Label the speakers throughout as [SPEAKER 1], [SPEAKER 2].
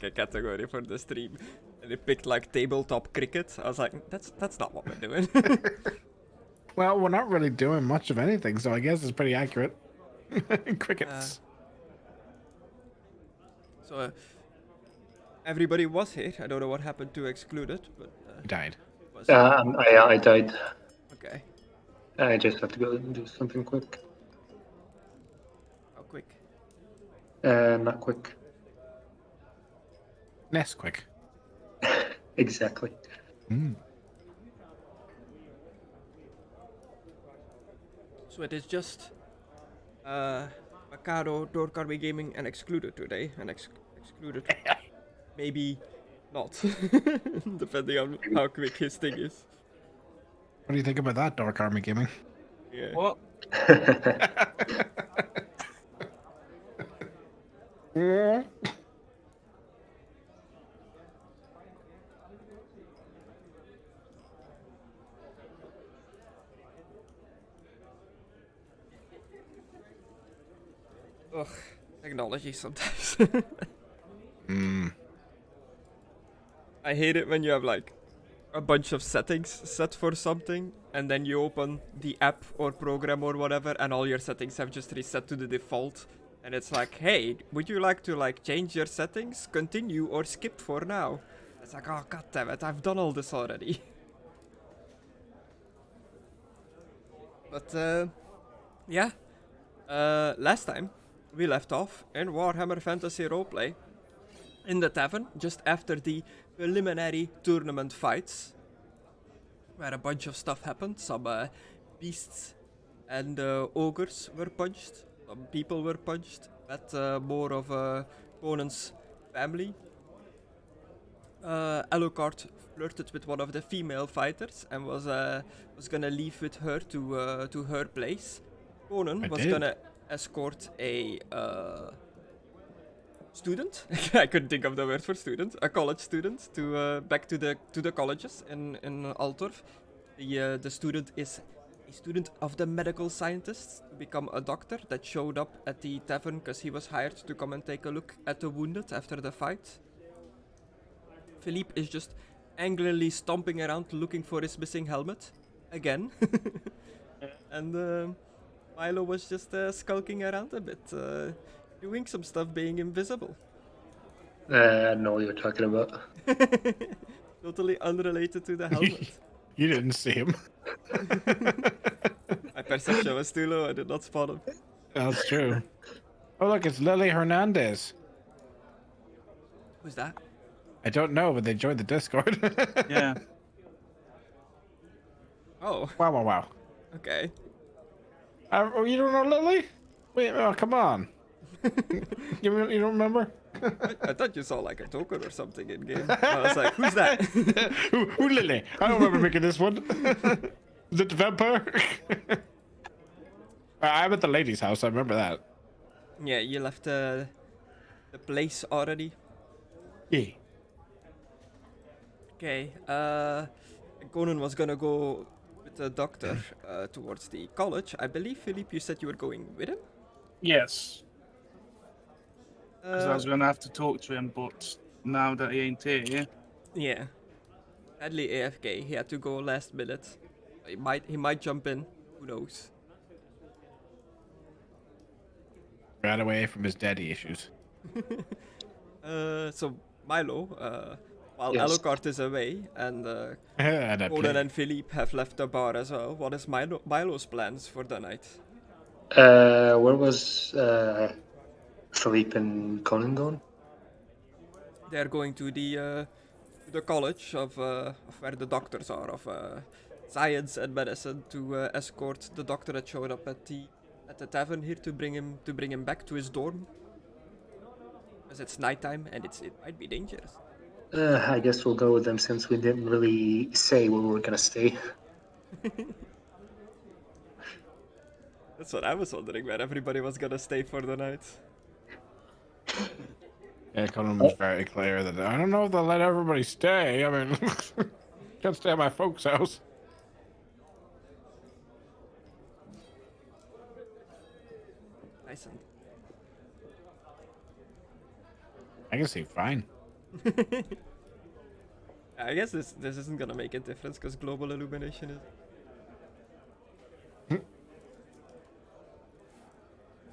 [SPEAKER 1] like a category for the stream. And they picked like tabletop cricket. I was like, that's not what we're doing.
[SPEAKER 2] Well, we're not really doing much of anything, so I guess it's pretty accurate. Crickets.
[SPEAKER 1] So everybody was here. I don't know what happened to Excluded, but
[SPEAKER 2] Died.
[SPEAKER 1] was
[SPEAKER 3] I died.
[SPEAKER 1] okay.
[SPEAKER 3] I just have to go and do something quick.
[SPEAKER 1] How quick?
[SPEAKER 3] Not quick.
[SPEAKER 2] Nesquik.
[SPEAKER 3] Exactly.
[SPEAKER 1] So it is just Mckadow, Dork, Gaming, and Excluded today, and Excluded maybe not, depending on how quick his thing is.
[SPEAKER 2] What do you think about that, Dork Army Gaming?
[SPEAKER 1] Yeah.
[SPEAKER 4] What?
[SPEAKER 1] Ugh, technology sometimes. I hate it when you have like a bunch of settings set for something, and then you open the app or program or whatever, and all your settings have just reset to the default. And it's like, hey, would you like to like change your settings, continue, or skip for now? It's like, oh god damn it, I've done all this already. But yeah, last time we left off in Warhammer Fantasy Roleplay in the tavern just after the preliminary tournament fights, where a bunch of stuff happened. Some beasts and ogres were punched, some people were punched, met more of Conan's family. Alucard flirted with one of the female fighters and was gonna leave with her to her place. Conan was gonna escort a student. I couldn't think of the word for student. A college student to back to the colleges in Altdorf. The student is a student of the medical scientists to become a doctor that showed up at the tavern because he was hired to come and take a look at the wounded after the fight. Philippe is just angrily stomping around looking for his missing helmet again. And Milo was just skulking around a bit, doing some stuff being invisible.
[SPEAKER 3] I know what you're talking about.
[SPEAKER 1] Totally unrelated to the helmet.
[SPEAKER 2] You didn't see him.
[SPEAKER 1] My perception was too low, I did not spot him.
[SPEAKER 2] That's true. Oh, look, it's Lily Hernandez.
[SPEAKER 1] Who's that?
[SPEAKER 2] I don't know, but they joined the Discord.
[SPEAKER 4] Yeah.
[SPEAKER 1] Oh,
[SPEAKER 2] Wow.
[SPEAKER 1] okay.
[SPEAKER 2] Oh, you don't know Lily? Wait, oh, come on. You don't remember?
[SPEAKER 1] I thought you saw like a token or something in game. I was like, who's that?
[SPEAKER 2] Who Lily? I don't remember making this one. Is it the vampire? I'm at the lady's house, I remember that.
[SPEAKER 1] Yeah, you left the place already.
[SPEAKER 2] Yeah.
[SPEAKER 1] Okay, Conan was gonna go with the doctor towards the college. I believe, Philippe, you said you were going with him?
[SPEAKER 4] Yes. Because I was going to have to talk to him, but now that he ain't here,
[SPEAKER 1] Yeah. Sadly AFK, he had to go last minute. He might jump in, who knows.
[SPEAKER 2] Ran away from his daddy issues.
[SPEAKER 1] So Milo, while
[SPEAKER 3] Yes.
[SPEAKER 1] Alucard is away and
[SPEAKER 2] And I
[SPEAKER 1] Conan
[SPEAKER 2] played.
[SPEAKER 1] and Philippe have left the bar as well, what is Milo's plans for the night?
[SPEAKER 3] Where was Philippe and Conan going?
[SPEAKER 1] They're going to the college of where the doctors are, of science and medicine, to escort the doctor that showed up at the tavern here to bring him back to his dorm. Because it's nighttime and it might be dangerous.
[SPEAKER 3] I guess we'll go with them since we didn't really say where we were gonna stay.
[SPEAKER 1] That's what I was wondering, where everybody was gonna stay for the night.
[SPEAKER 2] Yeah, Conan was very clear that I don't know if they'll let everybody stay. I mean, can't stay at my folks' house.
[SPEAKER 1] Nice.
[SPEAKER 2] I can see fine.
[SPEAKER 1] I guess this isn't gonna make a difference because global illumination is.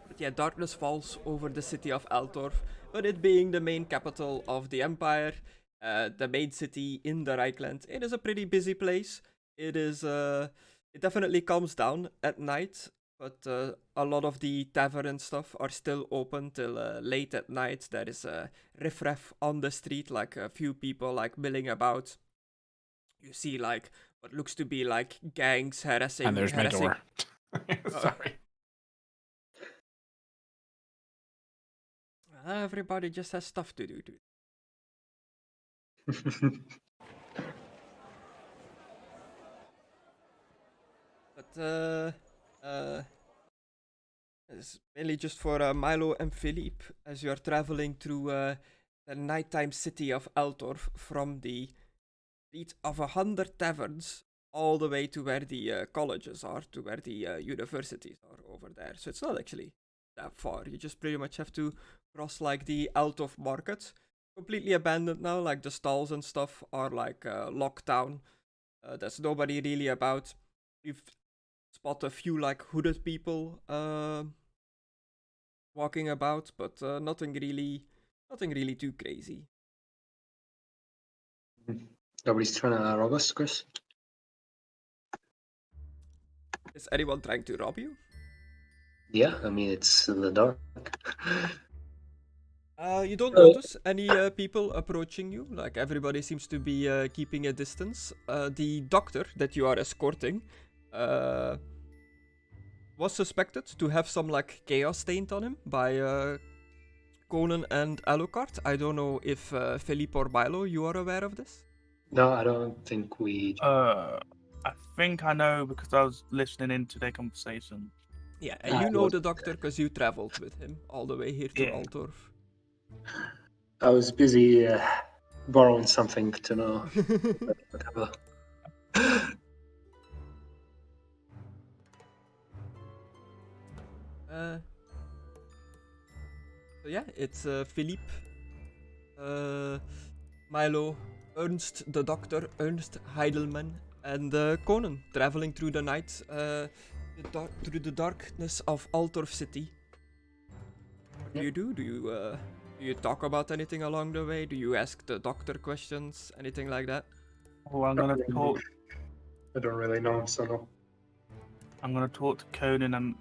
[SPEAKER 1] But yeah, darkness falls over the city of Altdorf, but it being the main capital of the empire, the main city in the Reichland, it is a pretty busy place. It is. It definitely calms down at night, but a lot of the tavern and stuff are still open till late at night. There is riffraff on the street, like a few people like milling about. You see like what looks to be like gangs harassing.
[SPEAKER 2] And there's my door.
[SPEAKER 1] Oh.
[SPEAKER 2] Sorry.
[SPEAKER 1] Everybody just has stuff to do, dude. But it's mainly just for Milo and Philippe as you are traveling through the nighttime city of Altdorf from the street of 100 taverns all the way to where the colleges are, to where the universities are over there. So it's not actually that far. You just pretty much have to cross like the Altdorf market. Completely abandoned now, like the stalls and stuff are like locked down. There's nobody really about. You've spot a few like hooded people walking about, but nothing really too crazy.
[SPEAKER 3] Nobody's trying to rob us, Chris?
[SPEAKER 1] Is anyone trying to rob you?
[SPEAKER 3] Yeah, I mean, it's in the dark.
[SPEAKER 1] You don't notice any people approaching you. Like everybody seems to be keeping a distance. The doctor that you are escorting was suspected to have some like chaos taint on him by Conan and Alucard. I don't know if Philippe or Milo, you are aware of this?
[SPEAKER 3] No, I don't think we.
[SPEAKER 4] I think I know because I was listening into their conversation.
[SPEAKER 1] Yeah, and you know the doctor because you traveled with him all the way here to
[SPEAKER 4] Yeah.
[SPEAKER 1] Altdorf.
[SPEAKER 3] I was busy borrowing something to know. Whatever.
[SPEAKER 1] So yeah, it's Philippe, Milo, Ernst the Doctor, Ernst Heidelman, and Conan traveling through the night, through the darkness of Altdorf City. What do you do? Do you talk about anything along the way? Do you ask the doctor questions? Anything like that?
[SPEAKER 4] Oh, I'm gonna talk.
[SPEAKER 3] I don't really know, so no.
[SPEAKER 4] I'm gonna talk to Conan and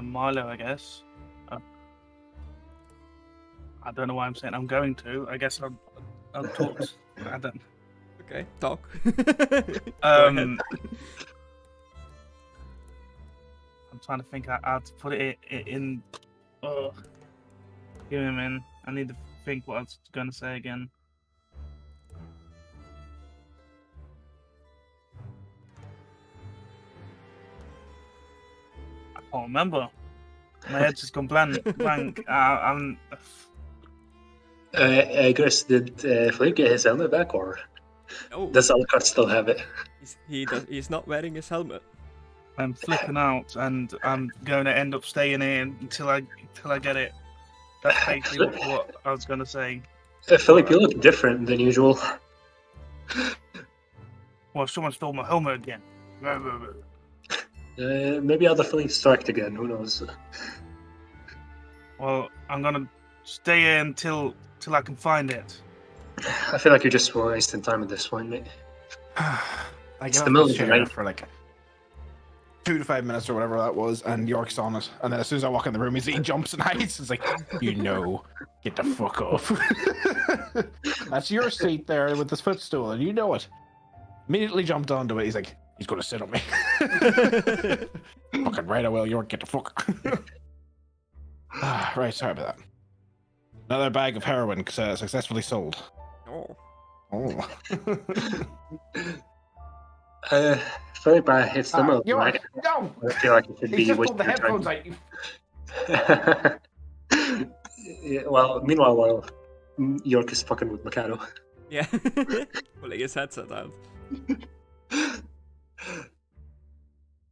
[SPEAKER 4] Milo, I guess. I don't know why I'm saying I'm going to. I guess I'll talk. I don't.
[SPEAKER 1] Okay, talk.
[SPEAKER 4] I'm trying to think how to put it in. Oh, give me a minute. I need to think what I was going to say again. I can't remember. My head's just gone blank. I'm.
[SPEAKER 3] Chris, did Philippe get his helmet back, or
[SPEAKER 1] Oh,
[SPEAKER 3] does Alucard still have it?
[SPEAKER 1] he's not wearing his helmet.
[SPEAKER 4] I'm flipping out, and I'm going to end up staying here until I get it. That's basically what I was going to say.
[SPEAKER 3] Philippe, you look different than usual.
[SPEAKER 4] Well, someone stole my helmet again.
[SPEAKER 3] Maybe other Philippe striked again. Who knows?
[SPEAKER 4] Well, I'm gonna stay here until I can find it.
[SPEAKER 3] I feel like you're just wasting time at this point, mate.
[SPEAKER 2] I
[SPEAKER 3] It's
[SPEAKER 2] get
[SPEAKER 3] the
[SPEAKER 2] off
[SPEAKER 3] middle
[SPEAKER 2] the
[SPEAKER 3] of the
[SPEAKER 2] chair
[SPEAKER 3] night.
[SPEAKER 2] for like 2 to 5 minutes or whatever that was, and York's on it. And then as soon as I walk in the room, he jumps and hides. It's like, get the fuck off. That's your seat there with this footstool, and you know it. Immediately jumped onto it. He's like, he's going to sit on me. Fucking right, I will. York, get the fuck. Right, sorry about that. Another bag of heroin successfully sold.
[SPEAKER 1] Oh.
[SPEAKER 2] Oh.
[SPEAKER 3] Philippe, it's the middle of the
[SPEAKER 2] York,
[SPEAKER 3] night.
[SPEAKER 2] no!
[SPEAKER 3] I feel like it should
[SPEAKER 2] He
[SPEAKER 3] be
[SPEAKER 2] just pulled
[SPEAKER 3] wasting
[SPEAKER 2] the
[SPEAKER 3] your
[SPEAKER 2] headphones
[SPEAKER 3] time.
[SPEAKER 2] out.
[SPEAKER 3] Yeah, well, meanwhile, while York is fucking with Mckadow.
[SPEAKER 1] Yeah. Pulling his headset out.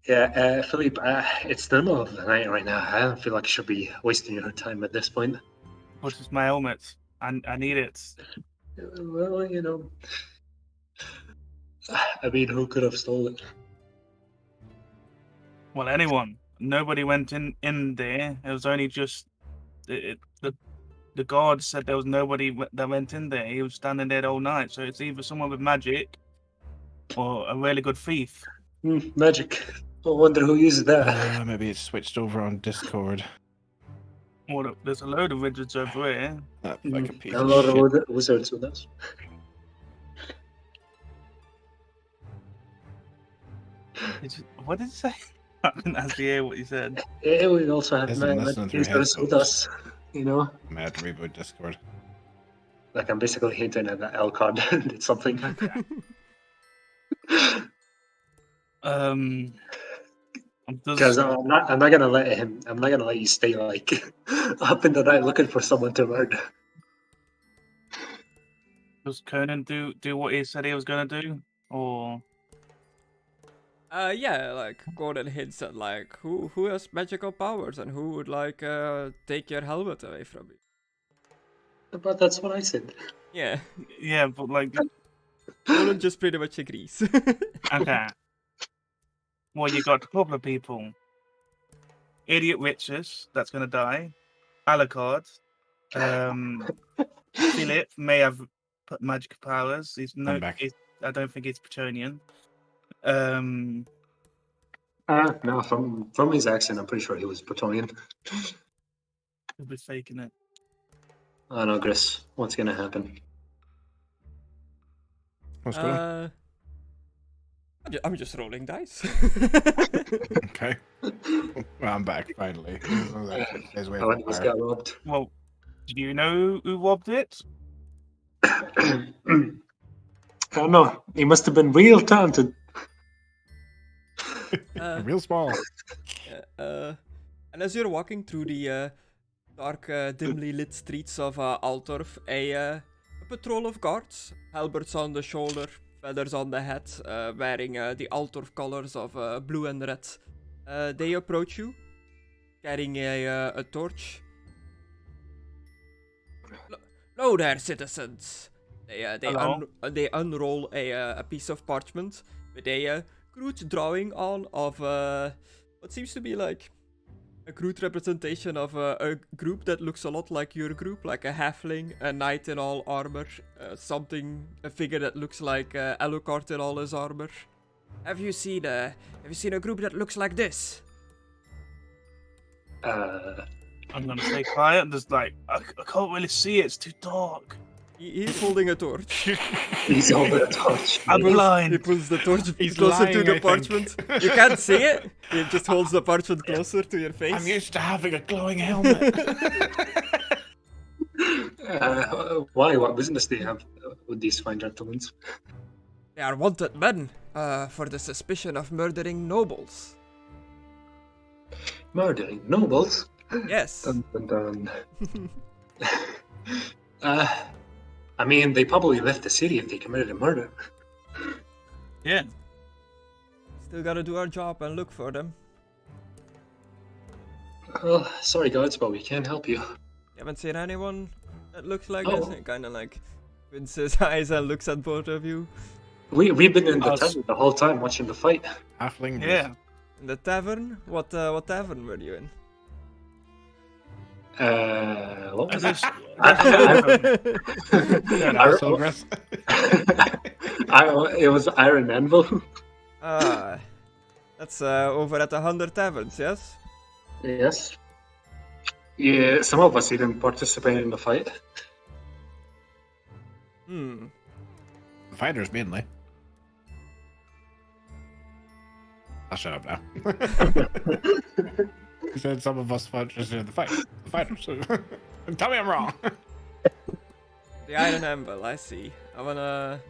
[SPEAKER 3] Yeah, Philippe, it's the middle of the night right now. I don't feel like I should be wasting your time at this point.
[SPEAKER 4] What is my helmet? I need it.
[SPEAKER 3] Well, I mean, who could have stolen it?
[SPEAKER 4] Well, anyone. Nobody went in there. It was only just the guard said there was nobody that went in there. He was standing there all night. So it's either someone with magic or a really good thief.
[SPEAKER 3] Magic. I wonder who uses that.
[SPEAKER 2] Maybe it's switched over on Discord.
[SPEAKER 4] Well, there's a load of wizards over here.
[SPEAKER 2] Like a piece
[SPEAKER 3] A
[SPEAKER 2] of
[SPEAKER 3] lot
[SPEAKER 2] shit.
[SPEAKER 3] of wizards with us.
[SPEAKER 4] What did he say? I didn't actually hear what he said.
[SPEAKER 3] Yeah, we also have
[SPEAKER 2] Listen to your
[SPEAKER 3] wizards with
[SPEAKER 2] headphones.
[SPEAKER 3] us.
[SPEAKER 2] I might have to reboot Discord.
[SPEAKER 3] Like I'm basically hinting at that Elcon did something. Because I'm not gonna let him. I'm not gonna let you stay like up in the night looking for someone to murder.
[SPEAKER 4] Does Conan do what he said he was going to do? Or
[SPEAKER 1] Yeah, like Gordon hints at like who has magical powers and who would like take your helmet away from you.
[SPEAKER 3] But that's what I said.
[SPEAKER 1] Yeah,
[SPEAKER 4] yeah, but like
[SPEAKER 1] Gordon just pretty much agrees.
[SPEAKER 4] okay. Well, you got a couple of people. Idiot witches, that's going to die. Alucard. Philip may have magic powers.
[SPEAKER 2] I'm back.
[SPEAKER 4] I don't think he's Bretonian.
[SPEAKER 3] No, from his accent, I'm pretty sure he was Bretonian.
[SPEAKER 4] He'll be faking it.
[SPEAKER 3] I know, Chris. What's gonna happen?
[SPEAKER 2] What's going on?
[SPEAKER 1] I'm just rolling dice.
[SPEAKER 2] Okay. Well, I'm back finally.
[SPEAKER 3] I almost got robbed.
[SPEAKER 4] Well, do you know who robbed it?
[SPEAKER 3] I don't know. He must have been real talented.
[SPEAKER 2] Real small.
[SPEAKER 1] And as you're walking through the dark, dimly lit streets of Altorf, a patrol of guards, halberds on the shoulder, feathers on the head, wearing the Altorf colors of blue and red. They approach you, carrying a torch. Hello there, citizens. They unroll a piece of parchment with a crude drawing on of what seems to be like a crude representation of a group that looks a lot like your group, like a halfling, a knight in all armor, a figure that looks like Alucard in all his armor. Have you seen a group that looks like this?
[SPEAKER 4] I'm gonna stay quiet. There's like I can't really see it. It's too dark.
[SPEAKER 1] He's holding a torch.
[SPEAKER 3] He's holding a torch.
[SPEAKER 4] I'm blind.
[SPEAKER 1] He pulls the torch
[SPEAKER 2] He's
[SPEAKER 1] closer
[SPEAKER 2] lying,
[SPEAKER 1] to the
[SPEAKER 2] I think.
[SPEAKER 1] parchment. You can't see it. He just holds the parchment closer to your face.
[SPEAKER 2] I'm used to having a glowing helmet.
[SPEAKER 3] Why? What business do you have with these fine gentlemen?
[SPEAKER 1] They are wanted men for the suspicion of murdering nobles.
[SPEAKER 3] Murdering nobles?
[SPEAKER 1] Yes.
[SPEAKER 3] Dun, dun, dun. I mean, they probably left the city if they committed a murder.
[SPEAKER 4] Yeah.
[SPEAKER 1] Still gotta do our job and look for them.
[SPEAKER 3] Well, sorry guards, but we can't help you.
[SPEAKER 1] You haven't seen anyone that looks like
[SPEAKER 3] No.
[SPEAKER 1] this? He kind of like opens his eyes and looks at both of you.
[SPEAKER 3] We've been in the
[SPEAKER 4] Us.
[SPEAKER 3] tavern the whole time watching the fight.
[SPEAKER 2] Halfling.
[SPEAKER 4] Yeah.
[SPEAKER 1] In the tavern? What tavern were you in?
[SPEAKER 3] What was
[SPEAKER 4] That's
[SPEAKER 3] it?
[SPEAKER 2] Also aggressive.
[SPEAKER 3] It was Iron Anvil.
[SPEAKER 1] That's over at 100 taverns, yes?
[SPEAKER 3] Yes. Yeah, some of us even participated in the fight.
[SPEAKER 2] Fighters mainly. I'll shut up now. You said some of us participated in the fight. The fighters. Tell me I'm wrong.
[SPEAKER 1] The Iron Anvil, I see. I wanna...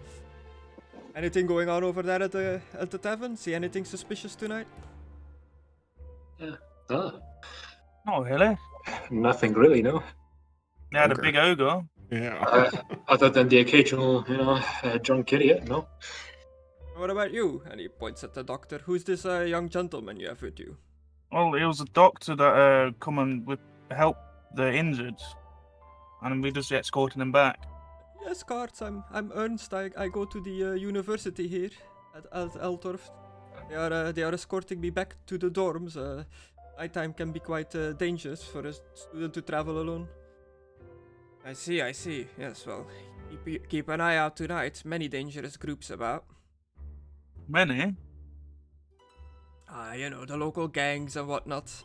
[SPEAKER 1] Anything going on over there at the tavern? See anything suspicious tonight?
[SPEAKER 3] Oh,
[SPEAKER 4] Not really.
[SPEAKER 3] nothing really, no.
[SPEAKER 4] They had a
[SPEAKER 2] Okay.
[SPEAKER 4] big ogre.
[SPEAKER 2] Yeah.
[SPEAKER 3] Other than the occasional, drunk idiot, no.
[SPEAKER 1] What about you? And he points at the doctor. Who's this young gentleman you have with you?
[SPEAKER 4] Well, it was a doctor that come and help the injured, and we just escorted him back.
[SPEAKER 1] Yes, cards. I'm Ernst. I go to the university here at Altdorf. They are escorting me back to the dorms. Nighttime can be quite dangerous for a student to travel alone. I see. Yes, well, keep an eye out tonight. Many dangerous groups about.
[SPEAKER 4] Many?
[SPEAKER 1] The local gangs and whatnot.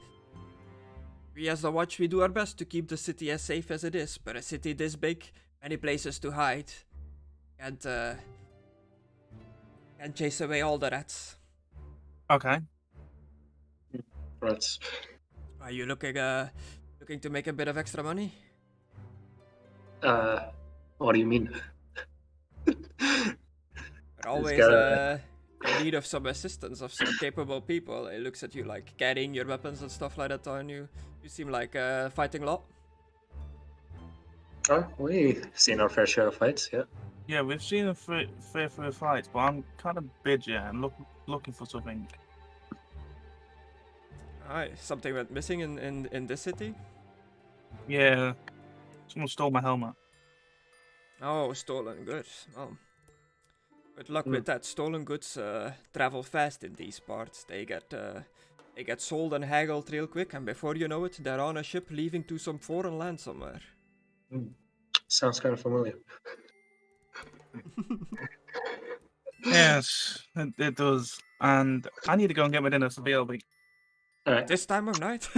[SPEAKER 1] We as the Watch, we do our best to keep the city as safe as it is, but a city this big, many places to hide. Can't chase away all the rats.
[SPEAKER 4] Okay.
[SPEAKER 3] Rats.
[SPEAKER 1] Are you looking to make a bit of extra money?
[SPEAKER 3] What do you mean?
[SPEAKER 1] But always
[SPEAKER 3] gotta-
[SPEAKER 1] in need of some assistance, of some capable people. It looks at you like carrying your weapons and stuff like that on you. You seem like fighting a lot.
[SPEAKER 3] Oh, we've seen our fair share of fights, yeah.
[SPEAKER 4] Yeah, we've seen a fair few fights, but I'm kind of busy and looking for something.
[SPEAKER 1] Alright, something went missing in this city?
[SPEAKER 4] Yeah, someone stole my helmet.
[SPEAKER 1] Oh, stolen goods. Oh. Good luck with that. Stolen goods travel fast in these parts. They get sold and haggled real quick, and before you know it, they're on a ship leaving to some foreign land somewhere.
[SPEAKER 3] Sounds kind of familiar.
[SPEAKER 4] Yes, it does. And I need to go and get my dinner for BLB.
[SPEAKER 3] Alright.
[SPEAKER 1] This time of night?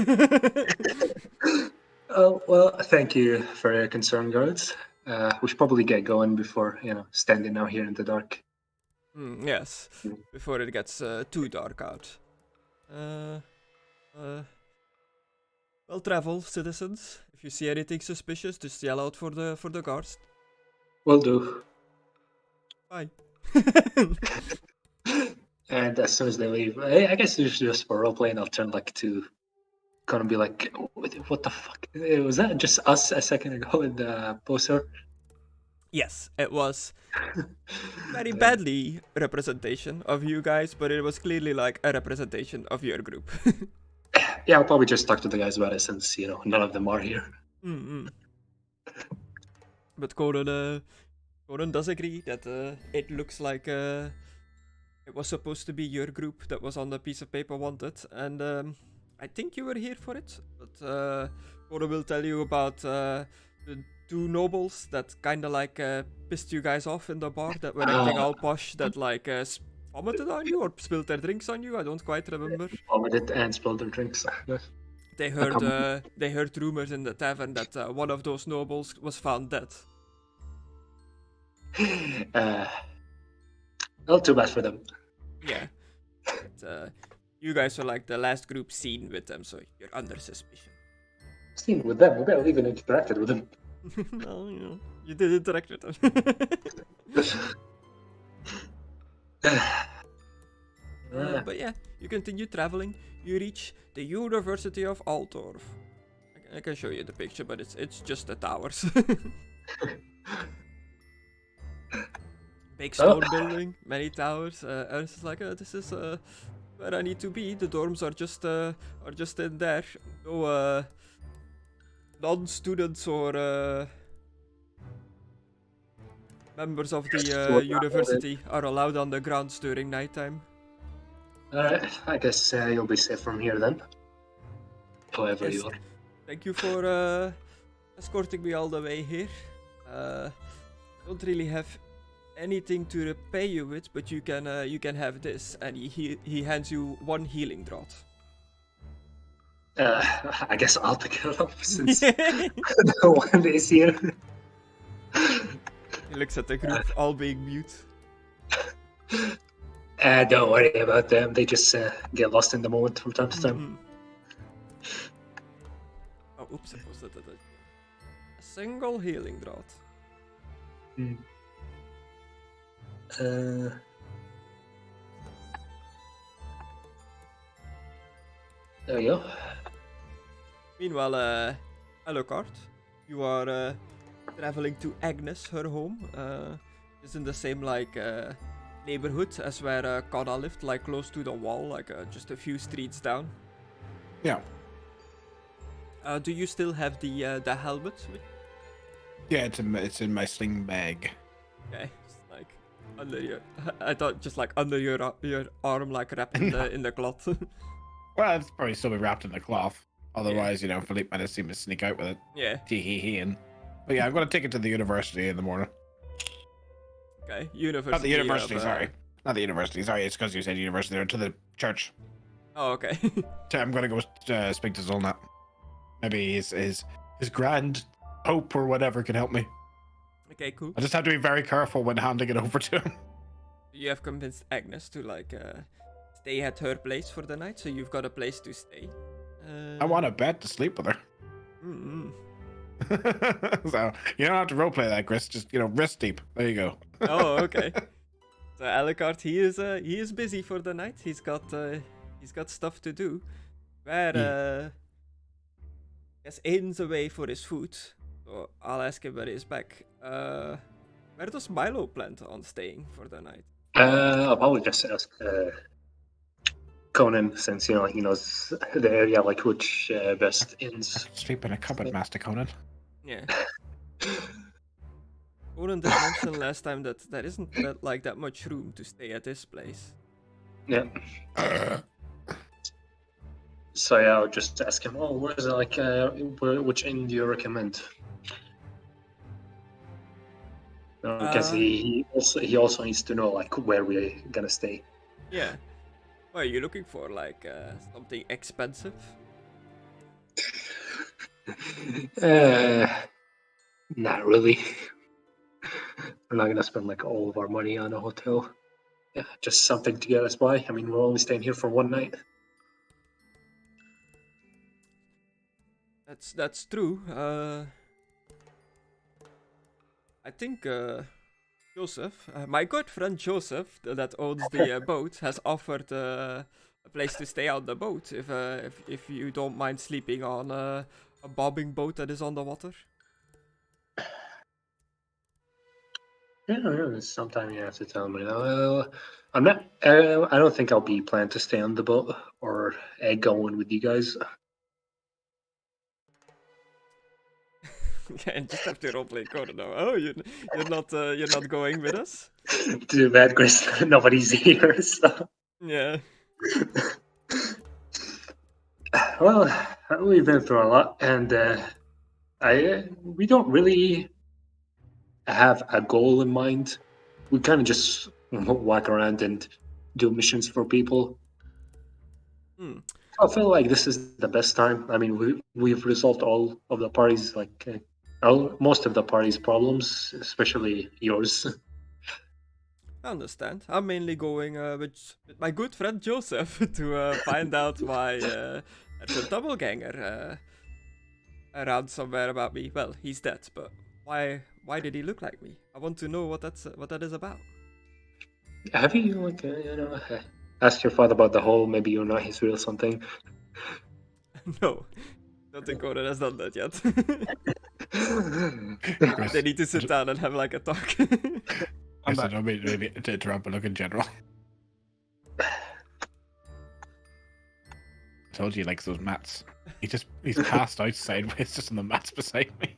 [SPEAKER 3] Oh, well, thank you for your concern, guards. We should probably get going before, standing out here in the dark.
[SPEAKER 1] Yes, before it gets too dark out. Well travel, citizens. If you see anything suspicious, just yell out for the guards.
[SPEAKER 3] Will do.
[SPEAKER 1] Bye.
[SPEAKER 3] And as soon as they leave, I guess it's just for roleplaying, I'll turn to kind of be like, what the fuck? Was that just us a second ago in the poster?
[SPEAKER 1] Yes, it was very badly representation of you guys, but it was clearly like a representation of your group.
[SPEAKER 3] Yeah, I'll probably just talk to the guys about it since, none of them are here.
[SPEAKER 1] But Conan does agree that it looks like it was supposed to be your group that was on the piece of paper wanted, and I think you were here for it. But Conan will tell you about the two nobles that kind of pissed you guys off in the bar, that were acting all posh, that vomited on you or spilled their drinks on you. I don't quite remember.
[SPEAKER 3] Vomited and spilled their drinks. Yes.
[SPEAKER 1] They heard rumors in the tavern that one of those nobles was found dead.
[SPEAKER 3] Well, too bad for them.
[SPEAKER 1] Yeah. But, you guys were like the last group seen with them, so you're under suspicion.
[SPEAKER 3] Seen with them, we barely even interacted with them.
[SPEAKER 1] Well, you did interact with them. But yeah, you continue traveling. You reach the University of Altdorf. I can show you the picture, but it's just the towers. Big stone building, many towers. Ernst is like, this is where I need to be. The dorms are just in there. No non-students or members of the university are allowed on the grounds during nighttime.
[SPEAKER 3] Alright, I guess you'll be safe from here then. Whoever
[SPEAKER 1] Yes.
[SPEAKER 3] you are.
[SPEAKER 1] Thank you for escorting me all the way here. Don't really have anything to repay you with, but you can have this, and he hands you one healing draught.
[SPEAKER 3] I guess I'll pick it up since no one is here.
[SPEAKER 1] He looks at the group, all being mute.
[SPEAKER 3] Don't worry about them. They just get lost in the moment from time to time.
[SPEAKER 1] Oh, oops! I posted that. A single healing draught.
[SPEAKER 3] There you go.
[SPEAKER 1] Meanwhile, Alucard, you are traveling to Agnes, her home. It's in the same neighborhood as where Conna lived, close to the wall, just a few streets down.
[SPEAKER 2] Yeah.
[SPEAKER 1] Do you still have the helmet?
[SPEAKER 2] Yeah, it's in my sling bag.
[SPEAKER 1] Okay, just like under your. I thought just like under your arm, like wrapped in the cloth.
[SPEAKER 2] Well, it's probably still be wrapped in the cloth. Otherwise, you know, Philippe might have seen me sneak out with it.
[SPEAKER 1] Yeah.
[SPEAKER 2] But yeah, I'm gonna take it to the university in the morning.
[SPEAKER 1] Okay, university.
[SPEAKER 2] Not the university, sorry. Not the university, sorry. It's because you said university, or to the church.
[SPEAKER 1] Oh, okay.
[SPEAKER 2] So I'm gonna go speak to Zolnat. Maybe his grand hope or whatever can help me.
[SPEAKER 1] Okay, cool.
[SPEAKER 2] I just have to be very careful when handing it over to him.
[SPEAKER 1] You have convinced Agnes to like stay at her place for the night, so you've got a place to stay.
[SPEAKER 2] I want a bed to sleep with her.
[SPEAKER 1] Mm-hmm.
[SPEAKER 2] So you don't have to roleplay that, Chris. Just, you know, wrist deep. There you go.
[SPEAKER 1] Oh, okay. So Alucard, he is busy for the night. He's got stuff to do. Where guess Aidan's away for his food, so I'll ask him when he's back. Where does Milo plan on staying for the night?
[SPEAKER 3] I'll probably just ask Conan, since, you know, he knows the area, like which best inns.
[SPEAKER 2] Sleep in a cupboard, Master Conan.
[SPEAKER 1] Yeah. Conan did mention last time that there isn't that much room to stay at this place.
[SPEAKER 3] Yeah. So yeah, I'll just ask him. Oh, where's it? Like, which inn do you recommend? Because he also needs to know like where we're gonna stay.
[SPEAKER 1] Yeah. What are you looking for? Like something expensive?
[SPEAKER 3] Not really. We're not gonna spend like all of our money on a hotel. Yeah, just something to get us by. I mean, we're only staying here for one night.
[SPEAKER 1] That's true. I think Joseph, my good friend Joseph, that owns the boat, has offered a place to stay on the boat. If you don't mind sleeping on a bobbing boat that is on the water.
[SPEAKER 3] Yeah, sometime you have to tell me. I'm not. I don't think I'll be planning to stay on the boat or going with you guys.
[SPEAKER 1] Yeah, and just have to roleplay Conna now. Oh, you're not going with us?
[SPEAKER 3] Too bad, Chris. Nobody's here. So.
[SPEAKER 1] Yeah.
[SPEAKER 3] Well, we've been through a lot, and we don't really have a goal in mind. We kind of just walk around and do missions for people. I feel like this is the best time. I mean, we've resolved all of the parties, like most of the party's problems, especially yours.
[SPEAKER 1] I understand. I'm mainly going with my good friend Joseph to find out why there's a doppelganger around somewhere about me. Well, he's dead, but why did he look like me? I want to know what that is about.
[SPEAKER 3] Have you asked your father about the whole maybe you're not his real something?
[SPEAKER 1] No, don't think Conan has done that yet. They need to sit down and have like a talk.
[SPEAKER 2] I said, no, maybe to interrupt, but look in general. I told you he likes those mats. He's passed out sideways just on the mats beside me.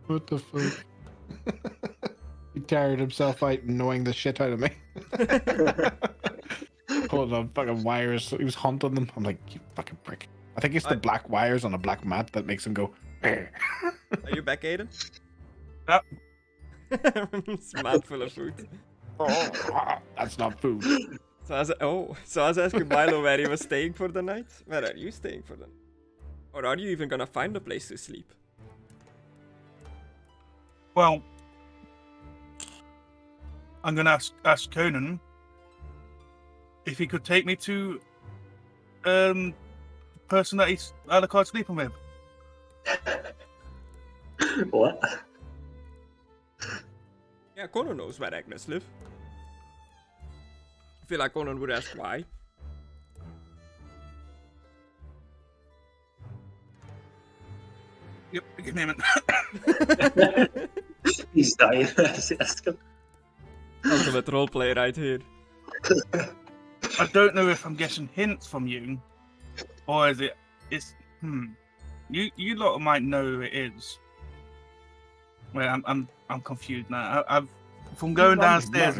[SPEAKER 2] What the fuck? He tired himself out knowing the shit out of me. Pulling on fucking wires. He was hunting them. I'm like, you fucking prick. I think it's the black wires on a black mat that makes him go. Are
[SPEAKER 1] you back, Aidan?
[SPEAKER 4] Yep.
[SPEAKER 1] It's mad full of food.
[SPEAKER 2] Oh, that's not food.
[SPEAKER 1] So I was asking Milo where he was staying for the night. Where are you staying for the night? Or are you even gonna find a place to sleep?
[SPEAKER 4] Well, I'm gonna ask Conan if he could take me to the person that he's Alucard sleeping with.
[SPEAKER 3] What?
[SPEAKER 1] Yeah, Conan knows where Agnes lives. I feel like Conan would ask why.
[SPEAKER 4] Yep, give me a minute.
[SPEAKER 3] He's dying. Ask him.
[SPEAKER 1] Ultimate roleplay right here.
[SPEAKER 4] I don't know if I'm getting hints from you, or is it? You lot might know who it is. Wait, I'm confused now. I've from going downstairs.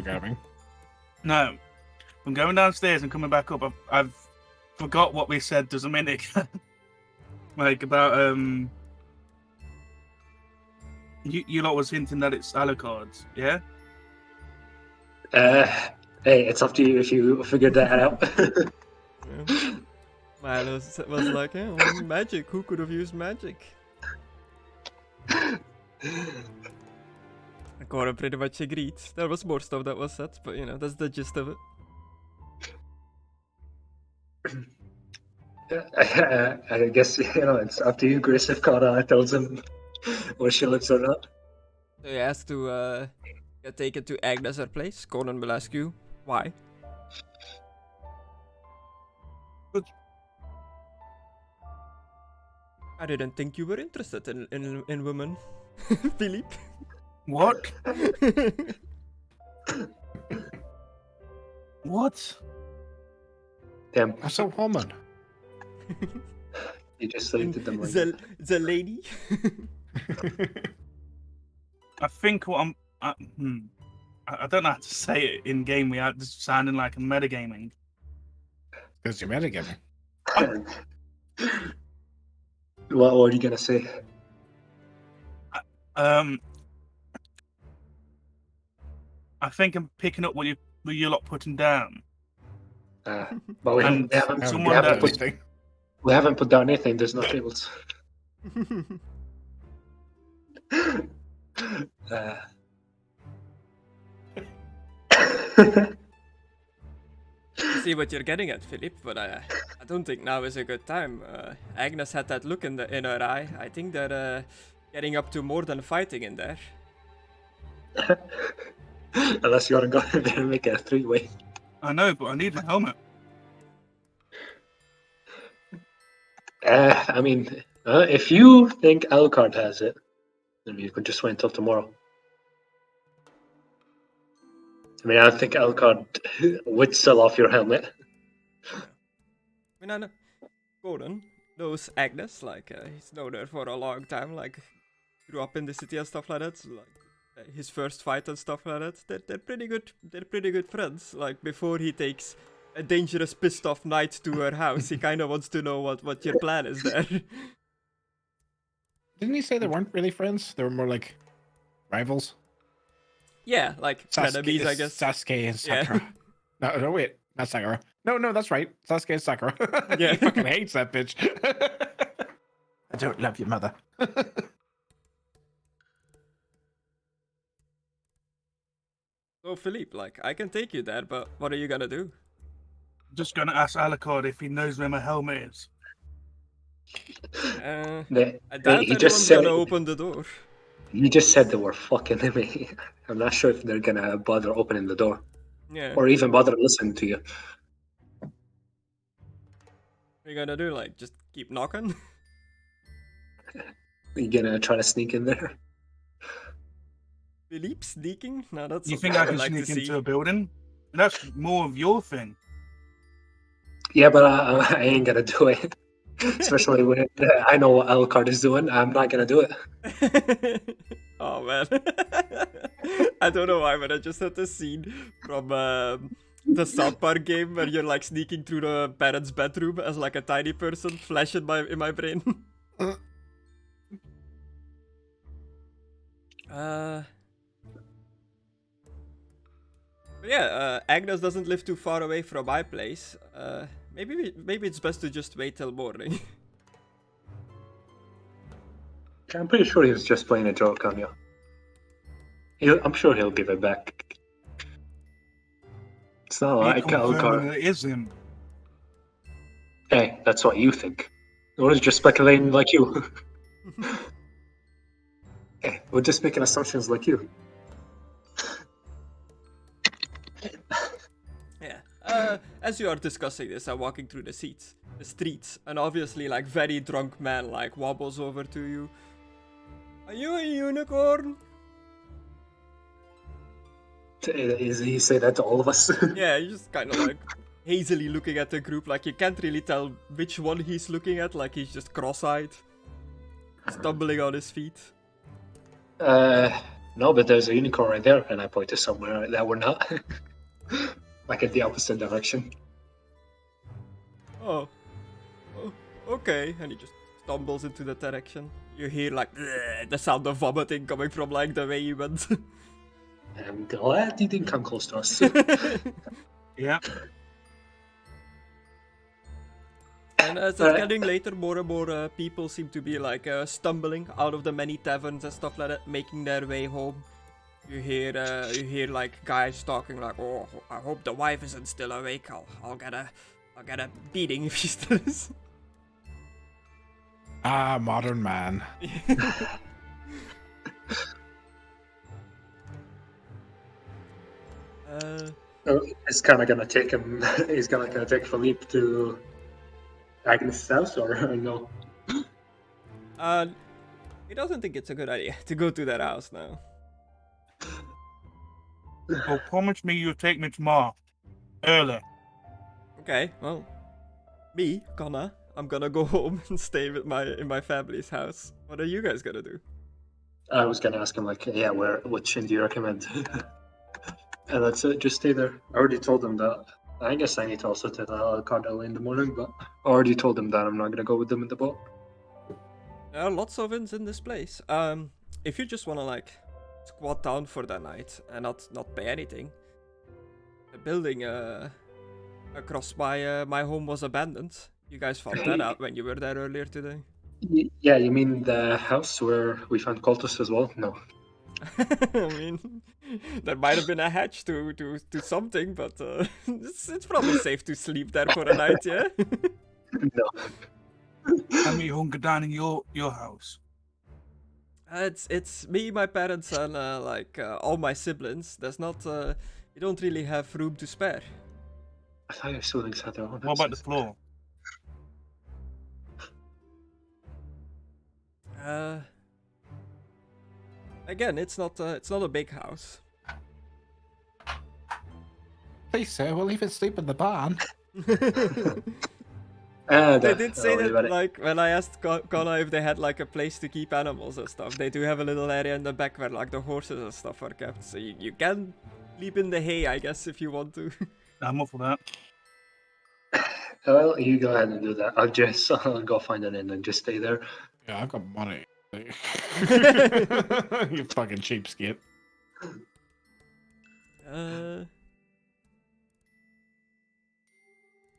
[SPEAKER 4] No, from going downstairs and coming back up, I've forgot what we said just a minute. Like about you lot was hinting that it's Alucard's, yeah?
[SPEAKER 3] Hey, it's up to you if you figured that out.
[SPEAKER 1] Yeah. Milo was like, yeah, well, magic. Who could have used magic? Connor pretty much agreed. There was more stuff that was said, but you know, that's the gist of it.
[SPEAKER 3] I guess, it's up to you, Chris, if Connor tells him where she lives or not.
[SPEAKER 1] So he has to get taken to Agnes' place. Conan will ask you why.
[SPEAKER 4] Good.
[SPEAKER 1] I didn't think you were interested in women, Philippe.
[SPEAKER 4] What? What?
[SPEAKER 3] Damn,
[SPEAKER 2] That's a woman.
[SPEAKER 3] you just selected them like
[SPEAKER 1] the lady.
[SPEAKER 4] I think what I don't know how to say it in game without just sounding like I'm metagaming.
[SPEAKER 2] Because you're metagaming.
[SPEAKER 3] What are you gonna say?
[SPEAKER 4] I think I'm picking up what you're lot putting down.
[SPEAKER 3] But we
[SPEAKER 4] And
[SPEAKER 3] haven't,
[SPEAKER 4] someone that was-
[SPEAKER 3] we haven't put down anything. There's no tables.
[SPEAKER 1] I see what you're getting at, Philippe, but I don't think now is a good time. Agnes had that look in her eye. I think they're getting up to more than fighting in there.
[SPEAKER 3] Unless you want to go in there and make a three-way.
[SPEAKER 4] I know, but I need my helmet.
[SPEAKER 3] I mean, if you think Alucard has it, then you could just wait until tomorrow. I mean, I don't think Alucard would sell off your helmet.
[SPEAKER 1] I mean, I know Gordon knows Agnes, like, he's known her for a long time, like, grew up in the city and stuff like that, so, like, his first fight and stuff like that, they're pretty good friends, like, before he takes a dangerous pissed off knight to her house, he kind of wants to know what your plan is there.
[SPEAKER 2] Didn't he say they weren't really friends? They were more like rivals?
[SPEAKER 1] Yeah, like, enemies, I guess.
[SPEAKER 2] Sasuke and Sakura.
[SPEAKER 1] Yeah.
[SPEAKER 2] No, wait. Not Sakura. No, that's right. Sasuke and Sakura.
[SPEAKER 1] Yeah.
[SPEAKER 2] He fucking hates that bitch. I don't love you, mother.
[SPEAKER 1] So, Philippe, like, I can take you there, but what are you gonna do?
[SPEAKER 4] Just gonna ask Alucard if he knows where my helmet is.
[SPEAKER 1] I
[SPEAKER 3] He
[SPEAKER 1] doubt
[SPEAKER 3] just
[SPEAKER 1] anyone's
[SPEAKER 3] said
[SPEAKER 1] gonna open the door.
[SPEAKER 3] You just said they were fucking me. I'm not sure if they're gonna bother opening the door
[SPEAKER 1] Yeah.
[SPEAKER 3] or even bother listening to you.
[SPEAKER 1] What are you gonna do? Like, just keep knocking?
[SPEAKER 3] You gonna try to sneak in there?
[SPEAKER 1] Philippe sneaking? No, that's
[SPEAKER 4] You
[SPEAKER 1] something
[SPEAKER 4] think I
[SPEAKER 1] I'd
[SPEAKER 4] can
[SPEAKER 1] like
[SPEAKER 4] sneak
[SPEAKER 1] to see.
[SPEAKER 4] into a building? That's more of your thing.
[SPEAKER 3] Yeah, but I ain't gonna do it. Especially when I know what Alucard is doing. I'm not gonna do it.
[SPEAKER 1] Oh man. I don't know why, but I just had this scene from the South Park game where you're like sneaking through the parents' bedroom as like a tiny person, flash in my brain. But yeah, Agnes doesn't live too far away from my place. Maybe it's best to just wait till morning.
[SPEAKER 3] I'm pretty sure he was just playing a joke on you. I'm sure he'll give it back. It's not like Alucard.
[SPEAKER 4] It is him.
[SPEAKER 3] Hey, that's what you think. We're just speculating like you. Hey, we're just making assumptions like you.
[SPEAKER 1] Yeah. As you are discussing this, I'm walking through the streets, and obviously, like, very drunk man, like, wobbles over to you. Are you a unicorn?
[SPEAKER 3] Is he say that to all of us?
[SPEAKER 1] Yeah, he's just kind of like hazily looking at the group, like you can't really tell which one he's looking at, like he's just cross-eyed, stumbling on his feet.
[SPEAKER 3] No, but there's a unicorn right there, and I pointed somewhere that we're not. Like in the opposite direction.
[SPEAKER 1] Oh. Okay. And he just stumbles into the direction. You hear like the sound of vomiting coming from like the way he went.
[SPEAKER 3] I'm glad he didn't come close to us.
[SPEAKER 4] Yeah.
[SPEAKER 1] And as it's getting later, more and more people seem to be like stumbling out of the many taverns and stuff like that, making their way home. You hear like guys talking like, "Oh, I hope the wife isn't still awake. I'll get a beating if she still is."
[SPEAKER 2] Ah, modern man.
[SPEAKER 3] It's kind of gonna take him. He's gonna take Philippe to Agnes' house, or no?
[SPEAKER 1] He doesn't think it's a good idea to go to that house now.
[SPEAKER 4] Well, promise me you'll take me tomorrow. Early.
[SPEAKER 1] Okay, well, me, Conna, I'm gonna go home and stay with in my family's house. What are you guys gonna do?
[SPEAKER 3] I was gonna ask him like, yeah, which inn do you recommend? And that's it. Just stay there. I already told him that. I guess I need to also tell Cardell in the morning, but I already told him that I'm not gonna go with them in the boat.
[SPEAKER 1] There are lots of inns in this place. If you just wanna like squat down for the night and not pay anything, the building across my home was abandoned. You guys found that out when you were there earlier today.
[SPEAKER 3] Yeah, you mean the house where we found cultists as well? No.
[SPEAKER 1] I mean, there might have been a hatch to something, but it's probably safe to sleep there for a night, yeah?
[SPEAKER 3] No.
[SPEAKER 4] How many hunker down in your house?
[SPEAKER 1] It's me, my parents, and all my siblings. There's not you don't really have room to spare.
[SPEAKER 3] I thought your siblings had their own.
[SPEAKER 4] What about the floor?
[SPEAKER 1] Again, it's not a big house.
[SPEAKER 2] Please, sir, we'll even sleep in the barn.
[SPEAKER 1] They did say that, like, when I asked Conna if they had, like, a place to keep animals and stuff, they do have a little area in the back where, like, the horses and stuff are kept, so you can sleep in the hay, I guess, if you want to.
[SPEAKER 4] I'm up for that.
[SPEAKER 3] Well, you go ahead and do that. I'll go find an inn and just stay there.
[SPEAKER 2] Yeah, I've got money. You fucking cheapskate.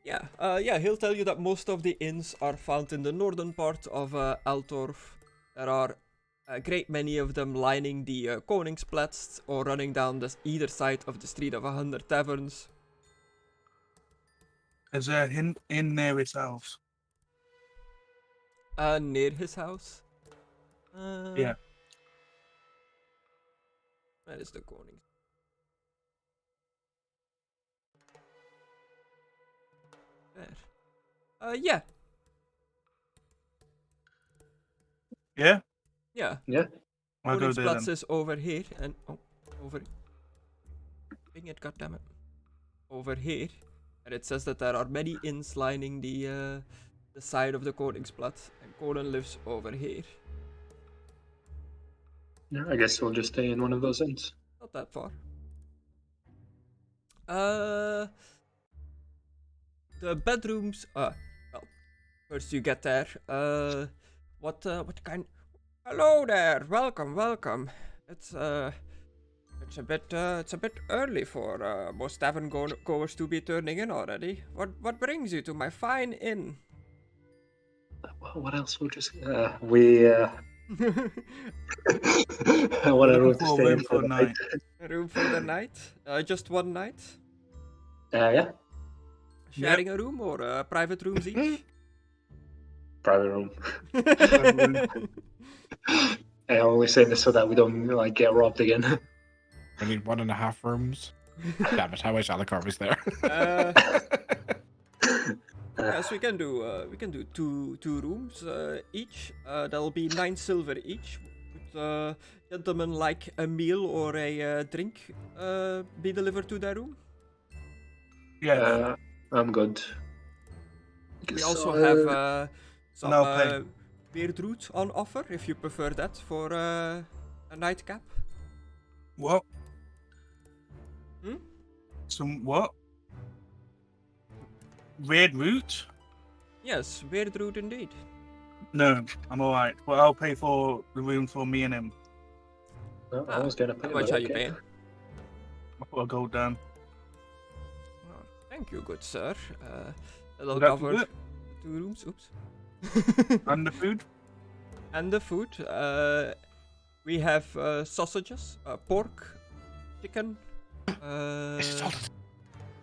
[SPEAKER 1] Yeah, he'll tell you that most of the inns are found in the northern part of Altorf. There are a great many of them lining the Koningsplatz or running down either side of the Street of 100 Taverns.
[SPEAKER 4] Is there an inn near his house?
[SPEAKER 1] Near his house?
[SPEAKER 4] Yeah.
[SPEAKER 1] Where is the Konings? There. Yeah.
[SPEAKER 4] Yeah?
[SPEAKER 1] Yeah.
[SPEAKER 3] Yeah.
[SPEAKER 4] I'll go there
[SPEAKER 1] Koningsplatz
[SPEAKER 4] then.
[SPEAKER 1] is over here and over. Dang it, goddammit. Over here, and it says that there are many inns lining the side of the Koningsplatz, and Conan lives over here.
[SPEAKER 3] Yeah, I guess we'll just stay in one of those inns.
[SPEAKER 1] Not that far. The bedrooms. Well, first you get there. What kind? Hello there. Welcome. It's a bit early for most tavern goers to be turning in already. What brings you to my fine inn?
[SPEAKER 3] Well, what else? We'll just we. I want a room to stay in for the night.
[SPEAKER 1] A room for the night? Just one night?
[SPEAKER 3] Yeah.
[SPEAKER 1] Sharing a room or private rooms each?
[SPEAKER 3] Private room. I only say this so that we don't like get robbed again.
[SPEAKER 2] We need 1.5 rooms. Damn it! I wish Alucard was there.
[SPEAKER 1] Yes, we can do two rooms each. That'll be 9 silver each. Would gentlemen like a meal or a drink be delivered to their room?
[SPEAKER 4] Yeah.
[SPEAKER 3] I'm good.
[SPEAKER 1] We also have some
[SPEAKER 4] No pay.
[SPEAKER 1] beard root on offer if you prefer that for a A nightcap?
[SPEAKER 4] What?
[SPEAKER 1] Hmm?
[SPEAKER 4] Some what? Red root?
[SPEAKER 1] Yes, weird root indeed.
[SPEAKER 4] No, I'm alright. But I'll pay for the room for me and him.
[SPEAKER 3] No, I was gonna pay.
[SPEAKER 1] How much
[SPEAKER 3] but
[SPEAKER 1] are you
[SPEAKER 3] okay.
[SPEAKER 1] paying?
[SPEAKER 4] I'll put a gold down.
[SPEAKER 1] Oh, thank you, good sir. It'll
[SPEAKER 4] Would that be
[SPEAKER 1] cover
[SPEAKER 4] good?
[SPEAKER 1] 2 rooms. Oops.
[SPEAKER 4] And the food?
[SPEAKER 1] And the food. We have sausages, pork, chicken,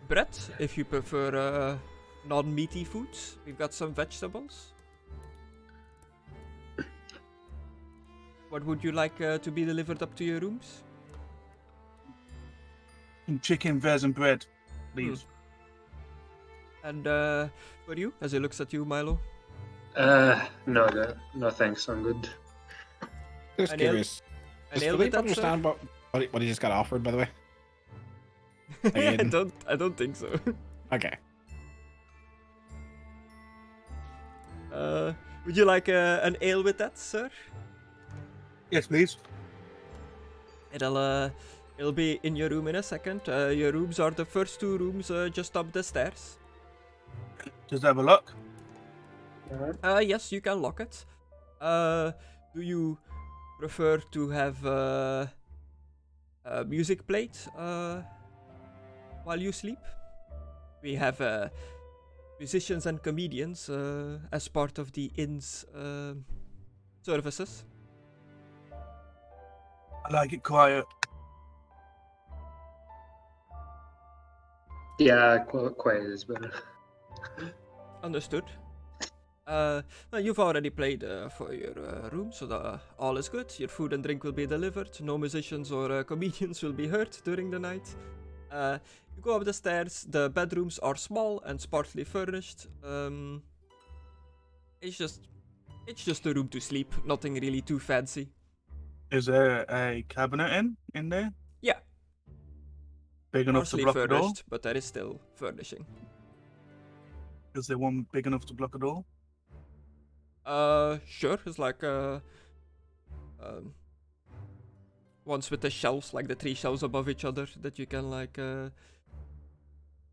[SPEAKER 1] bread if you prefer non-meaty foods. We've got some vegetables. What would you like to be delivered up to your rooms?
[SPEAKER 4] Some chicken, veg, and bread, please.
[SPEAKER 1] And for you, as he looks at you, Milo?
[SPEAKER 3] No, thanks. I'm good.
[SPEAKER 2] Just
[SPEAKER 1] An ale-
[SPEAKER 2] curious.
[SPEAKER 1] An
[SPEAKER 2] Does
[SPEAKER 1] ale
[SPEAKER 2] Philippe
[SPEAKER 1] with that, sir?
[SPEAKER 2] understand what he just got offered, by the way? Aidan?
[SPEAKER 1] I don't think so.
[SPEAKER 2] Okay.
[SPEAKER 1] Would you like an ale with that, sir?
[SPEAKER 4] Yes, please.
[SPEAKER 1] It'll be in your room in a second. Your rooms are the first 2 rooms just up the stairs.
[SPEAKER 4] Does it have a lock?
[SPEAKER 1] Yes, you can lock it. Do you prefer to have music played while you sleep? We have musicians and comedians as part of the inn's services.
[SPEAKER 4] I like it quiet.
[SPEAKER 3] Yeah, quiet is better.
[SPEAKER 1] Understood. Well, you've already played for your room, so all is good. Your food and drink will be delivered. No musicians or comedians will be hurt during the night. You go up the stairs. The bedrooms are small and sparsely furnished. It's just a room to sleep. Nothing really too fancy.
[SPEAKER 4] Is there a cabinet in there?
[SPEAKER 1] Yeah.
[SPEAKER 4] Big enough to
[SPEAKER 1] Partially
[SPEAKER 4] block the door?
[SPEAKER 1] furnished, but there is still furnishing.
[SPEAKER 4] Is there one big enough to block a door?
[SPEAKER 1] Sure. It's like ones with the shelves, like the 3 shelves above each other that you can like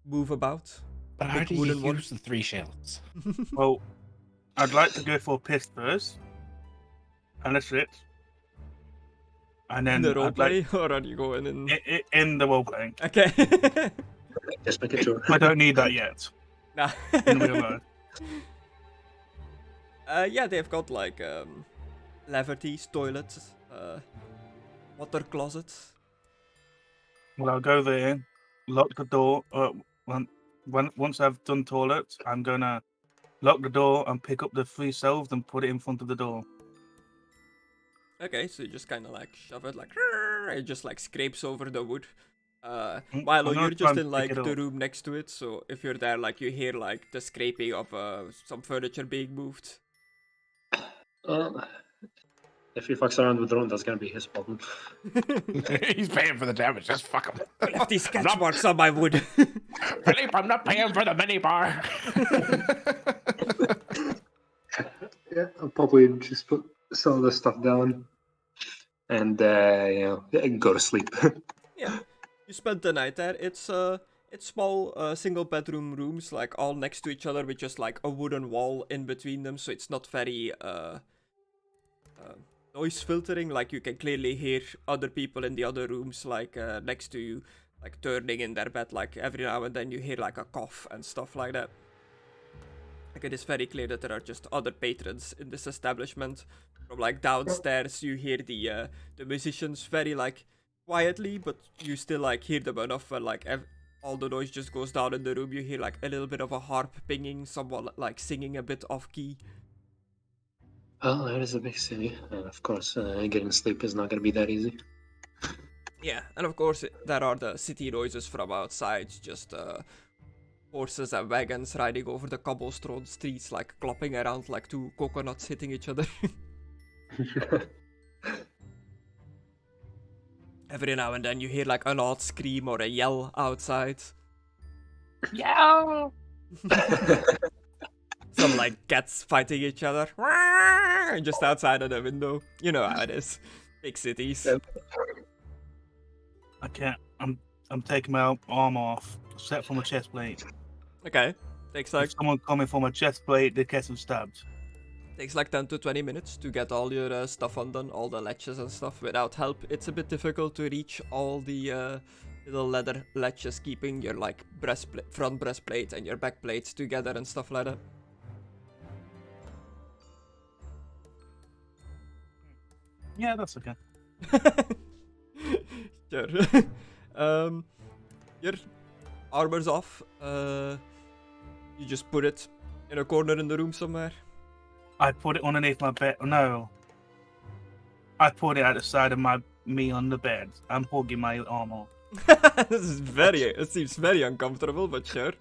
[SPEAKER 1] move about.
[SPEAKER 2] But how
[SPEAKER 1] Big
[SPEAKER 2] do you
[SPEAKER 1] wooden one.
[SPEAKER 2] use the 3 shells?
[SPEAKER 4] Well, I'd like to go for a piss first. And a shit. And then
[SPEAKER 1] The
[SPEAKER 4] I'd like
[SPEAKER 1] roleplay, or are you going in?
[SPEAKER 4] in the role playing.
[SPEAKER 1] Okay.
[SPEAKER 3] Just make it sure.
[SPEAKER 4] I don't need that yet.
[SPEAKER 1] Nah.
[SPEAKER 4] In real life.
[SPEAKER 1] Yeah, they've got like lavatories, toilets, water closets.
[SPEAKER 4] Well, I'll go there, lock the door. Once I've done toilet, I'm gonna lock the door and pick up the 3 shelves and put it in front of the door.
[SPEAKER 1] Okay, so you just kind of like shove it like it just like scrapes over the wood. Milo,
[SPEAKER 4] I'm gonna
[SPEAKER 1] you're
[SPEAKER 4] try
[SPEAKER 1] just
[SPEAKER 4] and
[SPEAKER 1] in like
[SPEAKER 4] pick it
[SPEAKER 1] the
[SPEAKER 4] up.
[SPEAKER 1] room next to it, so if you're there, like you hear like the scraping of some furniture being moved.
[SPEAKER 3] If he fucks around with the drone, that's gonna be his problem.
[SPEAKER 2] He's paying for the damage. Just fuck him.
[SPEAKER 1] Left these sketch marks on my wood.
[SPEAKER 2] Philippe, I'm not paying for the minibar.
[SPEAKER 3] Yeah, I'll probably just put some of this stuff down and go to sleep.
[SPEAKER 1] Yeah, you spent the night there. It's small single bedroom rooms, like all next to each other with just like a wooden wall in between them, so it's not very noise filtering. Like you can clearly hear other people in the other rooms, like next to you, like turning in their bed. Like every now and then you hear like a cough and stuff like that. Like it is very clear that there are just other patrons in this establishment. From like downstairs, you hear the musicians very like quietly, but you still like hear them enough where like all the noise just goes down in the room. You hear like a little bit of a harp pinging, someone like singing a bit off key.
[SPEAKER 3] Well, that is a big city. And of course, getting sleep is not going to be that easy.
[SPEAKER 1] Yeah, and of course there are the city noises from outside, just horses and wagons riding over the cobblestone streets, like clopping around like 2 coconuts hitting each other. Every now and then you hear like an odd scream or a yell outside.
[SPEAKER 2] Yeah.
[SPEAKER 1] Some like cats fighting each other. Just outside of the window. You know how it is. Big cities.
[SPEAKER 3] Yeah.
[SPEAKER 4] I can't. I'm taking my arm off, except for my chest plate.
[SPEAKER 1] Okay. Takes like
[SPEAKER 4] If someone coming for my chest plate, they get them stabbed.
[SPEAKER 1] 10 to 20 minutes to get all your stuff undone, all the latches and stuff. Without help, it's a bit difficult to reach all the little leather latches, keeping your like front breastplate and your back plates together and stuff like that.
[SPEAKER 4] Yeah, that's okay.
[SPEAKER 1] Sure. Your armor's off. You just put it in a corner in the room somewhere.
[SPEAKER 4] I put it underneath my bed. No. I put it at the side of me on the bed. I'm hugging my armor.
[SPEAKER 1] It seems very uncomfortable, but sure.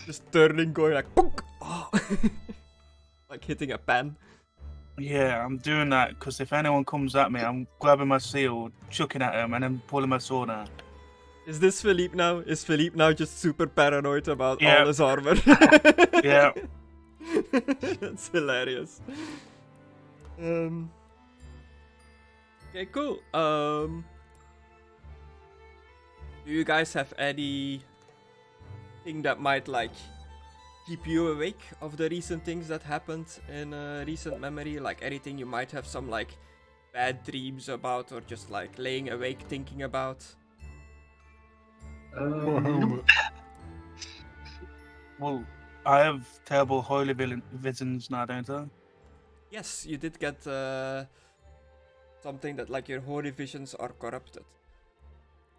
[SPEAKER 1] Just turning, going like, punk! Oh. Like hitting a pan.
[SPEAKER 4] Yeah, I'm doing that because if anyone comes at me, I'm grabbing my shield, chucking at them, and then pulling my sword out.
[SPEAKER 1] Is this Philippe now? Is Philippe now just super paranoid about
[SPEAKER 4] Yeah.
[SPEAKER 1] all his armor?
[SPEAKER 4] Yeah.
[SPEAKER 1] That's hilarious. Okay, cool. Do you guys have anything that might like keep you awake of the recent things that happened in recent memory? Like anything you might have some like bad dreams about, or just like laying awake thinking about?
[SPEAKER 4] Well, I have terrible holy visions now, don't I?
[SPEAKER 1] Yes, you did get something that like your holy visions are corrupted.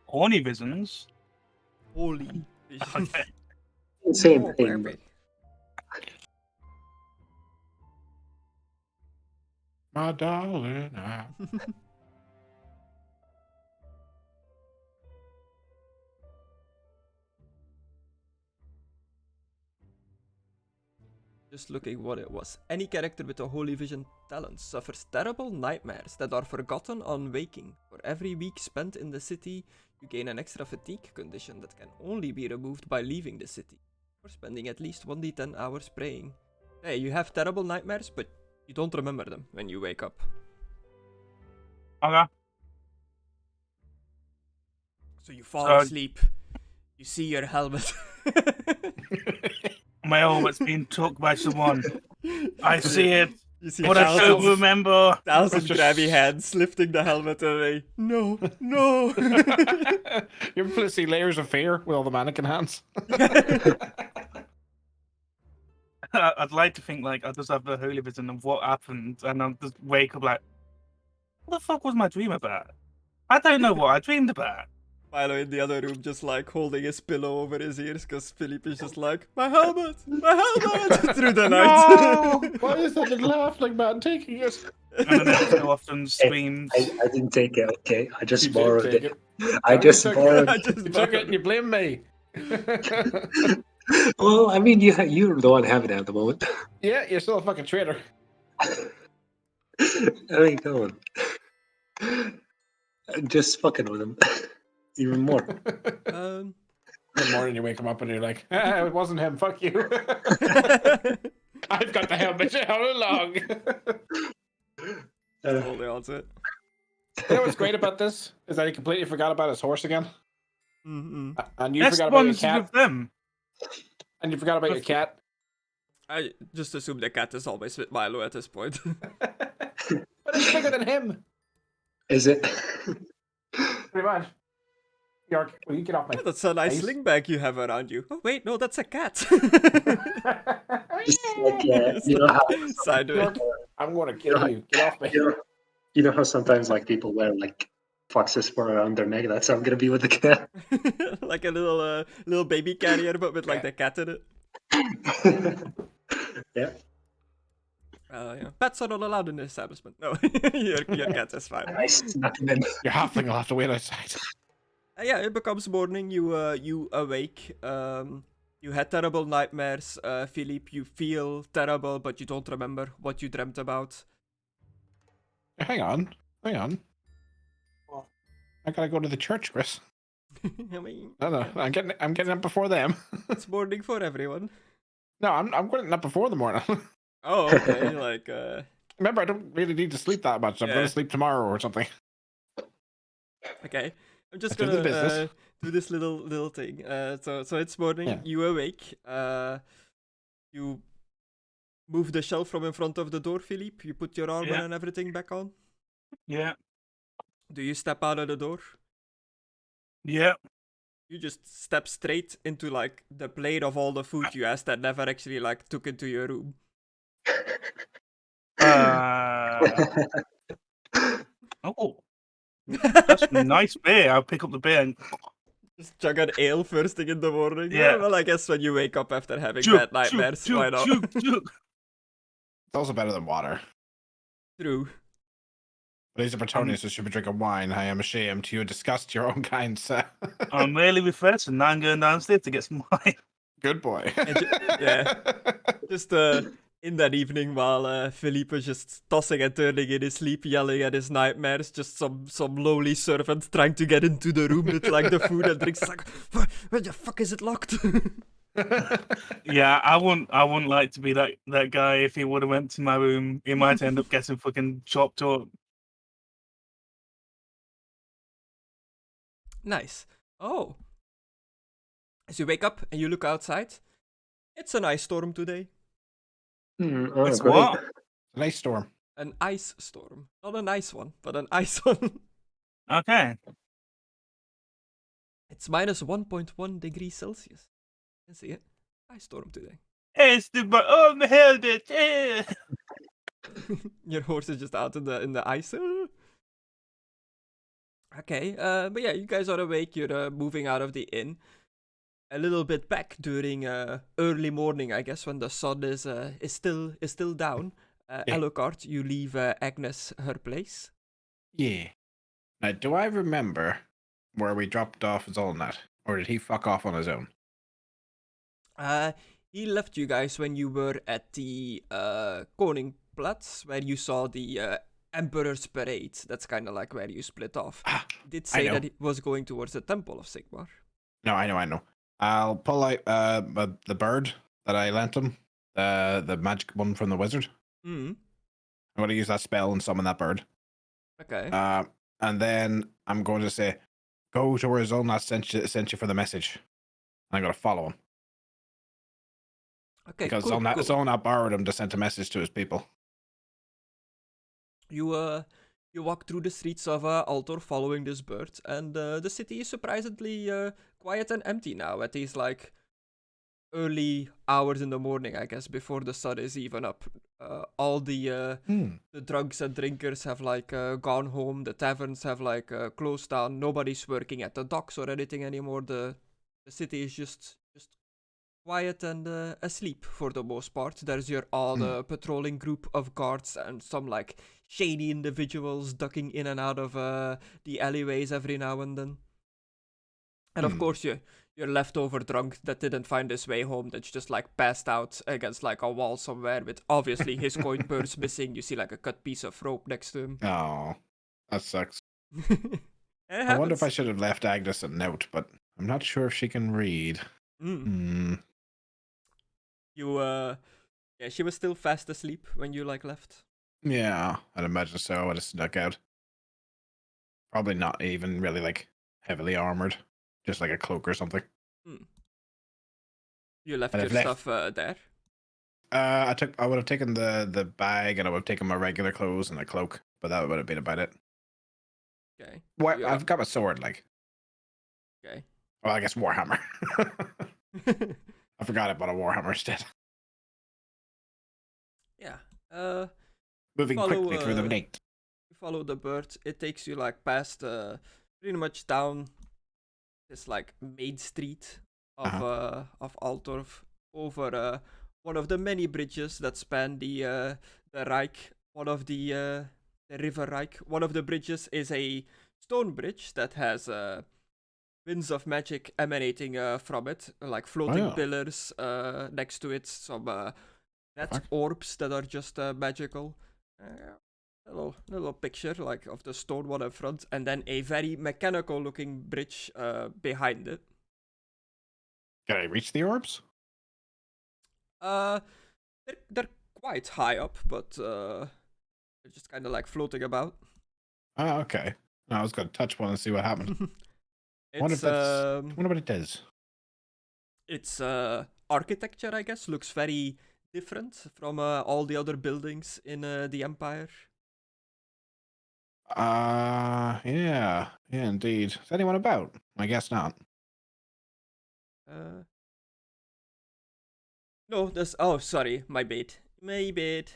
[SPEAKER 4] Horny visions?
[SPEAKER 1] Holy visions.
[SPEAKER 4] Okay.
[SPEAKER 3] Same
[SPEAKER 1] Oh,
[SPEAKER 3] thing.
[SPEAKER 1] perfect.
[SPEAKER 2] My darling.
[SPEAKER 1] Just looking what it was. Any character with a holy vision talent suffers terrible nightmares that are forgotten on waking. For every week spent in the city, you gain an extra fatigue condition that can only be removed by leaving the city, or spending at least 1d10 hours praying. Hey, you have terrible nightmares, but you don't remember them when you wake up.
[SPEAKER 4] Okay.
[SPEAKER 1] So you fall
[SPEAKER 4] So-
[SPEAKER 1] asleep, you see your helmet.
[SPEAKER 4] My helmet's been took by someone. I see it,
[SPEAKER 1] You see
[SPEAKER 4] but I don't remember.
[SPEAKER 1] thousands
[SPEAKER 2] Just-
[SPEAKER 1] grabby hands lifting the helmet away. No, no.
[SPEAKER 2] You ever see Layers of Fear with all the mannequin hands?
[SPEAKER 4] I'd like to think like I just have the holy vision of what happened, and I'll just wake up like, what the fuck was my dream about? I don't know what I dreamed about.
[SPEAKER 1] Milo in the other room just like holding his pillow over his ears because Philippe is just like, my helmet through the night.
[SPEAKER 2] No! Why is that little halfling man taking it?
[SPEAKER 4] And then every so often screams.
[SPEAKER 3] I didn't take it, okay? I just
[SPEAKER 2] You did
[SPEAKER 3] borrowed
[SPEAKER 2] take
[SPEAKER 3] it.
[SPEAKER 2] it.
[SPEAKER 3] I
[SPEAKER 2] No,
[SPEAKER 3] just
[SPEAKER 2] you took
[SPEAKER 3] borrowed
[SPEAKER 1] I
[SPEAKER 3] it.
[SPEAKER 1] just
[SPEAKER 2] You took it and you blame me.
[SPEAKER 3] Well, I mean, you're the one having it at the moment.
[SPEAKER 2] Yeah, you're still a fucking traitor.
[SPEAKER 3] I mean, come on. Just fucking with him. Even more.
[SPEAKER 2] In the morning you wake him up and you're like, it wasn't him, fuck you. I've got the helmet all along.
[SPEAKER 1] Holding on to it.
[SPEAKER 2] You know what's great about this? Is that he completely forgot about his horse again.
[SPEAKER 1] Mm-mm.
[SPEAKER 2] And you
[SPEAKER 4] Best
[SPEAKER 2] forgot about your
[SPEAKER 4] ones
[SPEAKER 2] cat.
[SPEAKER 4] with them.
[SPEAKER 2] And you forgot about your cat.
[SPEAKER 1] I just assume the cat is always with Milo at this point.
[SPEAKER 2] But it's bigger than him.
[SPEAKER 3] Is it?
[SPEAKER 2] Pretty much. York, will you get off my
[SPEAKER 1] Oh, that's a nice
[SPEAKER 2] face?
[SPEAKER 1] sling bag you have around you. Oh wait, no, that's a cat.
[SPEAKER 3] It's like, you know how
[SPEAKER 1] Sideways.
[SPEAKER 2] I'm going to kill you. Get off me.
[SPEAKER 3] you know how sometimes like people wear like foxes for around their neck. That's how I'm gonna be with the cat.
[SPEAKER 1] Like a little baby carrier, but with like the cat in it.
[SPEAKER 3] Yeah.
[SPEAKER 1] Yeah. Pets are not allowed in the establishment. No, your cat is fine.
[SPEAKER 3] I snuck him in.
[SPEAKER 2] Your halfling will have to wait outside.
[SPEAKER 1] Yeah, it becomes morning. You awake. You had terrible nightmares, Philippe. You feel terrible, but you don't remember what you dreamt about.
[SPEAKER 2] Hang on. I gotta go to the church, Chris.
[SPEAKER 1] I mean,
[SPEAKER 2] No, I'm getting up before them.
[SPEAKER 1] it's morning for everyone.
[SPEAKER 2] No, I'm getting up before the morning.
[SPEAKER 1] Oh, okay. Like,
[SPEAKER 2] Remember, I don't really need to sleep that much. I'm going
[SPEAKER 1] Yeah.
[SPEAKER 2] to sleep tomorrow or something.
[SPEAKER 1] Okay, I'm just
[SPEAKER 2] I do the
[SPEAKER 1] gonna
[SPEAKER 2] business.
[SPEAKER 1] do this little thing. So it's morning.
[SPEAKER 2] Yeah.
[SPEAKER 1] You awake. You move the shelf from in front of the door, Philippe. You put your armor
[SPEAKER 4] Yeah.
[SPEAKER 1] and everything back on.
[SPEAKER 4] Yeah.
[SPEAKER 1] Do you step out of the door?
[SPEAKER 4] Yeah.
[SPEAKER 1] You just step straight into like the plate of all the food you asked that never actually like took into your room.
[SPEAKER 4] Oh, that's a nice beer. I'll pick up the beer and
[SPEAKER 1] Just chug an ale first thing in the morning.
[SPEAKER 4] Yeah.
[SPEAKER 1] Well, I guess when you wake up after having
[SPEAKER 4] chug,
[SPEAKER 1] bad nightmares,
[SPEAKER 4] chug,
[SPEAKER 1] why not?
[SPEAKER 4] chug, chug.
[SPEAKER 2] It's also better than water.
[SPEAKER 1] True.
[SPEAKER 2] But he's a Bretonian, so should be drinking wine. I am ashamed. You disgust your own kind, sir.
[SPEAKER 4] I'm really refreshed, and now I'm going downstairs to get some wine.
[SPEAKER 2] Good boy.
[SPEAKER 1] Yeah. Just in that evening while Philippe was just tossing and turning in his sleep, yelling at his nightmares, just some lowly servant trying to get into the room with like the food and drinks. It's like, where the fuck is it locked?
[SPEAKER 4] Yeah, I wouldn't like to be that guy. If he would have went to my room, he might end up getting fucking chopped up.
[SPEAKER 1] Nice. Oh. As you wake up and you look outside, it's an ice storm today.
[SPEAKER 3] Oh,
[SPEAKER 4] It's
[SPEAKER 3] great.
[SPEAKER 4] what?
[SPEAKER 2] Nice storm.
[SPEAKER 1] An ice storm. Not a nice one, but an ice one.
[SPEAKER 4] Okay.
[SPEAKER 1] It's minus 1.1 degrees Celsius. You can see it. Ice storm today.
[SPEAKER 4] It's the oh my hell, bitch. Eh.
[SPEAKER 1] Your horse is just out in the ice. Okay, but yeah, you guys are awake. You're moving out of the inn. A little bit back during early morning, I guess, when the sun is still down. Alucard, you leave Agnes her place.
[SPEAKER 2] Yeah. Now, do I remember where we dropped off Zolnat? Or did he fuck off on his own?
[SPEAKER 1] He left you guys when you were at the Koningplatz, where you saw the Emperor's Parade. That's kind of like where you split off. He did say that he was going towards the Temple of Sigmar.
[SPEAKER 2] No, I know. I'll pull out the bird that I lent him, the magic one from the wizard.
[SPEAKER 1] Mm.
[SPEAKER 2] I'm going to use that spell and summon that bird.
[SPEAKER 1] Okay.
[SPEAKER 2] And then I'm going to say, go to where Zolnat sent you for the message. I'm going to follow him.
[SPEAKER 1] Okay,
[SPEAKER 2] Because
[SPEAKER 1] cool.
[SPEAKER 2] Zolnat borrowed him to send a message to his people.
[SPEAKER 1] You walk through the streets of Altor following this bird, and the city is surprisingly quiet and empty now at these like early hours in the morning, I guess, before the sun is even up. All the drugs and drinkers have like gone home. The taverns have like closed down. Nobody's working at the docks or anything anymore. The city is just quiet and asleep for the most part. There's your odd patrolling group of guards and some like shady individuals ducking in and out of the alleyways every now and then. And of course, your leftover drunk that didn't find his way home, that's just like passed out against like a wall somewhere with obviously his coin purse missing. You see like a cut piece of rope next to him.
[SPEAKER 2] Oh, that sucks.
[SPEAKER 1] I
[SPEAKER 2] I wonder if I should have left Agnes a note, but I'm not sure if she can read.
[SPEAKER 1] Yeah, she was still fast asleep when you like left.
[SPEAKER 2] Yeah, I'd imagine so. I would have snuck out. Probably not even really like heavily armored, just like a cloak or something.
[SPEAKER 1] You left
[SPEAKER 2] I'd
[SPEAKER 1] your
[SPEAKER 2] have
[SPEAKER 1] stuff there.
[SPEAKER 2] I would have taken the bag, and I would have taken my regular clothes and a cloak, but that would have been about it.
[SPEAKER 1] Okay.
[SPEAKER 2] What? I've got my sword, like.
[SPEAKER 1] Okay.
[SPEAKER 2] Well, I guess Warhammer. I forgot about a Warhammer instead.
[SPEAKER 1] Yeah.
[SPEAKER 2] Moving quickly through the night.
[SPEAKER 1] You follow the bird. It takes you like past pretty much down this like main street of Altdorf, over one of the many bridges that span the Reich, one of the River Reich. One of the bridges is a stone bridge that has winds of magic emanating from it, like floating pillars next to it, some red orbs that are just magical. A little picture like of the stone one in front, and then a very mechanical looking bridge behind it.
[SPEAKER 2] Can I reach the orbs?
[SPEAKER 1] They're quite high up, but They're just kind of like floating about.
[SPEAKER 2] Oh, okay. No, I was gonna touch one and see what happened. I wonder if
[SPEAKER 1] It's
[SPEAKER 2] that's. I wonder what it does.
[SPEAKER 1] Its architecture, I guess, looks very different from all the other buildings in the Empire.
[SPEAKER 2] Yeah, indeed. Is anyone about? I guess not.
[SPEAKER 1] No, there's. Oh, sorry, my bad. My bad.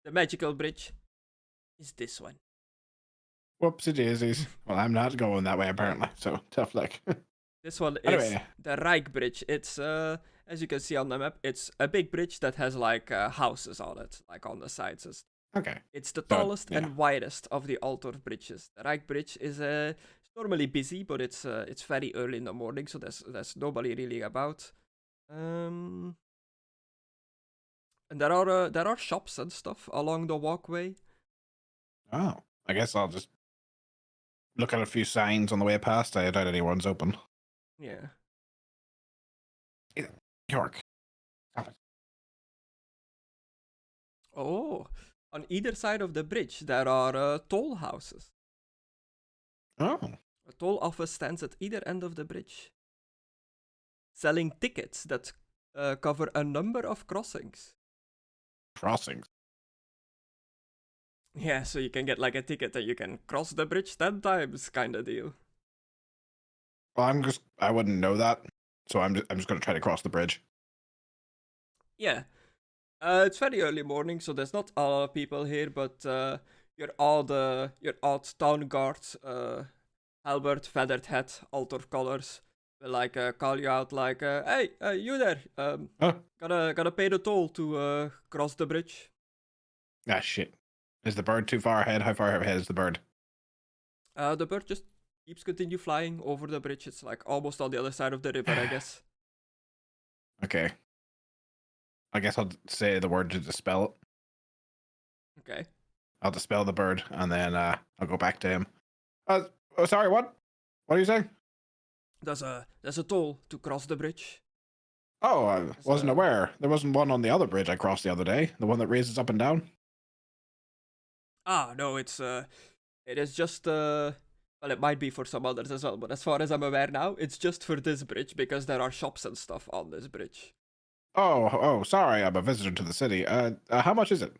[SPEAKER 1] The magical bridge is this one.
[SPEAKER 2] Whoopsie daisies. Well, I'm not going that way apparently. So tough luck.
[SPEAKER 1] This one is
[SPEAKER 2] Anyway.
[SPEAKER 1] the Reich Bridge. It's as you can see on the map, it's a big bridge that has like houses on it, like on the sides.
[SPEAKER 2] Okay.
[SPEAKER 1] It's the
[SPEAKER 2] So,
[SPEAKER 1] tallest
[SPEAKER 2] yeah.
[SPEAKER 1] and widest of the Altdorf bridges. The Reich Bridge is normally busy, but it's very early in the morning, so there's nobody really about. And there are shops and stuff along the walkway.
[SPEAKER 2] Oh, I guess I'll just look at a few signs on the way past. I doubt anyone's open.
[SPEAKER 1] Yeah.
[SPEAKER 2] York. Stop it.
[SPEAKER 1] Oh, on either side of the bridge there are toll houses.
[SPEAKER 2] Oh.
[SPEAKER 1] A toll office stands at either end of the bridge, selling tickets that cover a number of crossings.
[SPEAKER 2] Crossings.
[SPEAKER 1] Yeah, so you can get like a ticket and you can cross the bridge 10 times, kind of deal.
[SPEAKER 2] Well, I wouldn't know that, so I'm just gonna try to cross the bridge.
[SPEAKER 1] Yeah. It's very early morning, so there's not a lot of people here, but your odd town guard, halberd, feathered hat, Altdorf colors, will like call you out like, hey, you there,
[SPEAKER 2] Oh.
[SPEAKER 1] gotta pay the toll to cross the bridge.
[SPEAKER 2] Ah, shit. Is the bird too far ahead? How far ahead is the bird?
[SPEAKER 1] The bird just keeps continue flying over the bridge. It's like almost on the other side of the river, I guess.
[SPEAKER 2] Okay. I guess I'll say the word to dispel it.
[SPEAKER 1] Okay.
[SPEAKER 2] I'll dispel the bird, and then I'll go back to him. Oh, sorry, what? What are you saying?
[SPEAKER 1] There's a toll to cross the bridge.
[SPEAKER 2] Oh, I wasn't aware. There wasn't one on the other bridge I crossed the other day. The one that raises up and down?
[SPEAKER 1] Ah, no, it is just well, it might be for some others as well, but as far as I'm aware now, it's just for this bridge because there are shops and stuff on this bridge.
[SPEAKER 2] Oh, sorry, I'm a visitor to the city. How much is it?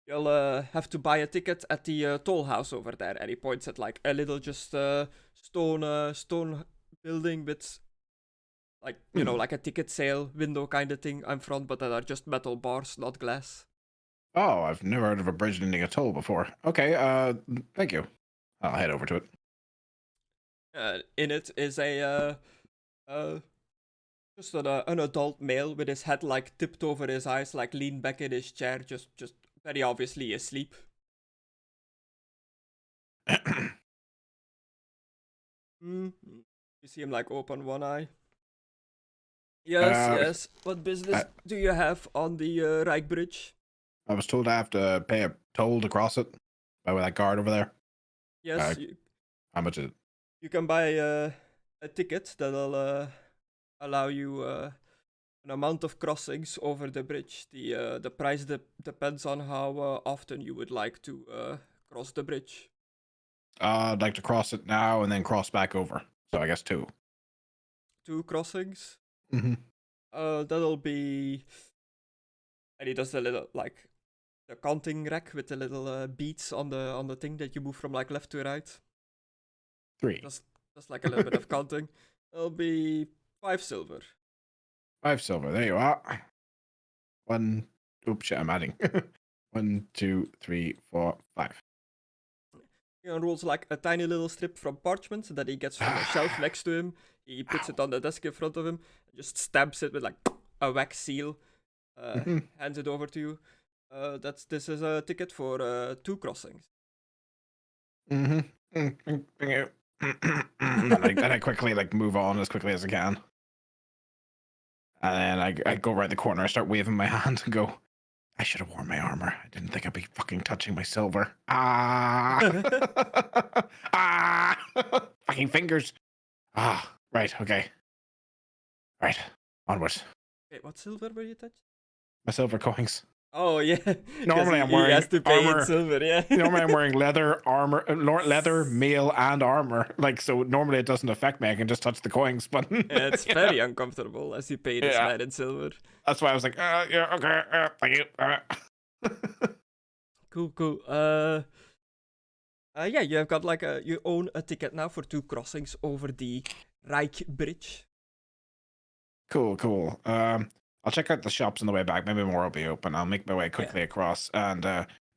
[SPEAKER 1] You'll have to buy a ticket at the toll house over there. And he points at like a little just stone building with like like a ticket sale window kind of thing in front, but that are just metal bars, not glass.
[SPEAKER 2] Oh, I've never heard of a bridge needing a toll before. Okay, thank you. I'll head over to it.
[SPEAKER 1] In it is a just an adult male with his head like tipped over his eyes, like leaned back in his chair, just very obviously asleep. You see him like open one eye. Yes. What business do you have on the Reich Bridge?
[SPEAKER 2] I was told I have to pay a toll to cross it by that guard over there.
[SPEAKER 1] Yes.
[SPEAKER 2] How much is it?
[SPEAKER 1] You can buy a ticket that'll allow you an amount of crossings over the bridge. The price depends on how often you would like to cross the bridge.
[SPEAKER 2] I'd like to cross it now and then cross back over. So I guess 2.
[SPEAKER 1] 2 crossings?
[SPEAKER 2] Mm-hmm.
[SPEAKER 1] That'll be... And he does the little, like, the counting rack with the little beads on the thing that you move from, like, left to right.
[SPEAKER 2] 3.
[SPEAKER 1] Just like a little bit of counting. It'll be 5 silver.
[SPEAKER 2] 5 silver. There you are. 1. Oops, shit, I'm adding. 1, 2, 3, 4, 5.
[SPEAKER 1] He unrolls like a tiny little strip from parchment that he gets from a shelf next to him. He puts it on the desk in front of him, just stamps it with like a wax seal, hands it over to you. This is a ticket for 2 crossings.
[SPEAKER 2] Thank you. Then I quickly like move on as quickly as I can. And then I go right in the corner, I start waving my hand and go, I should have worn my armor. I didn't think I'd be fucking touching my silver. Fucking fingers. Right, okay. Right, onwards.
[SPEAKER 1] Wait, what silver were you touching?
[SPEAKER 2] My silver coins.
[SPEAKER 1] Oh yeah. 'Cause
[SPEAKER 2] Normally I'm
[SPEAKER 1] he
[SPEAKER 2] wearing
[SPEAKER 1] has to pay in
[SPEAKER 2] armor.
[SPEAKER 1] silver. Yeah.
[SPEAKER 2] Normally I'm wearing leather, armor, leather, mail, and armor. Like, so normally it doesn't affect me. I can just touch the coins button.
[SPEAKER 1] Yeah, it's
[SPEAKER 2] Yeah.
[SPEAKER 1] very uncomfortable as you pay this
[SPEAKER 2] Yeah.
[SPEAKER 1] man in silver.
[SPEAKER 2] That's why I was like, yeah, okay, thank you.
[SPEAKER 1] Cool. Yeah, you have got like you own a ticket now for 2 crossings over the Reich Bridge.
[SPEAKER 2] Cool. I'll check out the shops on the way back. Maybe more will be open. I'll make my way quickly across, and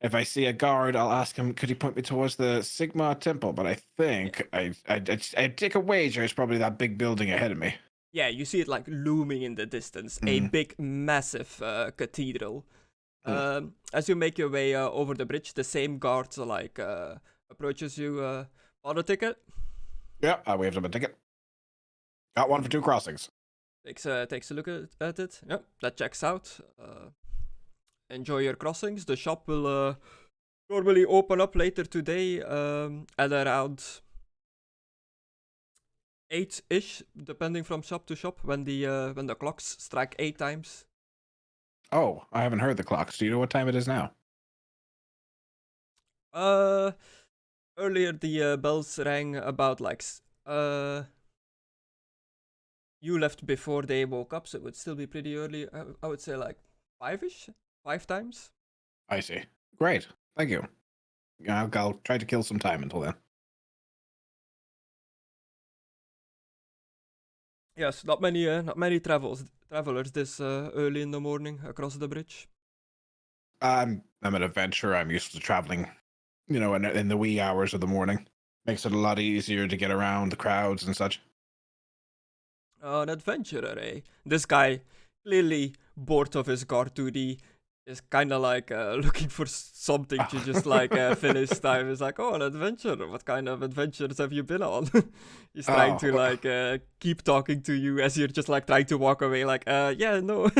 [SPEAKER 2] if I see a guard, I'll ask him, could he point me towards the Sigma Temple? But I think I'd take a wager. It's probably that big building ahead of me.
[SPEAKER 1] Yeah, you see it like looming in the distance, a big, massive cathedral. As you make your way over the bridge, the same guard like approaches you. On a ticket.
[SPEAKER 2] Yeah, I waved him a ticket. Got one for 2 crossings.
[SPEAKER 1] Takes a look at it. Yep, that checks out. Enjoy your crossings. The shop will normally open up later today at around 8-ish, depending from shop to shop, when the clocks strike 8 times.
[SPEAKER 2] Oh, I haven't heard the clocks. Do you know what time it is now?
[SPEAKER 1] Earlier the bells rang about like you left before they woke up, so it would still be pretty early. I would say like 5-ish, 5 times.
[SPEAKER 2] I see. Great. Thank you. I'll try to kill some time until then.
[SPEAKER 1] Yes, not many travelers this early in the morning across the bridge.
[SPEAKER 2] I'm an adventurer. I'm used to traveling, in the wee hours of the morning. Makes it a lot easier to get around the crowds and such.
[SPEAKER 1] An adventurer, eh? This guy, clearly bored of his guard duty, is kind of like looking for something to just like fill his time. He's like, oh, an adventurer. What kind of adventures have you been on? He's trying to like keep talking to you as you're just like trying to walk away. Like, yeah, no.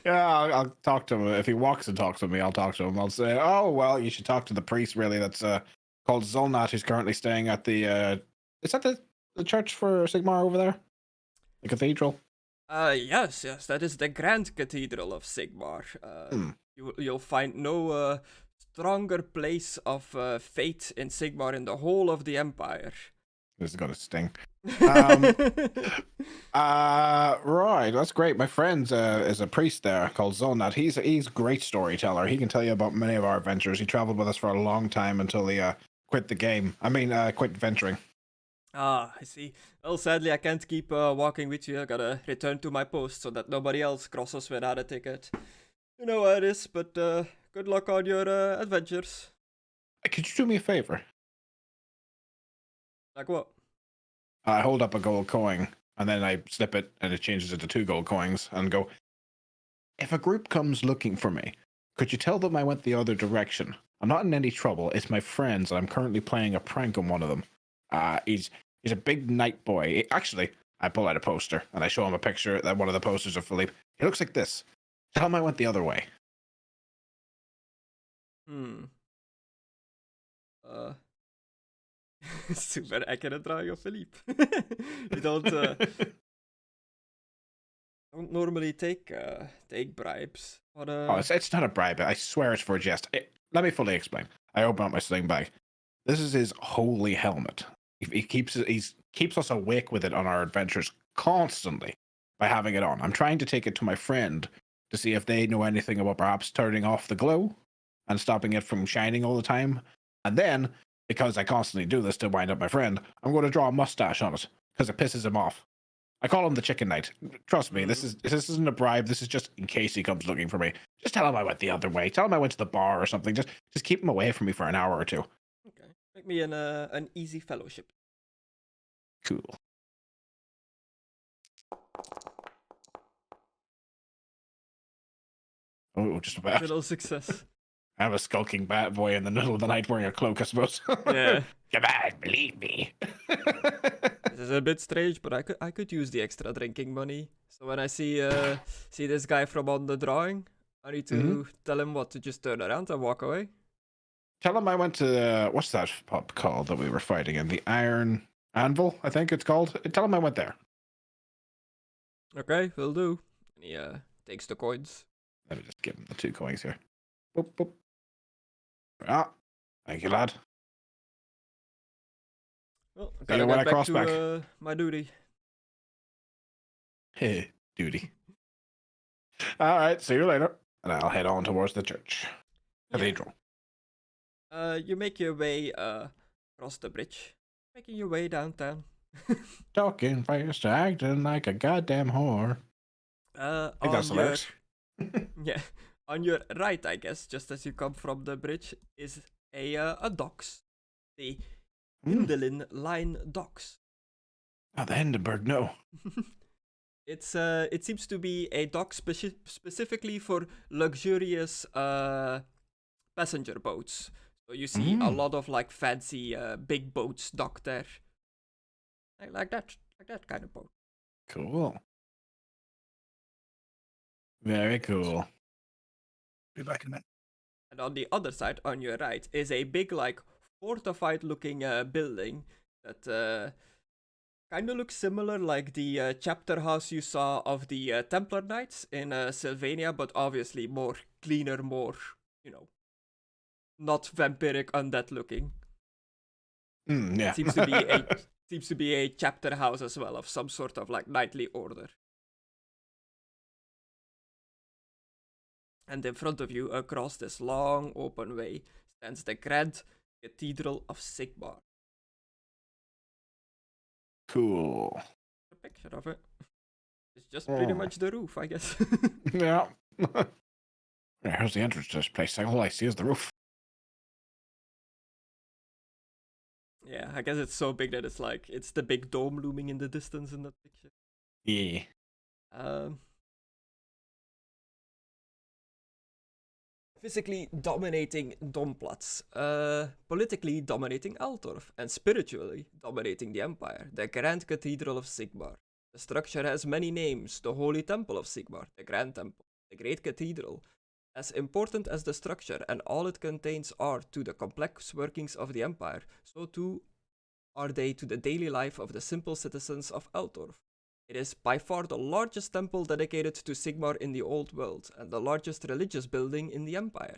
[SPEAKER 2] Yeah, I'll talk to him. If he walks and talks to me, I'll talk to him. I'll say, oh, well, you should talk to the priest, really. That's called Zolnat, who's currently staying at the... is that the church for Sigmar over there? The cathedral?
[SPEAKER 1] Yes, that is the Grand Cathedral of Sigmar. You'll find no stronger place of faith in Sigmar in the whole of the Empire.
[SPEAKER 2] This is gonna sting. Right, that's great. My friend is a priest there called Zolnat. He's a great storyteller. He can tell you about many of our adventures. He traveled with us for a long time until he quit the game. Quit venturing.
[SPEAKER 1] Ah, I see. Well, sadly, I can't keep walking with you. I gotta return to my post so that nobody else crosses without a ticket. You know how it is, but good luck on your adventures.
[SPEAKER 2] Could you do me a favor?
[SPEAKER 1] Like what?
[SPEAKER 2] I hold up a gold coin, and then I slip it, and it changes into 2 gold coins, and go, if a group comes looking for me, could you tell them I went the other direction? I'm not in any trouble. It's my friends, and I'm currently playing a prank on one of them. He's a big night boy. Actually, I pull out a poster and I show him a picture that one of the posters of Philippe. He looks like this. Tell him I went the other way.
[SPEAKER 1] Super accurate drawing of Philippe. You don't normally take bribes. But,
[SPEAKER 2] it's not a bribe. I swear it's for a jest. Let me fully explain. I open up my sling bag. This is his holy helmet. He keeps us awake with it on our adventures constantly by having it on. I'm trying to take it to my friend to see if they know anything about perhaps turning off the glow and stopping it from shining all the time. And then, because I constantly do this to wind up my friend, I'm going to draw a mustache on it because it pisses him off. I call him the Chicken Knight. Trust me, this isn't a bribe. This is just in case he comes looking for me. Just tell him I went the other way. Tell him I went to the bar or something. Just keep him away from me for an hour or 2.
[SPEAKER 1] Okay. Make me an easy fellowship.
[SPEAKER 2] Cool. Oh, just about.
[SPEAKER 1] Little success.
[SPEAKER 2] I'm a skulking bad boy in the middle of the night wearing a cloak, I suppose.
[SPEAKER 1] Yeah.
[SPEAKER 2] Come on, believe me.
[SPEAKER 1] This is a bit strange, but I could use the extra drinking money. So when I see this guy from on the drawing, I need to tell him what to just turn around and walk away.
[SPEAKER 2] Tell him I went to what's that pub called that we were fighting in? The Iron Anvil, I think it's called. Tell him I went there.
[SPEAKER 1] Okay, will do. And he takes the coins.
[SPEAKER 2] Let me just give him the 2 coins here. Boop, boop. Ah, thank you, lad.
[SPEAKER 1] Well,
[SPEAKER 2] you
[SPEAKER 1] gotta
[SPEAKER 2] when I
[SPEAKER 1] get back
[SPEAKER 2] cross
[SPEAKER 1] to
[SPEAKER 2] back.
[SPEAKER 1] my duty.
[SPEAKER 2] Hey, duty. All right, see you later. And I'll head on towards the church.
[SPEAKER 1] Yeah.
[SPEAKER 2] Cathedral.
[SPEAKER 1] You make your way across the bridge, making your way downtown.
[SPEAKER 2] Talking fast, acting like a goddamn whore. I think that's the
[SPEAKER 1] On your
[SPEAKER 2] lyrics.
[SPEAKER 1] yeah, on your right, I guess, just as you come from the bridge, is a docks, the Hindelin Line docks.
[SPEAKER 2] Oh, the Hindenburg, no.
[SPEAKER 1] It seems to be a dock specifically for luxurious passenger boats. So you see a lot of like fancy big boats docked there. Like that kind of boat.
[SPEAKER 2] Cool. Very cool.
[SPEAKER 4] Be back in a minute.
[SPEAKER 1] And on the other side, on your right, is a big like fortified looking building that kind of looks similar like the chapter house you saw of the Templar Knights in Sylvania, but obviously more cleaner, more, not vampiric undead looking.
[SPEAKER 2] Yeah.
[SPEAKER 1] Seems to be a chapter house as well of some sort of like knightly order. And in front of you, across this long open way, stands the Grand Cathedral of Sigmar.
[SPEAKER 2] Cool.
[SPEAKER 1] A picture of it. It's just pretty much the roof, I guess.
[SPEAKER 2] Yeah. Here's the entrance to this place. All I see is the roof.
[SPEAKER 1] Yeah, I guess it's so big that it's the big dome looming in the distance in that picture.
[SPEAKER 2] Yeah.
[SPEAKER 1] Physically dominating Domplatz, politically dominating Altdorf, and spiritually dominating the Empire, the Grand Cathedral of Sigmar. The structure has many names: the Holy Temple of Sigmar, the Grand Temple, the Great Cathedral. As important as the structure and all it contains are to the complex workings of the Empire, so too are they to the daily life of the simple citizens of Altdorf. It is by far the largest temple dedicated to Sigmar in the Old World, and the largest religious building in the Empire.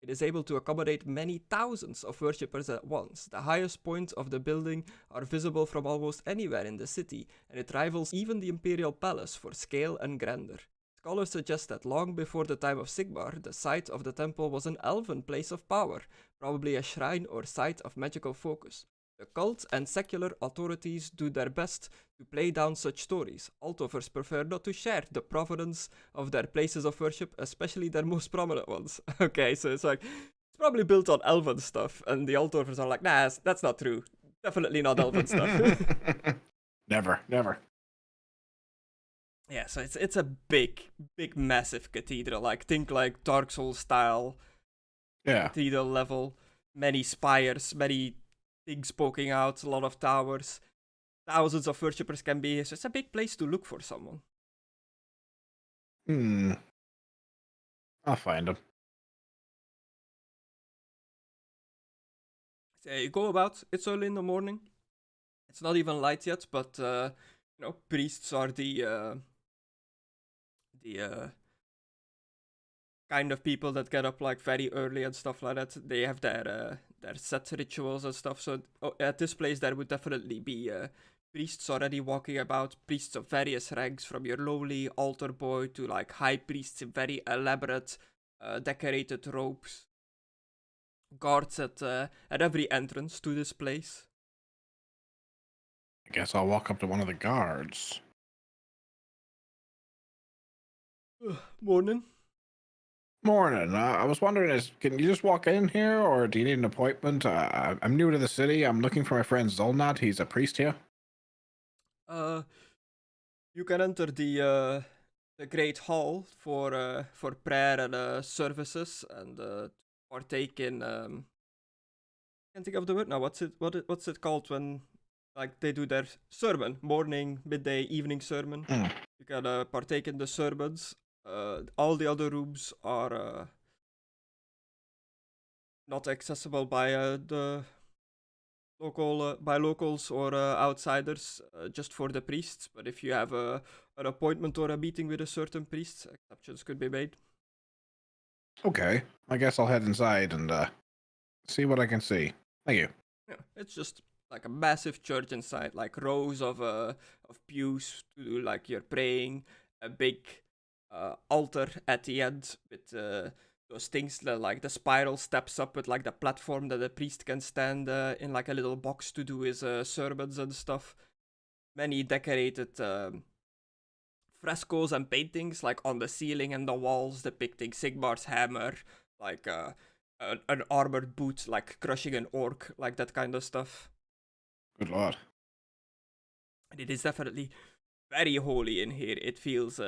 [SPEAKER 1] It is able to accommodate many thousands of worshippers at once. The highest points of the building are visible from almost anywhere in the city, and it rivals even the Imperial Palace for scale and grandeur. Scholars suggest that long before the time of Sigmar, the site of the temple was an elven place of power, probably a shrine or site of magical focus. The cult and secular authorities do their best to play down such stories. Altdorfers prefer not to share the provenance of their places of worship, especially their most prominent ones. Okay, so it's like, it's probably built on elven stuff, and the Altdorfers are like, nah, that's not true. Definitely not elven stuff.
[SPEAKER 2] Never.
[SPEAKER 1] Yeah, so it's a big, massive cathedral. Like, think like Dark Souls style cathedral level. Many spires, many things poking out, a lot of towers. Thousands of worshippers can be here, so it's a big place to look for someone.
[SPEAKER 2] I'll find him.
[SPEAKER 1] So you go about, it's early in the morning. It's not even light yet, but, priests are the kind of people that get up like very early and stuff like that. They have their set rituals and stuff. So at this place there would definitely be priests already walking about, priests of various ranks, from your lowly altar boy to like high priests in very elaborate decorated robes. Guards at every entrance to this place.
[SPEAKER 2] I guess I'll walk up to one of the guards.
[SPEAKER 1] Morning.
[SPEAKER 2] Morning. I was wondering, can you just walk in here, or do you need an appointment? I'm new to the city. I'm looking for my friend Zolnat. He's a priest here.
[SPEAKER 1] You can enter the Great Hall for prayer and services, and partake in can't think of the word now. What's it called when like they do their sermon, morning, midday, evening sermon? You can partake in the sermons. All the other rooms are not accessible by the locals or outsiders, just for the priests. But if you have an appointment or a meeting with a certain priest, exceptions could be made.
[SPEAKER 2] Okay, I guess I'll head inside and see what I can see. Thank you.
[SPEAKER 1] Yeah, it's just like a massive church inside, like rows of pews to do like your praying, a big altar at the end with those things that like the spiral steps up with like the platform that the priest can stand in like a little box to do his sermons and stuff. Many decorated frescoes and paintings like on the ceiling and the walls depicting Sigmar's hammer, like an armored boot, like crushing an orc, like that kind of stuff.
[SPEAKER 2] Good lord.
[SPEAKER 1] And it is definitely very holy in here. It feels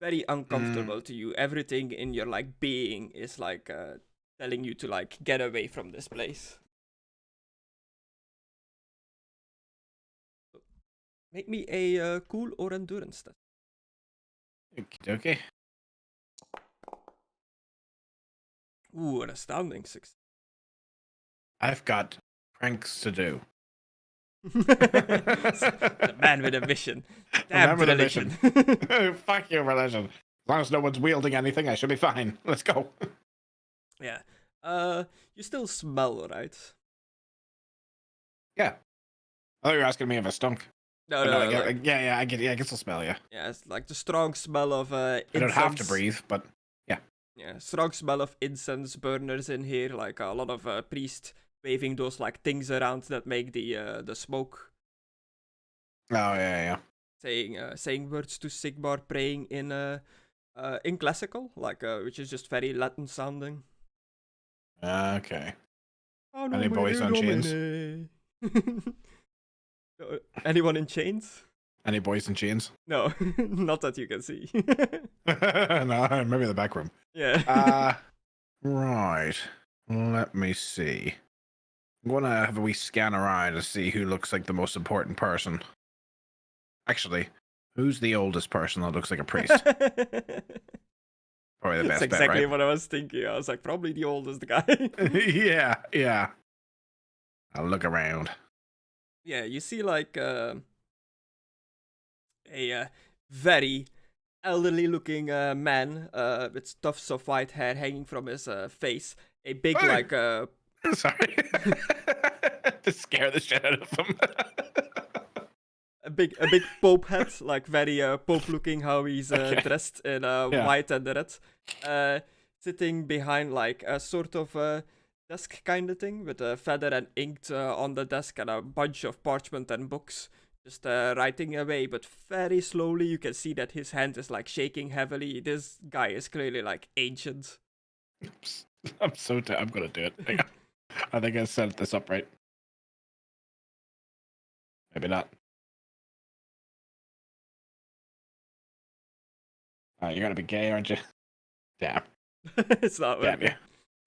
[SPEAKER 1] very uncomfortable to you. Everything in your like being is like telling you to like get away from this place. Make me a cool or endurance test.
[SPEAKER 2] Okay.
[SPEAKER 1] Ooh, an astounding success.
[SPEAKER 2] I've got pranks to do.
[SPEAKER 1] The man with a mission. Damn
[SPEAKER 2] man with a
[SPEAKER 1] religion.
[SPEAKER 2] Fuck your religion. As long as no one's wielding anything, I should be fine. Let's go.
[SPEAKER 1] Yeah. You still smell, right?
[SPEAKER 2] Yeah. I thought you were asking me if I stunk.
[SPEAKER 1] No,
[SPEAKER 2] But
[SPEAKER 1] no,
[SPEAKER 2] I get,
[SPEAKER 1] like,
[SPEAKER 2] yeah, I can still smell you.
[SPEAKER 1] yeah, it's like the strong smell of
[SPEAKER 2] I don't have to
[SPEAKER 1] incense.
[SPEAKER 2] breathe, but
[SPEAKER 1] Yeah, strong smell of incense burners in here, like a lot of priests waving those like things around that make the smoke.
[SPEAKER 2] oh yeah.
[SPEAKER 1] Saying words to Sigmar, praying in classical, like which is just very Latin sounding.
[SPEAKER 2] Okay.
[SPEAKER 1] Oh,
[SPEAKER 2] Any boys on chains?
[SPEAKER 1] Anyone in chains?
[SPEAKER 2] Any boys in chains?
[SPEAKER 1] No, not that you can see.
[SPEAKER 2] No, maybe in the back room.
[SPEAKER 1] Yeah.
[SPEAKER 2] Right. Let me see. I'm gonna have a wee scan around to see who looks like the most important person. Actually, who's the oldest person that looks like a priest? Probably the
[SPEAKER 1] That's
[SPEAKER 2] best
[SPEAKER 1] exactly
[SPEAKER 2] bet, right?
[SPEAKER 1] what I was thinking. I was like, probably the oldest guy.
[SPEAKER 2] yeah. I'll look around.
[SPEAKER 1] Yeah, you see like a very elderly looking man with tufts of white hair hanging from his face. A big
[SPEAKER 2] Hey!
[SPEAKER 1] like
[SPEAKER 2] Sorry. To scare the shit out of them.
[SPEAKER 1] a big pope hat, like very pope looking how he's
[SPEAKER 2] Okay.
[SPEAKER 1] dressed in
[SPEAKER 2] Yeah.
[SPEAKER 1] white and red. Sitting behind like a sort of desk kind of thing with a feather and ink on the desk and a bunch of parchment and books. Just writing away, but very slowly. You can see that his hand is like shaking heavily. This guy is clearly like ancient.
[SPEAKER 2] I'm gonna do it. Hang on. I think I set this up right. Maybe not. You're gonna be gay, aren't you? Damn.
[SPEAKER 1] It's not
[SPEAKER 2] Damn
[SPEAKER 1] working.
[SPEAKER 2] you.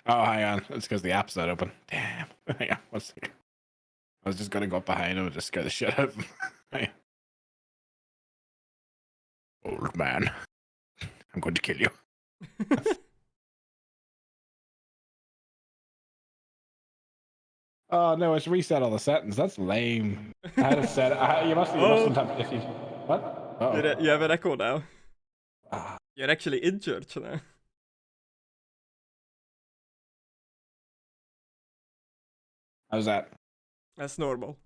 [SPEAKER 2] Oh, hang on. It's because the app's not open. Damn. Hang on. 1 second. I was just gonna go up behind him and just scare the shit out of him. Hang on. Old man. I'm going to kill you. Oh no, it's reset all the settings. That's lame. I had it set. You must have. If you what? Uh-oh.
[SPEAKER 1] You have an echo now.
[SPEAKER 2] Ah,
[SPEAKER 1] You're actually in church now.
[SPEAKER 2] how's that?
[SPEAKER 1] That's normal.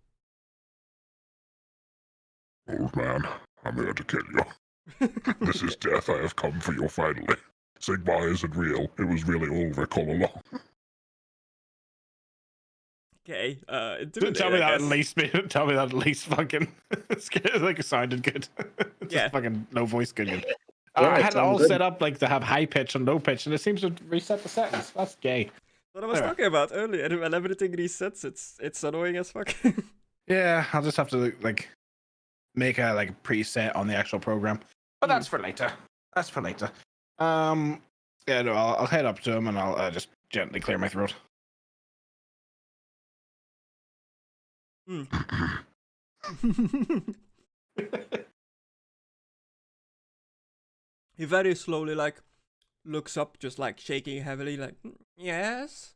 [SPEAKER 5] Old man, I'm here to kill you. This is death. I have come for you finally. Sigmar isn't real. It was really Ulrich all along.
[SPEAKER 1] Okay,
[SPEAKER 2] Tell me that at least. Tell me that at least. Fucking. Like it sounded good. Just
[SPEAKER 1] Yeah.
[SPEAKER 2] fucking no voice good.
[SPEAKER 3] Yeah,
[SPEAKER 2] I had it all
[SPEAKER 3] sounds good.
[SPEAKER 2] set up like to have high pitch and low pitch, and it seems to reset the settings. That's gay.
[SPEAKER 1] What I was
[SPEAKER 2] Anyway.
[SPEAKER 1] talking about earlier, when everything resets, it's annoying as fuck.
[SPEAKER 2] Yeah, I'll just have to like make a like preset on the actual program. But that's for later. That's for later. Yeah, no, I'll head up to him and I'll just gently clear my throat.
[SPEAKER 1] He very slowly like looks up, just like shaking heavily, like yes.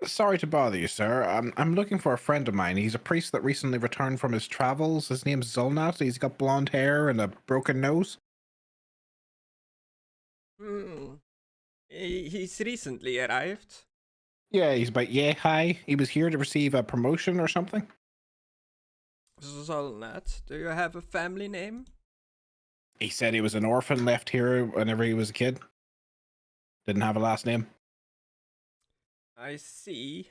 [SPEAKER 2] Sorry to bother you, sir. I'm looking for a friend of mine. He's a priest that recently returned from his travels. His name's Zulnat. He's got blonde hair and a broken nose.
[SPEAKER 1] He's recently arrived.
[SPEAKER 2] Yeah, he's about high. He was here to receive a promotion or something.
[SPEAKER 1] Zolnat, do you have a family name?
[SPEAKER 2] He said he was an orphan left here whenever he was a kid. Didn't have a last name.
[SPEAKER 1] I see.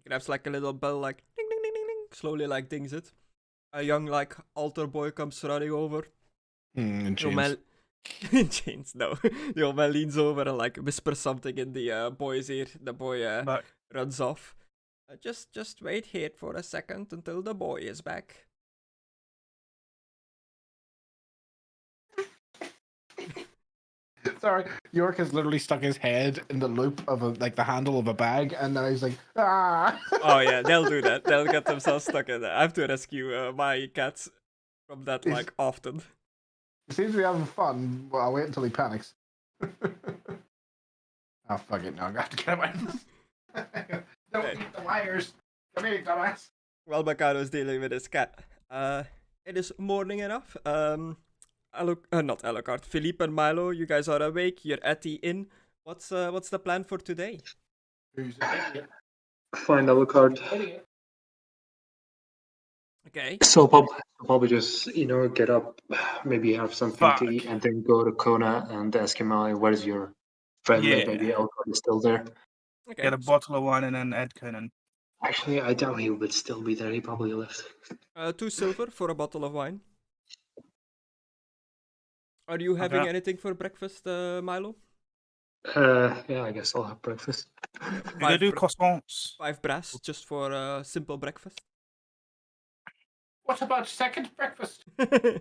[SPEAKER 1] Grabs like a little bell, like ding ding ding ding ding. Slowly like dings it. A young like altar boy comes running over.
[SPEAKER 2] In
[SPEAKER 1] The old man in chains, no. The old man leans over and like whispers something in the boy's ear. The boy
[SPEAKER 4] But
[SPEAKER 1] runs off. Just wait here for a second until the boy is back.
[SPEAKER 2] Sorry, York has literally stuck his head in the loop of the handle of a bag, and now he's like, ah.
[SPEAKER 1] Oh yeah, they'll do that. They'll get themselves stuck in there. I have to rescue my cats from that like often.
[SPEAKER 2] He seems to be having fun. Well, I'll wait until he panics. Oh fuck it! No, I'm gonna have to get away. Don't eat the wires. Come here, dumbass.
[SPEAKER 1] While Mckadow is dealing with his cat, it is morning enough. Not Alucard. Philippe and Milo, you guys are awake. You're at the inn. What's the plan for today?
[SPEAKER 2] Who's an idiot?
[SPEAKER 3] Find Alucard.
[SPEAKER 2] Idiot.
[SPEAKER 1] Okay.
[SPEAKER 3] So probably just get up, maybe have something to eat, and then go to Conna and ask him, "Where's your friend?"
[SPEAKER 4] Yeah.
[SPEAKER 3] Maybe Alucard is still there.
[SPEAKER 1] Okay.
[SPEAKER 4] get a bottle of wine and then Ed Conan.
[SPEAKER 3] Actually, I doubt he would still be there. He probably left.
[SPEAKER 1] 2 silver for a bottle of wine. Are you having
[SPEAKER 4] Okay.
[SPEAKER 1] anything for breakfast, Milo?
[SPEAKER 3] Yeah, I guess I'll have breakfast.
[SPEAKER 4] Do they do croissants?
[SPEAKER 1] 5 brass just for a simple breakfast.
[SPEAKER 2] What about second breakfast?
[SPEAKER 4] Do they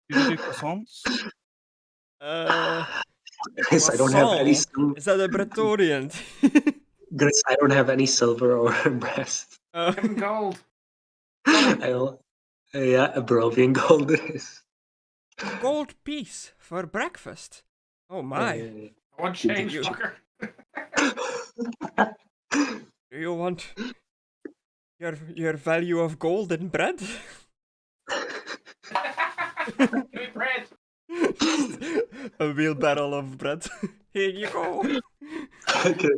[SPEAKER 4] do croissants?
[SPEAKER 3] Guys, I don't have any.
[SPEAKER 1] Is that a Bretorian?
[SPEAKER 3] Guys, I don't have any silver or brass.
[SPEAKER 2] Give him gold.
[SPEAKER 3] Yeah, a Barovian gold is.
[SPEAKER 1] Gold piece for breakfast. Oh my.
[SPEAKER 3] Uh,
[SPEAKER 2] One change,
[SPEAKER 1] You-
[SPEAKER 2] fucker.
[SPEAKER 1] Do you want your value of gold in bread?
[SPEAKER 2] Give me bread.
[SPEAKER 1] A wheelbarrow of bread. Here you go.
[SPEAKER 3] Okay.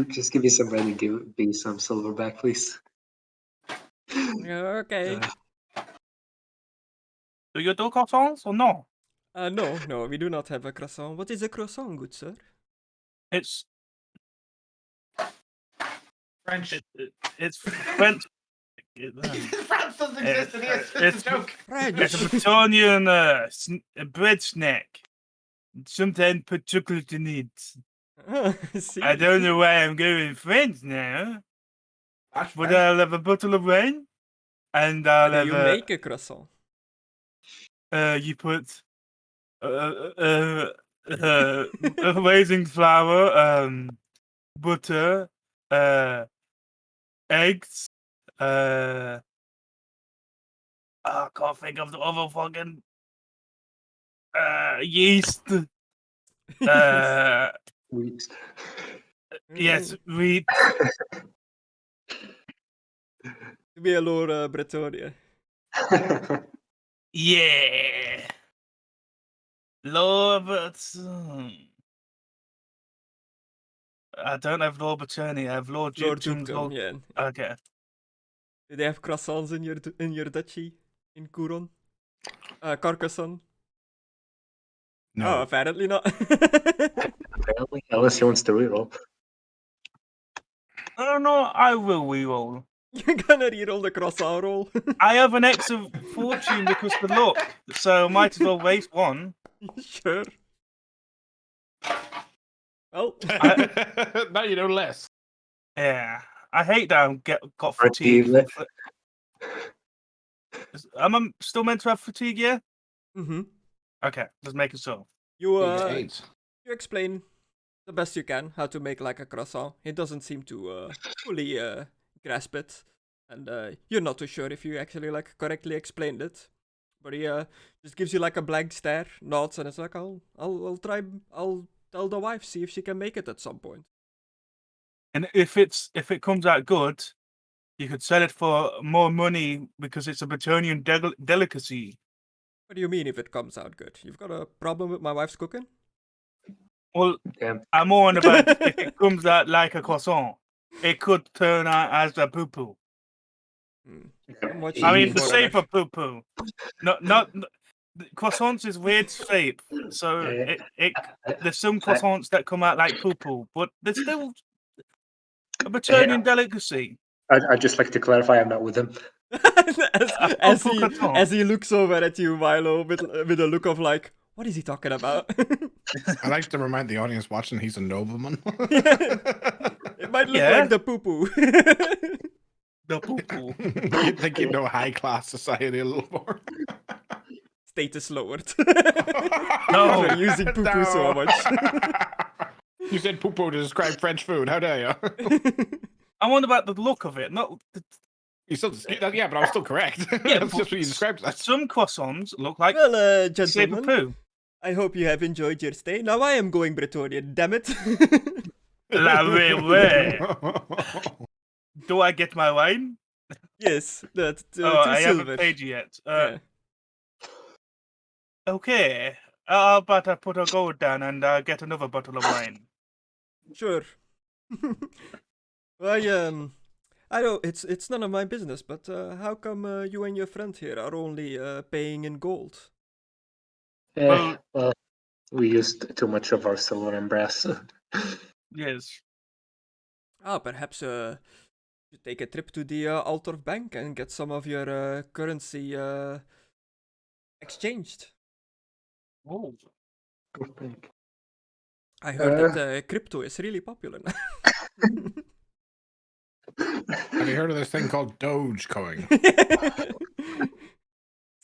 [SPEAKER 3] Just give me some bread and give me some silver back, please.
[SPEAKER 1] Okay.
[SPEAKER 4] Do you do croissants or no?
[SPEAKER 1] No, we do not have a croissant. What is a croissant, good sir?
[SPEAKER 4] It's
[SPEAKER 2] French.
[SPEAKER 4] it's French.
[SPEAKER 2] France doesn't exist in here. It's a joke.
[SPEAKER 4] It's a Bretonian bread snack. Sometimes put chocolate in it.
[SPEAKER 1] See?
[SPEAKER 4] I don't know why I'm going French now,
[SPEAKER 2] That's
[SPEAKER 4] but
[SPEAKER 2] French.
[SPEAKER 4] I'll have a bottle of wine, and I'll
[SPEAKER 1] How
[SPEAKER 4] have
[SPEAKER 1] do you make a croissant?
[SPEAKER 4] you put raisin flour, butter, eggs, I can't think of the other fucking yeast.
[SPEAKER 3] Wheat.
[SPEAKER 4] Yes, wheat.
[SPEAKER 1] To be a lore Bretonia.
[SPEAKER 4] Yeah. Lord, but I don't have Lord Botany. I have Lord
[SPEAKER 1] Lord
[SPEAKER 4] Jupton.
[SPEAKER 1] Dupton, yeah.
[SPEAKER 4] Okay.
[SPEAKER 1] Do they have croissants in your duchy? In Couron? Carcassonne?
[SPEAKER 2] No.
[SPEAKER 1] Oh, apparently not.
[SPEAKER 3] Apparently, unless he wants to reroll.
[SPEAKER 4] I don't know. I will reroll.
[SPEAKER 1] You're gonna reroll the croissant roll?
[SPEAKER 4] I have an X of fortune because of luck, so might as well waste one.
[SPEAKER 1] Sure. Well,
[SPEAKER 2] Now you know less.
[SPEAKER 4] Yeah. I hate that I got
[SPEAKER 3] Fatigue.
[SPEAKER 4] fatigue. Am I still meant to have fatigue, yeah?
[SPEAKER 1] mm-hmm.
[SPEAKER 4] Okay, let's make it so.
[SPEAKER 1] You
[SPEAKER 2] AIDS.
[SPEAKER 1] you explain the best you can how to make like a croissant. He doesn't seem to fully grasp it, and you're not too sure if you actually like correctly explained it. But he just gives you like a blank stare, nods, and it's like, I'll try. I'll tell the wife, see if she can make it at some point.
[SPEAKER 4] And if it comes out good, you could sell it for more money because it's a Bretonian delicacy.
[SPEAKER 1] What do you mean if it comes out good? You've got a problem with my wife's cooking?
[SPEAKER 4] Well,
[SPEAKER 3] Yeah.
[SPEAKER 4] I'm on about if it comes out like a croissant, it could turn out as a poo poo.
[SPEAKER 1] I'm watching
[SPEAKER 4] I
[SPEAKER 1] you,
[SPEAKER 4] mean, the
[SPEAKER 1] Foreigner.
[SPEAKER 4] shape of poo poo. Not croissants is weird shape. So there's some croissants that come out like poo poo, but they're still a Bretonian delicacy.
[SPEAKER 3] I'd just like to clarify, I'm not with him.
[SPEAKER 1] as he looks over at you, Milo, with a look of like, what is he talking about?
[SPEAKER 2] I like to remind the audience watching he's a nobleman.
[SPEAKER 1] It might look like the poo poo.
[SPEAKER 4] The poo poo.
[SPEAKER 2] You'd think you'd know high class society a little more.
[SPEAKER 1] Status lowered.
[SPEAKER 4] No.
[SPEAKER 1] We're using poo poo so much.
[SPEAKER 2] You said poo poo to describe French food. How dare you?
[SPEAKER 4] I wonder about the look of it. Not
[SPEAKER 2] You still, yeah, but I was still correct.
[SPEAKER 4] Yeah,
[SPEAKER 2] That's just what you described.
[SPEAKER 4] some croissants look like
[SPEAKER 1] Well,
[SPEAKER 4] shape of
[SPEAKER 1] gentlemen,
[SPEAKER 4] poo.
[SPEAKER 1] I hope you have enjoyed your stay. Now I am going Bretonian, damn it.
[SPEAKER 4] La way. Do I get my wine?
[SPEAKER 1] Yes, that's
[SPEAKER 4] Oh,
[SPEAKER 1] two
[SPEAKER 4] I
[SPEAKER 1] silver.
[SPEAKER 4] haven't paid you yet.
[SPEAKER 1] Yeah.
[SPEAKER 4] Okay. How about I put a gold down and get another bottle of wine?
[SPEAKER 1] Sure. I know it's none of my business, but how come you and your friend here are only paying in gold?
[SPEAKER 3] Well, we used too much of our silver and brass.
[SPEAKER 4] Yes.
[SPEAKER 1] Perhaps you take a trip to the Altdorf Bank and get some of your currency exchanged.
[SPEAKER 4] Oh.
[SPEAKER 1] I heard that crypto is really popular now.
[SPEAKER 2] Have you heard of this thing called Dogecoin?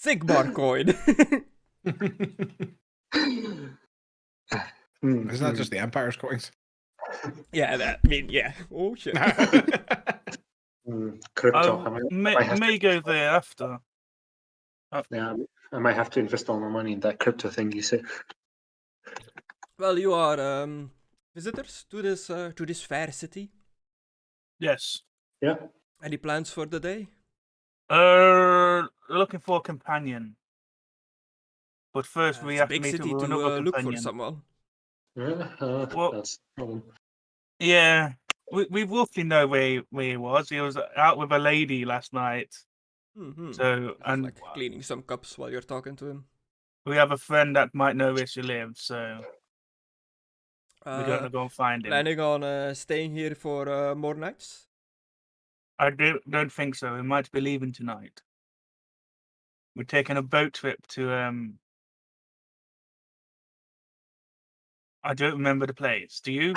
[SPEAKER 1] Sigmar coin.
[SPEAKER 2] Isn't that just the Empire's coins?
[SPEAKER 1] Yeah. Oh shit.
[SPEAKER 3] Crypto.
[SPEAKER 4] I may go there after.
[SPEAKER 3] Yeah, I might have to invest all my money in that crypto thing you said.
[SPEAKER 1] Well, you are visitors to this fair city.
[SPEAKER 4] Yes.
[SPEAKER 3] Yeah.
[SPEAKER 1] Any plans for the day?
[SPEAKER 4] Looking for a companion. But first we
[SPEAKER 1] It's a
[SPEAKER 4] have to
[SPEAKER 1] big
[SPEAKER 4] meet
[SPEAKER 1] city
[SPEAKER 4] up with
[SPEAKER 1] to
[SPEAKER 4] another
[SPEAKER 1] look for
[SPEAKER 4] companion.
[SPEAKER 1] someone.
[SPEAKER 3] Well, that's the problem.
[SPEAKER 4] Yeah. We roughly know where he was. He was out with a lady last night.
[SPEAKER 1] Mm-hmm.
[SPEAKER 4] So and
[SPEAKER 1] like cleaning some cups while you're talking to him.
[SPEAKER 4] we have a friend that might know where she lives, so we're gonna go and find him.
[SPEAKER 1] Planning on staying here for more nights?
[SPEAKER 4] I don't think so. We might be leaving tonight. We're taking a boat trip to I don't remember the place. Do you?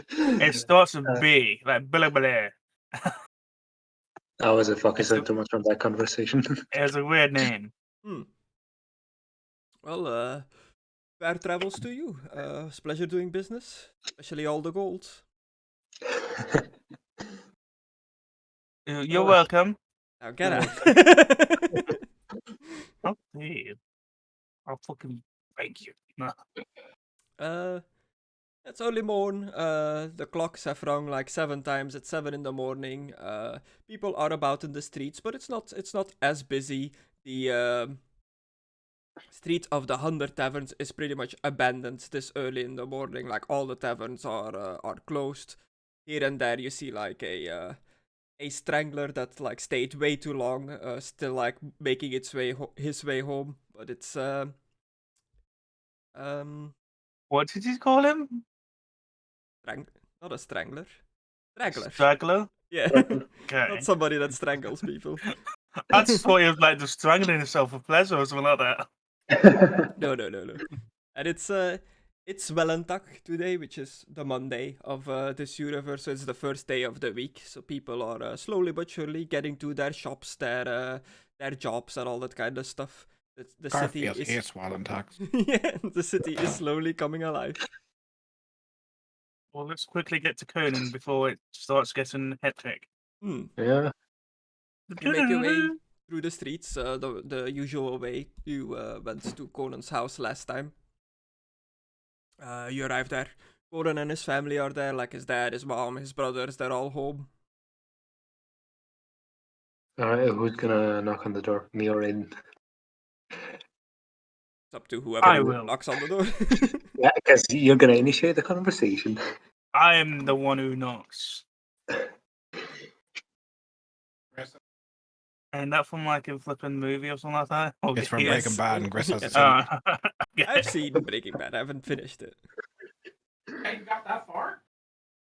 [SPEAKER 4] It starts with B, like blah blah.
[SPEAKER 3] I wasn't focusing too much on that conversation.
[SPEAKER 4] It has a weird name.
[SPEAKER 1] Well, fair travels to you. It's a pleasure doing business, especially all the gold.
[SPEAKER 4] You're welcome.
[SPEAKER 1] Now get out.
[SPEAKER 4] Oh, hey. I'll fucking thank you. No.
[SPEAKER 1] It's early morn. The clocks have rung like 7 times at 7 in the morning. People are about in the streets, but it's not as busy. The street of the 100 taverns is pretty much abandoned this early in the morning. Like all the taverns are closed. Here and there you see like a strangler that like stayed way too long, still like making his way home. But it's
[SPEAKER 4] What did you call him?
[SPEAKER 1] not a strangler. Straggler.
[SPEAKER 4] Straggler?
[SPEAKER 1] Yeah.
[SPEAKER 4] Okay.
[SPEAKER 1] Not somebody that strangles people.
[SPEAKER 4] I just thought he was like just strangling himself for pleasure or something like that.
[SPEAKER 1] No. And it's Valentag today, which is the Monday of this universe. So it's the first day of the week. So people are slowly but surely getting to their shops, their jobs, and all that kind of stuff. The city is
[SPEAKER 2] hates Valentine's.
[SPEAKER 1] yeah, the city is slowly coming alive.
[SPEAKER 4] Well, let's quickly get to Conan before it starts getting hectic.
[SPEAKER 3] Yeah.
[SPEAKER 1] You make your way through the streets, the usual way you went to Conan's house last time. You arrive there. Conan and his family are there, like his dad, his mom, his brothers, they're all home.
[SPEAKER 3] Alright, who's gonna knock on the door? Me or Aidan?
[SPEAKER 1] It's up to whoever
[SPEAKER 4] I will.
[SPEAKER 1] knocks on the door.
[SPEAKER 3] Yeah, because you're going to initiate the conversation.
[SPEAKER 4] I am the one who knocks. Ain't that from like a flipping movie or something like that? Oh,
[SPEAKER 2] It's from
[SPEAKER 4] yes.
[SPEAKER 2] Breaking Bad, and Chris has to
[SPEAKER 1] Yes.
[SPEAKER 2] say it.
[SPEAKER 4] Yeah.
[SPEAKER 1] I've seen Breaking Bad. I haven't finished it.
[SPEAKER 2] Hey, you got that far?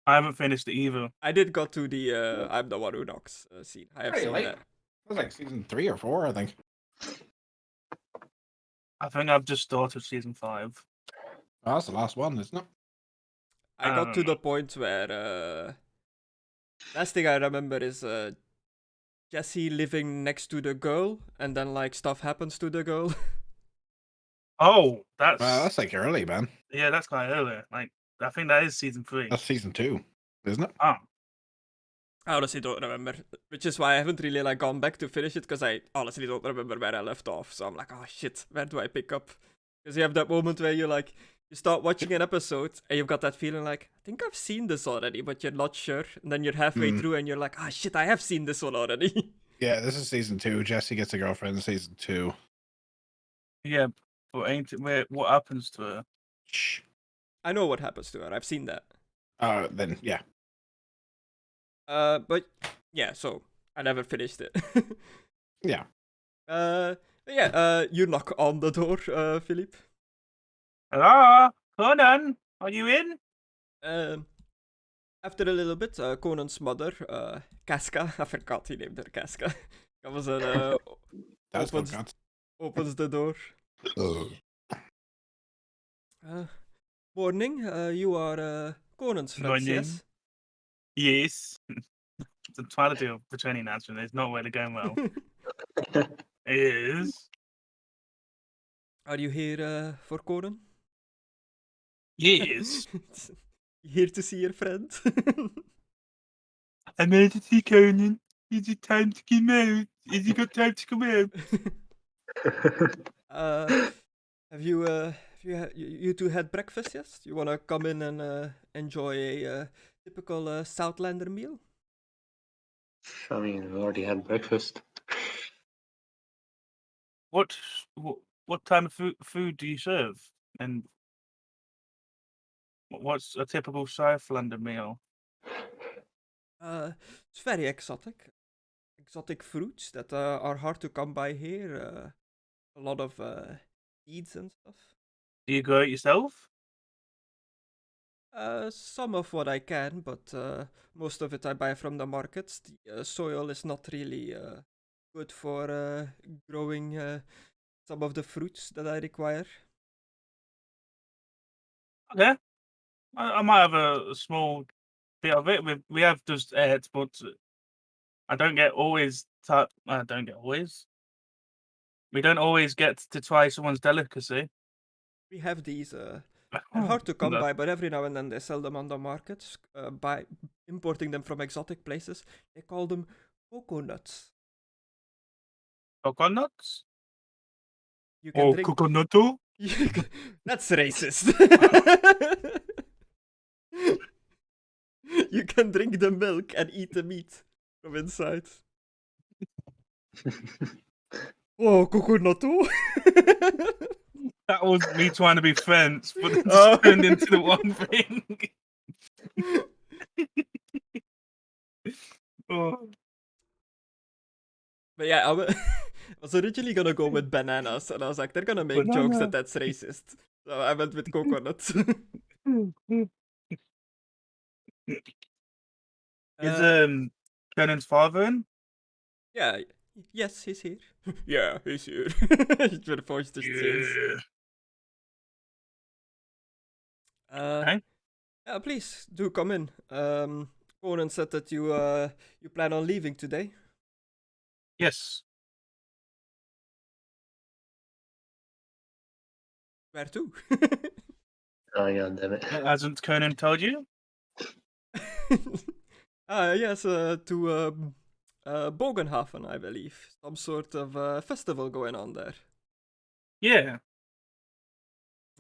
[SPEAKER 4] I haven't finished it either.
[SPEAKER 1] I did go to the I'm the one who knocks scene. I have
[SPEAKER 2] Pretty
[SPEAKER 1] seen
[SPEAKER 2] late.
[SPEAKER 1] that.
[SPEAKER 2] It was like season 3 or 4, I think.
[SPEAKER 4] I think I've just started season 5.
[SPEAKER 2] Oh, that's the last one, isn't it?
[SPEAKER 1] I
[SPEAKER 4] I
[SPEAKER 1] got
[SPEAKER 4] don't
[SPEAKER 1] to the
[SPEAKER 4] know.
[SPEAKER 1] point where last thing I remember is Jesse living next to the girl, and then like stuff happens to the girl.
[SPEAKER 4] Oh, that's
[SPEAKER 2] Well, that's like early, man.
[SPEAKER 4] yeah, that's quite early. Like I think that is season 3.
[SPEAKER 2] That's season 2, isn't it?
[SPEAKER 4] Oh,
[SPEAKER 1] I honestly don't remember, which is why I haven't really like gone back to finish it, because I honestly don't remember where I left off. So I'm like, oh shit, where do I pick up? Because you have that moment where you like you start watching an episode and you've got that feeling like, I think I've seen this already, but you're not sure. And then you're halfway through and you're like, ah shit, I have seen this one already.
[SPEAKER 2] Yeah, this is season 2. Jesse gets a girlfriend in season 2.
[SPEAKER 4] yeah, but ain't it where what happens to her?
[SPEAKER 2] Shh.
[SPEAKER 1] I know what happens to her. I've seen that.
[SPEAKER 2] Then, yeah.
[SPEAKER 1] But yeah, so I never finished it.
[SPEAKER 2] Yeah.
[SPEAKER 1] You knock on the door, Philippe.
[SPEAKER 4] Hello, Conan, are you in?
[SPEAKER 1] After a little bit, Conan's mother, Casca, I forgot he named her Casca, comes and
[SPEAKER 2] That's
[SPEAKER 1] opens,
[SPEAKER 2] got
[SPEAKER 1] opens the door. Morning, you are Conan's friends,
[SPEAKER 4] Morning.
[SPEAKER 1] yes?
[SPEAKER 4] Yes. I'm trying to do a returning answer, and it's not really going well. It is.
[SPEAKER 1] Are you here for Conan?
[SPEAKER 4] Yes.
[SPEAKER 1] Here to see your friend?
[SPEAKER 4] I'm here to see Conan. Is it time to come out? Has he got time to come out?
[SPEAKER 1] Have you two had breakfast? Yes. You wanna come in and enjoy a typical Southlander meal?
[SPEAKER 3] I mean, we already had breakfast.
[SPEAKER 4] What type of food do you serve? And what's a typical Southlander meal?
[SPEAKER 1] It's very exotic. Exotic fruits that are hard to come by here. A lot of seeds and stuff.
[SPEAKER 4] Do you grow it yourself?
[SPEAKER 1] Some of what I can, but most of it I buy from the markets. The soil is not really good for growing some of the fruits that I require.
[SPEAKER 4] Okay. I might have a small bit of it. We have just eggs, but I don't get always. I don't get always. We don't always get to try someone's delicacy.
[SPEAKER 1] We have these. They're hard to come
[SPEAKER 4] No.
[SPEAKER 1] by, but every now and then they sell them on the markets. By importing them from exotic places, they call them coconuts.
[SPEAKER 4] Coconuts?
[SPEAKER 1] You can
[SPEAKER 4] Oh,
[SPEAKER 1] drink.
[SPEAKER 4] coconutto?
[SPEAKER 1] That's racist. You can drink the milk and eat the meat from inside. Oh, coconutto.
[SPEAKER 4] That was me trying to be friends, but it
[SPEAKER 1] Oh.
[SPEAKER 4] just turned into the one thing. Oh.
[SPEAKER 1] But yeah, I was originally gonna go with bananas, and I was like, they're gonna make jokes that that's racist. So I went with coconuts.
[SPEAKER 4] Is Conan's father in?
[SPEAKER 1] Yeah, yes, he's here. Yeah, he's here. He's been forced to change.
[SPEAKER 4] Okay.
[SPEAKER 1] Yeah, please do come in. Conan said that you plan on leaving today.
[SPEAKER 4] Yes.
[SPEAKER 1] Where to?
[SPEAKER 3] Oh, yeah, damn it.
[SPEAKER 4] Hasn't Conan told you?
[SPEAKER 1] Yes, to Bogenhafen, I believe. Some sort of festival going on there.
[SPEAKER 4] Yeah.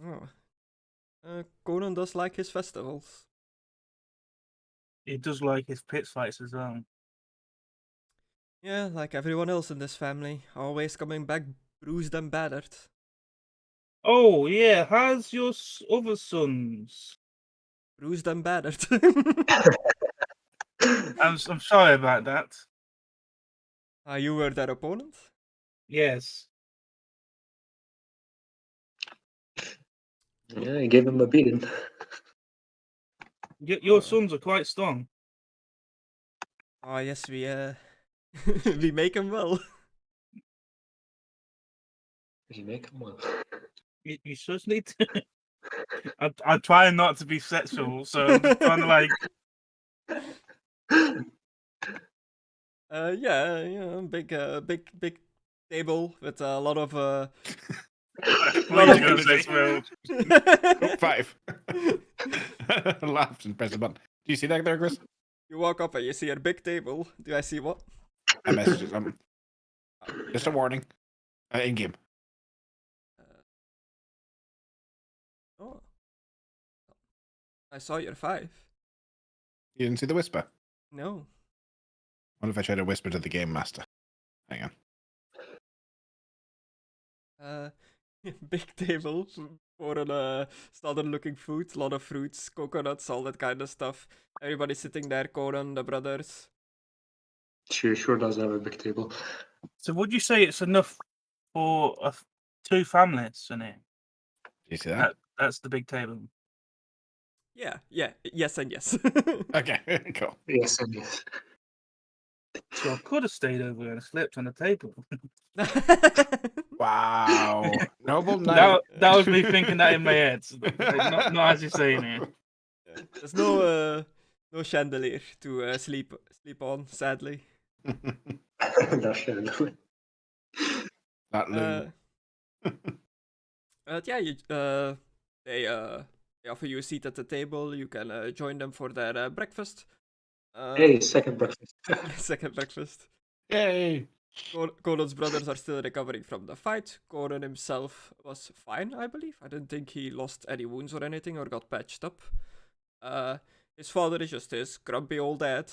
[SPEAKER 1] Oh. Conan does like his festivals.
[SPEAKER 4] He does like his pit fights as well.
[SPEAKER 1] Yeah, like everyone else in this family, always coming back bruised and battered.
[SPEAKER 4] Oh yeah, how's your other sons?
[SPEAKER 1] Bruised and battered.
[SPEAKER 4] I'm sorry about that.
[SPEAKER 1] You were their opponent?
[SPEAKER 4] Yes.
[SPEAKER 3] Yeah, I gave him a beating.
[SPEAKER 4] Your sons are quite strong.
[SPEAKER 1] Oh, yes, we we make him well.
[SPEAKER 3] Did you make him one?
[SPEAKER 4] You just need to. I try not to be sexual, so I'm just trying to like.
[SPEAKER 1] Yeah, big table with a lot of
[SPEAKER 4] Please go to this world.
[SPEAKER 2] 5. Laughed and pressed the button. Do you see that there, Chris?
[SPEAKER 1] You walk up and you see a big table. Do I see what?
[SPEAKER 2] Messages. Just a warning. In game.
[SPEAKER 1] Oh. I saw your 5.
[SPEAKER 2] You didn't see the whisper?
[SPEAKER 1] No.
[SPEAKER 2] What if I try to whisper to the game master? Hang on.
[SPEAKER 1] Big table for a standard looking food. A lot of fruits, coconuts, all that kind of stuff. Everybody sitting there, Conan, the brothers.
[SPEAKER 3] She sure does have a big table.
[SPEAKER 4] So would you say it's enough for 2 families in it?
[SPEAKER 2] Do you see that?
[SPEAKER 4] That's the big table.
[SPEAKER 1] Yeah, yes and yes.
[SPEAKER 2] Okay, cool.
[SPEAKER 3] Yes, and yes.
[SPEAKER 4] So I could have stayed over and slept on the table.
[SPEAKER 2] Wow. Noble knight.
[SPEAKER 4] That was me thinking that in my head. Not as you're saying it.
[SPEAKER 1] There's no chandelier to sleep on, sadly.
[SPEAKER 3] No shit.
[SPEAKER 2] That loom.
[SPEAKER 1] Yeah, they offer you a seat at the table. You can join them for their breakfast.
[SPEAKER 3] Hey, second breakfast.
[SPEAKER 1] Second breakfast.
[SPEAKER 2] Yay!
[SPEAKER 1] Conan's brothers are still recovering from the fight. Conan himself was fine, I believe. I didn't think he lost any wounds or anything or got patched up. His father is just his grumpy old dad.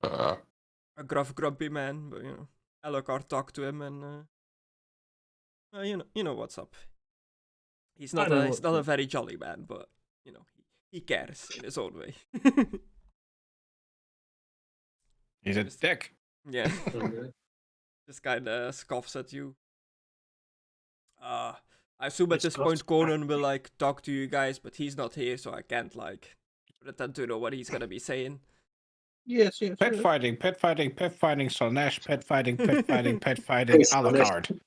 [SPEAKER 1] A gruff, grumpy man, but Alucard talked to him and you know what's up. He's not a very jolly man, but he cares in his own way.
[SPEAKER 2] He's a dick.
[SPEAKER 1] Yeah.
[SPEAKER 3] Okay.
[SPEAKER 1] Just kind of scoffs at you. I assume at
[SPEAKER 4] Which
[SPEAKER 1] this point Conan will talk to you guys, but he's not here, so I can't pretend to know what he's gonna be saying.
[SPEAKER 4] Yes.
[SPEAKER 2] Pet fighting, Slanesh, pet fighting, Alucard.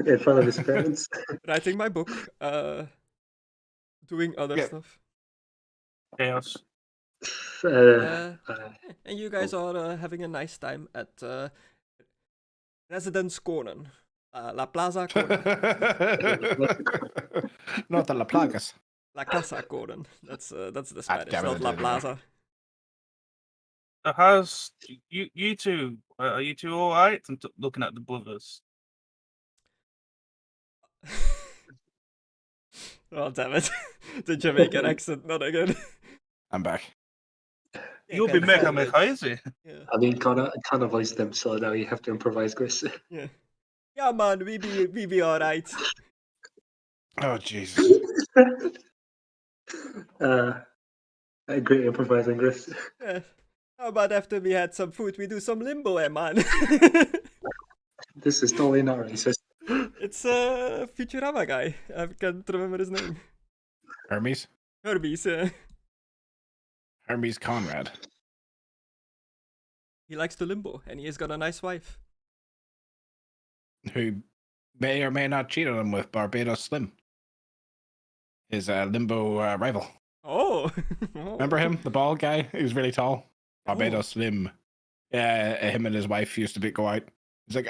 [SPEAKER 3] In front of his parents.
[SPEAKER 1] Writing my book, doing other stuff.
[SPEAKER 4] Chaos.
[SPEAKER 1] And you guys are having a nice time at Residence Conan. La Plaza Conan.
[SPEAKER 2] Not the La Plagas.
[SPEAKER 1] La Casa Conan. That's the Spanish, not La Plaza.
[SPEAKER 4] How's you two? Are you two all right? I'm looking at the brothers.
[SPEAKER 1] Oh damn it! The Jamaican accent, not again.
[SPEAKER 2] I'm back.
[SPEAKER 4] You'll be mega crazy.
[SPEAKER 1] Yeah.
[SPEAKER 3] I mean, Conna voiced them, so now you have to improvise, Chris.
[SPEAKER 1] Yeah. Yeah, man, we be alright.
[SPEAKER 2] Oh Jesus!
[SPEAKER 3] A great improvising, Chris.
[SPEAKER 1] Yeah. How about after we had some food, we do some limbo, man?
[SPEAKER 3] This is totally not racist.
[SPEAKER 1] It's a Futurama guy. I can't remember his name.
[SPEAKER 2] Hermes Conrad.
[SPEAKER 1] He likes to limbo, and he has got a nice wife.
[SPEAKER 2] Who may or may not cheat on him with Barbados Slim, his limbo rival.
[SPEAKER 1] Oh!
[SPEAKER 2] Remember him, the bald guy? He was really tall. Barbados Slim. Yeah, him and his wife used to go out. It's like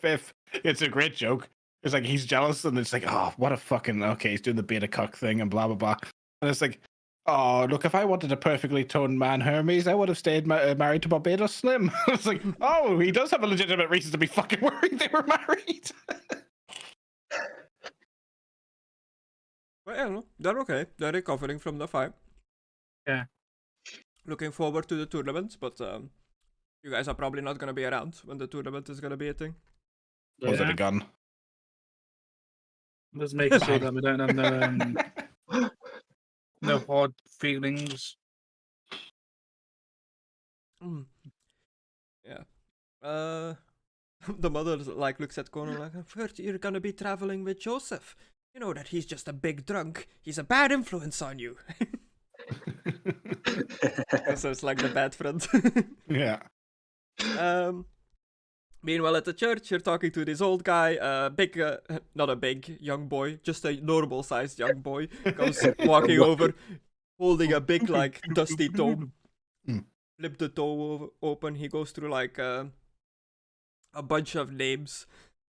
[SPEAKER 2] if it's a great joke. It's like he's jealous, and it's like, oh, what a fucking he's doing the beta cuck thing and blah blah blah. And it's like, oh, look, if I wanted a perfectly toned man, Hermes, I would have stayed married to Barbados Slim. It's like, oh, he does have a legitimate reason to be fucking worried they were married.
[SPEAKER 1] Well, yeah, no, they're okay. They're recovering from the fight.
[SPEAKER 4] Yeah.
[SPEAKER 1] Looking forward to the tournament, but you guys are probably not gonna be around when the tournament is gonna be a thing.
[SPEAKER 2] Was it
[SPEAKER 4] Yeah.
[SPEAKER 2] a gun?
[SPEAKER 4] Just making sure that we don't have no hard feelings.
[SPEAKER 1] Mm. Yeah. The mother like looks at Connor like, I've heard you're gonna be traveling with Joseph. You know that he's just a big drunk. He's a bad influence on you. So it's like the bad friend.
[SPEAKER 2] Yeah.
[SPEAKER 1] Meanwhile, at the church, you're talking to this old guy, big, not a big young boy, just a normal-sized young boy, comes walking over, holding a big, like, dusty tome. Flip the tome open, he goes through, like, a bunch of names,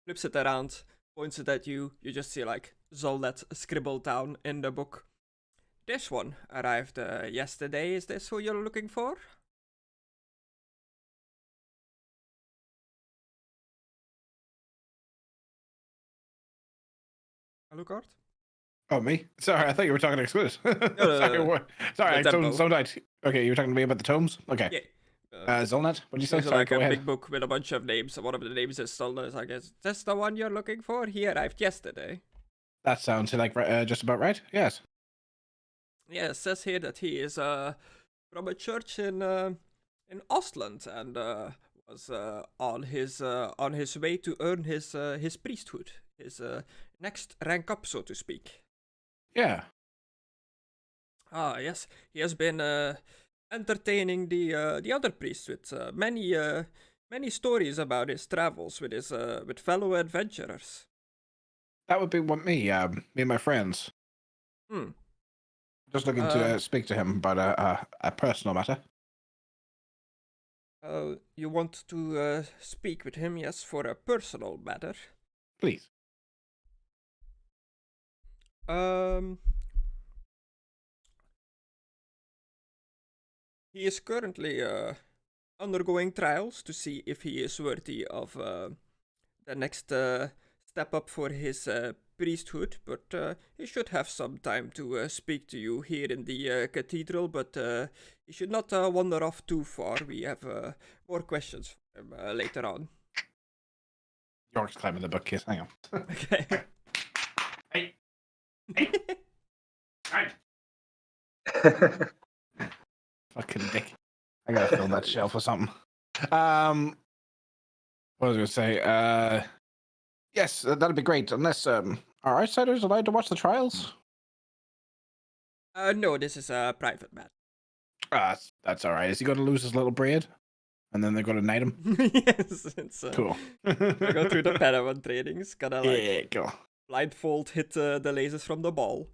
[SPEAKER 1] flips it around, points it at you, you just see, like, Zolnet scribbled down in the book. This one arrived yesterday, is this who you're looking for? Alucard?
[SPEAKER 2] Oh, me? Sorry, I thought you were talking to Excluded.
[SPEAKER 1] no,
[SPEAKER 2] Sorry,
[SPEAKER 1] no.
[SPEAKER 2] what? Sorry,
[SPEAKER 1] The tempo.
[SPEAKER 2] Okay, you were talking to me about the tomes? Okay.
[SPEAKER 1] Yeah.
[SPEAKER 2] Zolnet, what did you say?
[SPEAKER 1] There's
[SPEAKER 2] Sorry,
[SPEAKER 1] like
[SPEAKER 2] go
[SPEAKER 1] a
[SPEAKER 2] ahead.
[SPEAKER 1] big book with a bunch of names. One of the names is Zolnet. I guess that's the one you're looking for. He arrived yesterday.
[SPEAKER 2] That sounds like just about right. Yes.
[SPEAKER 1] Yeah, it says here that he is from a church in Ostland and was on his way to earn his priesthood, his next rank up, so to speak.
[SPEAKER 2] Yeah.
[SPEAKER 1] Ah, yes, he has been entertaining the other priests with many stories about his travels with fellow adventurers.
[SPEAKER 2] That would be what me and my friends. Just looking to speak to him about a personal matter.
[SPEAKER 1] You want to speak with him, yes, for a personal matter.
[SPEAKER 2] Please.
[SPEAKER 1] He is currently undergoing trials to see if he is worthy of the next step up for his priesthood, but he should have some time to speak to you here in the cathedral, but he should not wander off too far. We have more questions for him later on.
[SPEAKER 2] York's climbing the bookcase. Hang on.
[SPEAKER 1] Okay.
[SPEAKER 2] Hey. Hey. Fucking dick. I gotta fill that shelf or something. What was I gonna say? Yes, that'd be great. Unless are outsiders allowed to watch the trials?
[SPEAKER 1] No, this is a private matter.
[SPEAKER 2] That's all right. Is he going to lose his little braid, and then they're going to knight him?
[SPEAKER 1] Yes, it's
[SPEAKER 2] Cool.
[SPEAKER 1] We go through the Padawan trainings, gotta like
[SPEAKER 2] Yeah, cool.
[SPEAKER 1] blindfold hit the lasers from the ball.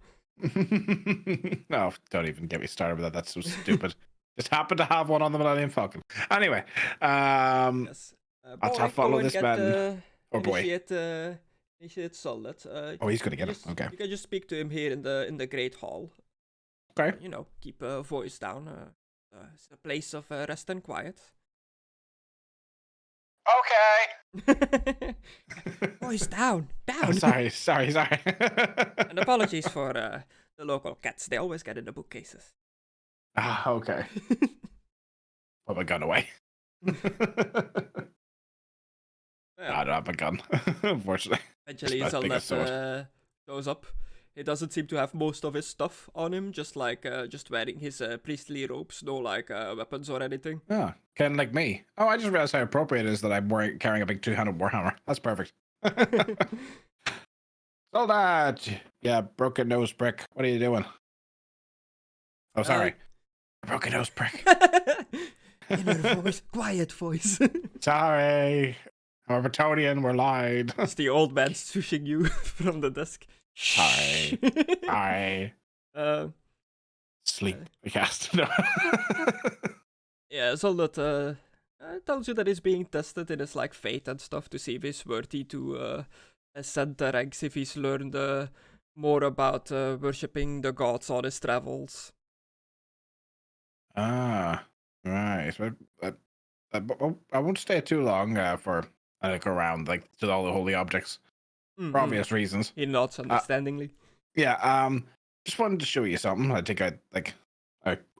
[SPEAKER 2] No, don't even get me started with that. That's so stupid. Just happen to have one on the Millennium Falcon. Anyway,
[SPEAKER 1] Yes.
[SPEAKER 2] I'll
[SPEAKER 1] Boy,
[SPEAKER 2] follow
[SPEAKER 1] go and
[SPEAKER 2] this
[SPEAKER 1] get,
[SPEAKER 2] man. Oh boy.
[SPEAKER 1] Initiate Solid.
[SPEAKER 2] Oh, he's gonna get him.
[SPEAKER 1] Just,
[SPEAKER 2] Okay.
[SPEAKER 1] You can just speak to him here in the Great Hall.
[SPEAKER 2] Okay.
[SPEAKER 1] You know, keep a voice down. It's a place of rest and quiet.
[SPEAKER 2] Okay.
[SPEAKER 1] Voice down.
[SPEAKER 2] Oh, sorry.
[SPEAKER 1] And apologies for the local cats. They always get in the bookcases.
[SPEAKER 2] Okay. Put my gun away. I don't have a gun, unfortunately.
[SPEAKER 1] Eventually,
[SPEAKER 2] Just that big a sword.
[SPEAKER 1] Zelnet shows up. He doesn't seem to have most of his stuff on him, just wearing his priestly robes, no like weapons or anything.
[SPEAKER 2] Oh, kind of like me. Oh, I just realized how appropriate it is that I'm carrying a big two-handed warhammer. That's perfect. So that, yeah, broken nose prick. What are you doing? Oh, sorry. Broken nose prick.
[SPEAKER 1] Inner voice, quiet voice.
[SPEAKER 2] Sorry. I'm a Bretonian, we're lied.
[SPEAKER 1] It's the old man swooshing you from the desk.
[SPEAKER 2] Sorry. Sorry. Sleep. We cast. No.
[SPEAKER 1] Yeah, Zelnet tells you that he's being tested in his like fate and stuff to see if he's worthy to ascend the ranks, if he's learned more about worshipping the gods on his travels.
[SPEAKER 2] Ah, right. I won't stay too long for I look around like to all the holy objects for obvious reasons.
[SPEAKER 1] He nods understandingly.
[SPEAKER 2] Yeah. Just wanted to show you something. I think I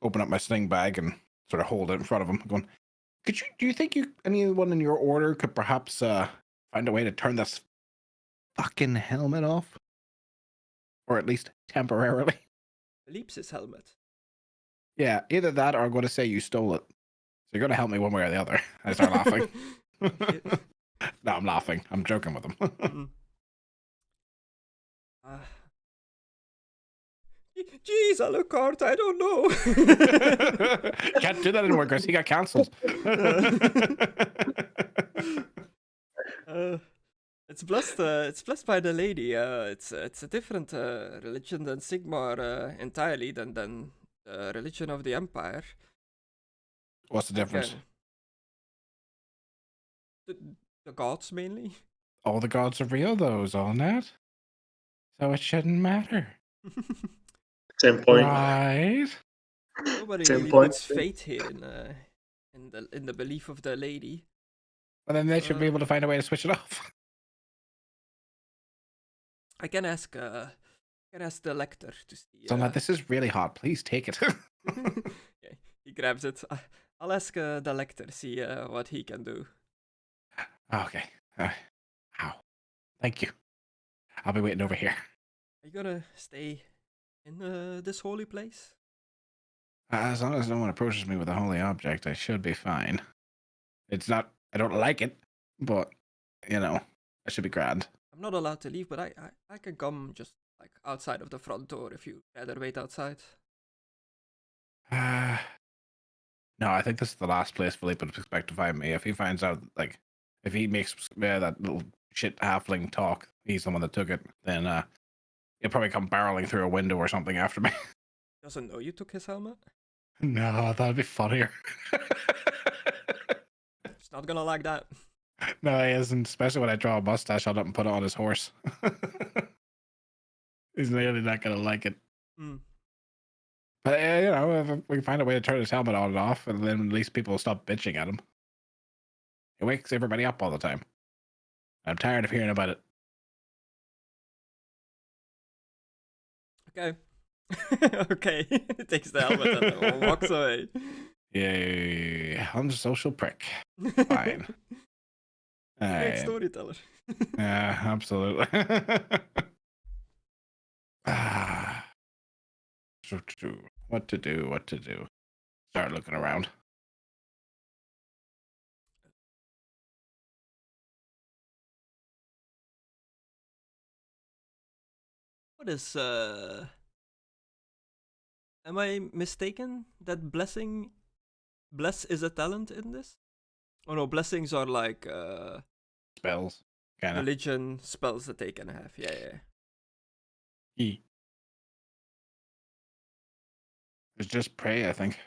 [SPEAKER 2] open up my sling bag and sort of hold it in front of him, going, do you think anyone in your order could perhaps find a way to turn this fucking helmet off? or at least temporarily.
[SPEAKER 1] Philippe's helmet.
[SPEAKER 2] Yeah, either that or I'm going to say you stole it. So you're going to help me one way or the other. I start laughing.
[SPEAKER 1] Shit.
[SPEAKER 2] No, I'm laughing. I'm joking with him.
[SPEAKER 1] Mm. Jeez, Alucard, I don't know.
[SPEAKER 2] Can't do that anymore, Chris. He got cancelled.
[SPEAKER 1] It's blessed. It's blessed by the lady. It's a different religion than Sigmar entirely than the religion of the Empire.
[SPEAKER 2] What's the difference?
[SPEAKER 1] Again, the gods mainly.
[SPEAKER 2] All the gods are real, though, is all that. So it shouldn't matter.
[SPEAKER 3] Same point.
[SPEAKER 2] Right?
[SPEAKER 1] Nobody
[SPEAKER 3] Same
[SPEAKER 1] really
[SPEAKER 3] point.
[SPEAKER 1] puts faith here in the belief of the lady.
[SPEAKER 2] Well, then they should be able to find a way to switch it off.
[SPEAKER 1] I can ask the lector to see.
[SPEAKER 2] So I'm like, this is really hot. Please take it.
[SPEAKER 1] Okay, he grabs it. I'll ask the lector see what he can do.
[SPEAKER 2] Okay. Ow. Thank you. I'll be waiting over here.
[SPEAKER 1] Are you gonna stay in this holy place?
[SPEAKER 2] As long as no one approaches me with a holy object, I should be fine. It's not, I don't like it, but, I should be grand.
[SPEAKER 1] I'm not allowed to leave, but I can come just like outside of the front door if you rather wait outside.
[SPEAKER 2] No, I think this is the last place Philippe would expect to find me. If he finds out, like, if he makes that little shit halfling talk, he's the one that took it, then he'll probably come barreling through a window or something after me.
[SPEAKER 1] Doesn't know you took his helmet?
[SPEAKER 2] No, that'd be funnier.
[SPEAKER 1] It's not gonna like that.
[SPEAKER 2] No, he isn't, especially when I draw a mustache on it and put it on his horse. He's really not going to like it.
[SPEAKER 1] Mm.
[SPEAKER 2] But, if we can find a way to turn his helmet on and off, and then at least people will stop bitching at him. It wakes everybody up all the time. I'm tired of hearing about it.
[SPEAKER 1] Okay. Okay. He takes the helmet and walks away.
[SPEAKER 2] Yay, unsocial prick. Fine.
[SPEAKER 1] Great storyteller.
[SPEAKER 2] Yeah, absolutely. What to do? Start looking around.
[SPEAKER 1] What is am I mistaken that bless is a talent in this? Oh no, blessings are like
[SPEAKER 2] Spells, kind of.
[SPEAKER 1] religion spells that they can have. Yeah.
[SPEAKER 2] It's just pray, I think.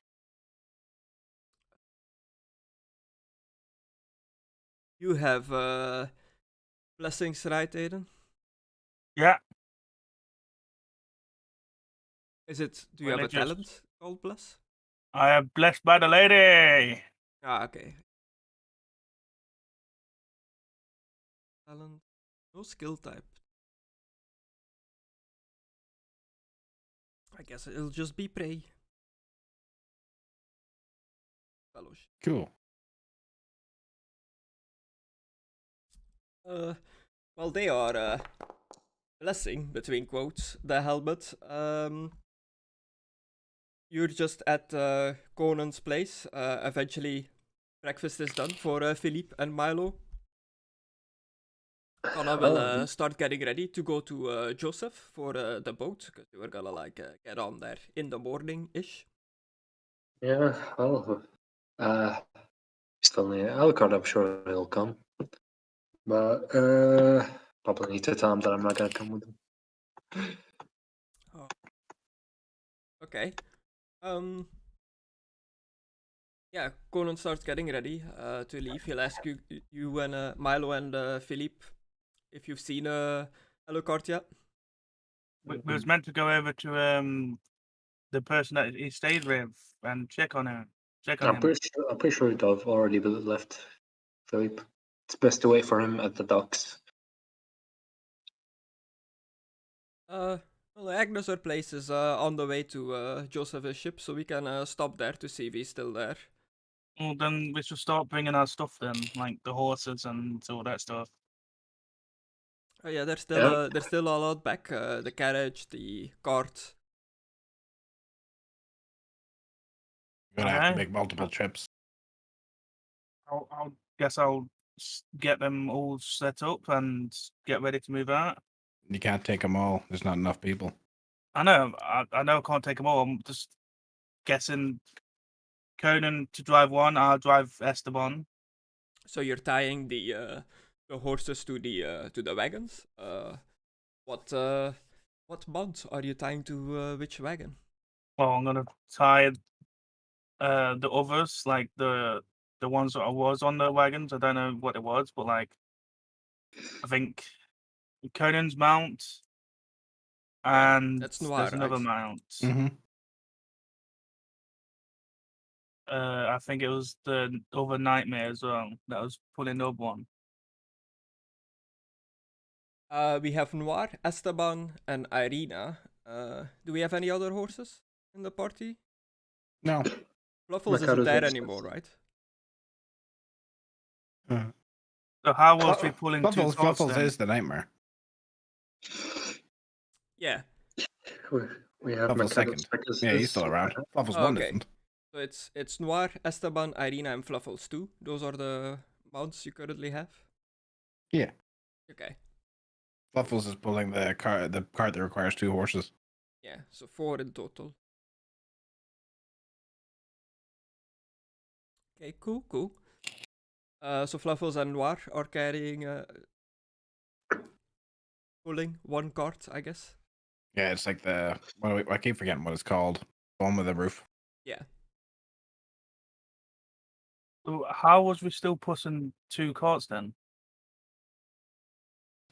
[SPEAKER 1] You have blessings, right, Aidan?
[SPEAKER 4] Yeah.
[SPEAKER 1] Do you have a
[SPEAKER 4] Religious.
[SPEAKER 1] talent called bless?
[SPEAKER 4] I am blessed by the lady.
[SPEAKER 1] Ah, okay. Talent. No skill type. I guess it'll just be pray. Fellowship.
[SPEAKER 2] Cool.
[SPEAKER 1] Well, they are blessing between quotes the helmet. You're just at Conan's place. Eventually, breakfast is done for Philippe and Milo. Conna will start getting ready to go to Joseph for the boat, because they were gonna get on there in the morning-ish.
[SPEAKER 3] Yeah, well, still need Alucard, I'm sure he'll come. But probably need to tell him that I'm not gonna come with him.
[SPEAKER 1] Oh. Okay. Yeah, Conan starts getting ready to leave. He'll ask you and Milo and Philippe if you've seen Alucard yet.
[SPEAKER 4] We was meant to go over to the person that he stayed with and check on her.
[SPEAKER 3] I'm pretty sure he'd have already left Philippe. It's best to wait for him at the docks.
[SPEAKER 1] Well, Agnes' place is on the way to Joseph's ship, so we can stop there to see if he's still there.
[SPEAKER 4] Well, then we should start bringing our stuff then, like the horses and all that stuff.
[SPEAKER 1] Oh yeah, there's still a lot back. The carriage, the cart.
[SPEAKER 2] You're gonna have to
[SPEAKER 4] Okay.
[SPEAKER 2] make multiple trips.
[SPEAKER 4] I'll guess I'll get them all set up and get ready to move out.
[SPEAKER 2] You can't take them all. There's not enough people.
[SPEAKER 4] I know I can't take them all. I'm just guessing Conan to drive one, I'll drive Esteban.
[SPEAKER 1] So you're tying the horses to the wagons. What mount are you tying to which wagon?
[SPEAKER 4] Well, I'm gonna tie the others, like the ones that I was on the wagons. I don't know what it was, but like I think Conan's mount
[SPEAKER 1] Yeah,
[SPEAKER 4] and
[SPEAKER 1] that's Noir,
[SPEAKER 4] there's another
[SPEAKER 1] right?
[SPEAKER 4] mount.
[SPEAKER 2] Mm-hmm.
[SPEAKER 4] I think it was the other nightmare as well that was pulling up one.
[SPEAKER 1] We have Noir, Esteban, and Irina. Do we have any other horses in the party?
[SPEAKER 2] No.
[SPEAKER 1] Fluffles isn't
[SPEAKER 3] Mckadow
[SPEAKER 1] there
[SPEAKER 3] horses.
[SPEAKER 1] anymore, right?
[SPEAKER 4] So how was we pulling two carts
[SPEAKER 2] Fluffles
[SPEAKER 4] then?
[SPEAKER 2] is the nightmare.
[SPEAKER 1] Yeah.
[SPEAKER 3] We have
[SPEAKER 2] Fluffles
[SPEAKER 3] Mckadow
[SPEAKER 2] second.
[SPEAKER 3] Pegasus.
[SPEAKER 2] Yeah, he's still around. Fluffles
[SPEAKER 1] Oh,
[SPEAKER 2] 1
[SPEAKER 1] okay.
[SPEAKER 2] isn't.
[SPEAKER 1] So it's Noir, Esteban, Irina, and Fluffles 2. Those are the mounts you currently have?
[SPEAKER 2] Yeah.
[SPEAKER 1] Okay.
[SPEAKER 2] Fluffles is pulling the cart that requires 2 horses.
[SPEAKER 1] Yeah, so 4 in total. Okay, cool. So Fluffles and Noir are carrying, pulling 1 cart, I guess.
[SPEAKER 2] Yeah, it's like I keep forgetting what it's called. The one with the roof.
[SPEAKER 1] Yeah.
[SPEAKER 4] So how was we still pushing 2 carts then?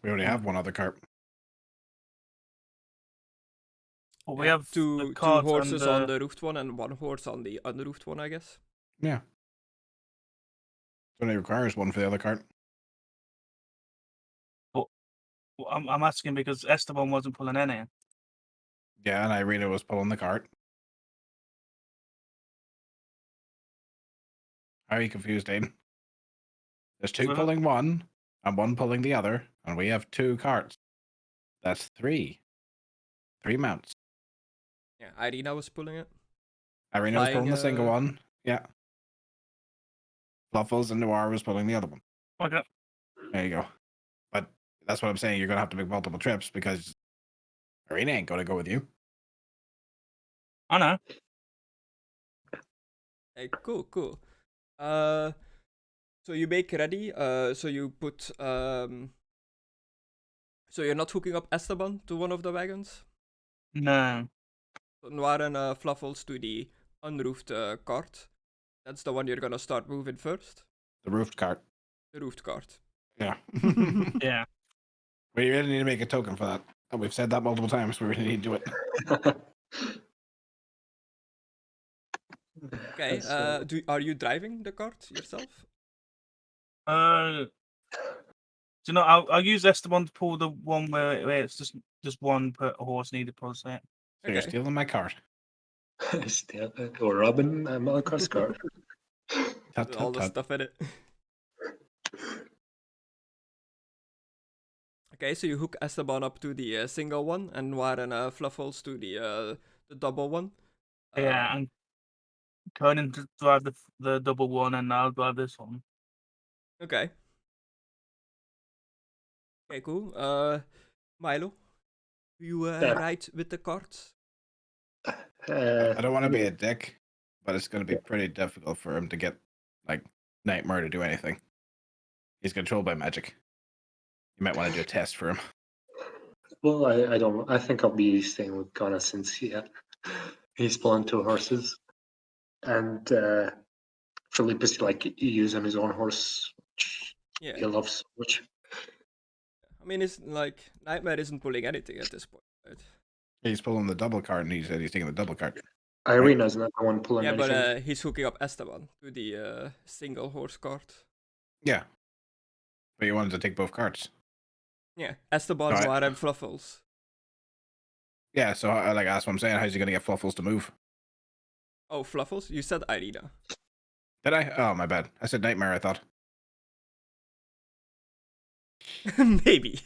[SPEAKER 2] We only have one other cart.
[SPEAKER 4] Well, we
[SPEAKER 1] Yeah,
[SPEAKER 4] have the
[SPEAKER 1] two
[SPEAKER 4] cart
[SPEAKER 1] horses
[SPEAKER 4] and
[SPEAKER 1] on the roofed one and 1 horse on the unroofed one, I guess.
[SPEAKER 2] Yeah. It only requires 1 for the other cart.
[SPEAKER 4] I'm asking because Esteban wasn't pulling any.
[SPEAKER 2] Yeah, and Irina was pulling the cart. How are you confused, Aidan? There's 2
[SPEAKER 4] So-
[SPEAKER 2] pulling 1 and 1 pulling the other, and we have 2 carts. That's 3. 3 mounts.
[SPEAKER 1] Yeah, Irina was pulling it.
[SPEAKER 2] Irina was pulling
[SPEAKER 1] Flying,
[SPEAKER 2] the single one. Yeah. Fluffles and Noir was pulling the other one.
[SPEAKER 4] Okay.
[SPEAKER 2] There you go. But that's what I'm saying. You're going to have to make multiple trips because Irina ain't going to go with you.
[SPEAKER 4] I know.
[SPEAKER 1] Hey, cool. So you make ready. So you put. So you're not hooking up Esteban to one of the wagons.
[SPEAKER 4] No.
[SPEAKER 1] So Noir and Fluffles to the unroofed cart. That's the one you're gonna start moving first.
[SPEAKER 2] The roofed cart.
[SPEAKER 1] The roofed cart.
[SPEAKER 2] Yeah.
[SPEAKER 4] Yeah.
[SPEAKER 2] We really need to make a token for that. And we've said that multiple times. We really need to do it.
[SPEAKER 1] Okay.
[SPEAKER 3] That's,
[SPEAKER 1] Are you driving the cart yourself?
[SPEAKER 4] You know, I'll use Esteban to pull the one where it's just one per horse needed per set.
[SPEAKER 2] So you're stealing my cart.
[SPEAKER 3] or Robin Malakar's card.
[SPEAKER 2] Tut,
[SPEAKER 1] With all
[SPEAKER 2] tut,
[SPEAKER 1] the
[SPEAKER 2] tut.
[SPEAKER 1] stuff in it. Okay, so you hook Esteban up to the single one, and Noir and Fluffles to the double one.
[SPEAKER 4] Yeah, and Conan to drive the double one, and I'll drive this one.
[SPEAKER 1] Okay. Okay, cool. Milo, do you
[SPEAKER 3] Yeah.
[SPEAKER 1] ride with the cart?
[SPEAKER 2] I don't want to be a dick, but it's going to be pretty difficult for him to get, like, Nightmare to do anything. He's controlled by magic. You might want to do a test for him.
[SPEAKER 3] Well, I don't. I think I'll be staying with Conna since he's pulling 2 horses, and Philippe is like using his own horse, which he
[SPEAKER 1] Yeah.
[SPEAKER 3] loves so much.
[SPEAKER 1] I mean, it's like Nightmare isn't pulling anything at this point, right?
[SPEAKER 2] He's pulling the double cart, and he said he's taking the double cart.
[SPEAKER 3] Irina's not the one pulling
[SPEAKER 1] Yeah,
[SPEAKER 3] anything.
[SPEAKER 1] but he's hooking up Esteban to the single horse cart.
[SPEAKER 2] Yeah. But you wanted to take both carts.
[SPEAKER 1] Yeah, Esteban,
[SPEAKER 2] Alright.
[SPEAKER 1] Noir, and Fluffles.
[SPEAKER 2] Yeah, so like that's what I'm saying. How's he gonna get Fluffles to move?
[SPEAKER 1] Oh, Fluffles? You said Irina.
[SPEAKER 2] Did I? Oh, my bad. I said Nightmare, I thought.
[SPEAKER 1] Maybe.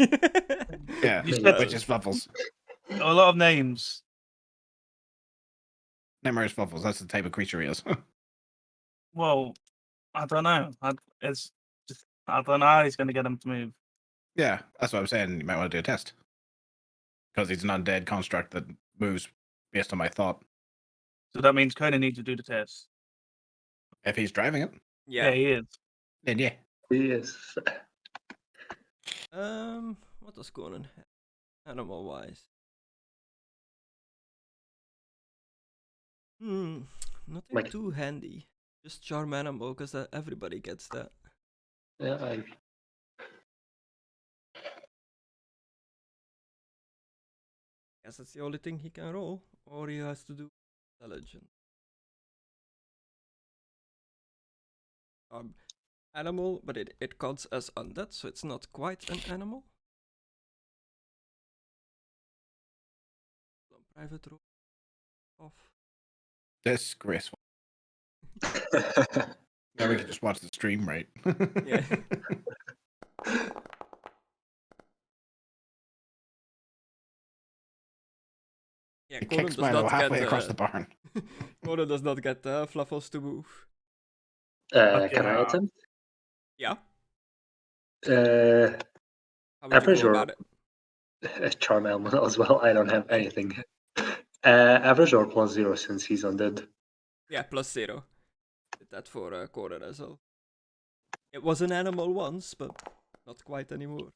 [SPEAKER 2] Yeah,
[SPEAKER 4] You
[SPEAKER 3] said-
[SPEAKER 2] which is Fluffles.
[SPEAKER 4] A lot of names.
[SPEAKER 2] Nightmare is Fluffles. That's the type of creature he is.
[SPEAKER 4] Well, I don't know. I don't know how he's going to get them to move.
[SPEAKER 2] Yeah, that's what I'm saying. You might want to do a test. Because he's an undead construct that moves based on my thought.
[SPEAKER 4] So that means Conna needs to do the test.
[SPEAKER 2] If he's driving it,
[SPEAKER 4] Yeah, he is.
[SPEAKER 2] then yeah.
[SPEAKER 3] Yes.
[SPEAKER 1] What does Conan have? Animal wise. Nothing
[SPEAKER 3] Like-
[SPEAKER 1] too handy. Just charm animal, because everybody gets that.
[SPEAKER 3] Yeah,
[SPEAKER 1] Guess that's the only thing he can roll, or he has to do intelligence. Animal, but it counts as undead, so it's not quite an animal. Private roll off.
[SPEAKER 2] Disgraceful. Now we can just watch the stream, right?
[SPEAKER 1] Yeah. Yeah,
[SPEAKER 2] It
[SPEAKER 1] Conan
[SPEAKER 2] kicks
[SPEAKER 1] does
[SPEAKER 2] Milo
[SPEAKER 1] not
[SPEAKER 2] halfway
[SPEAKER 1] get,
[SPEAKER 2] across the barn.
[SPEAKER 1] Conan does not get Fluffles to move.
[SPEAKER 3] Can I attempt?
[SPEAKER 1] Yeah.
[SPEAKER 3] Uh,
[SPEAKER 1] How would you
[SPEAKER 3] Average
[SPEAKER 1] go
[SPEAKER 3] or-
[SPEAKER 1] about it?
[SPEAKER 3] a charm element as well. I don't have anything. Average or +0 since he's undead.
[SPEAKER 1] Yeah, +0. Did that for Conan as well. It was an animal once, but not quite anymore.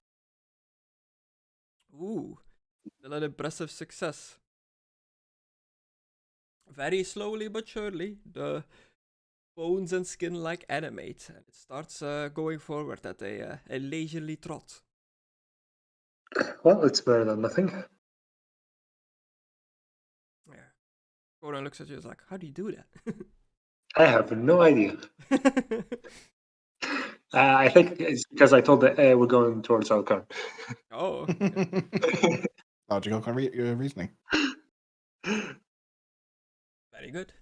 [SPEAKER 1] Ooh, still an impressive success. Very slowly but surely, the bones and skin like animate, and it starts going forward at a leisurely trot.
[SPEAKER 3] Well, it's better than nothing.
[SPEAKER 1] Yeah. Conan looks at you and is like, how do you do that?
[SPEAKER 3] I have no idea. I think it's because I told that we're going towards Alcar.
[SPEAKER 1] Oh,
[SPEAKER 2] Logical reasoning.
[SPEAKER 1] very good.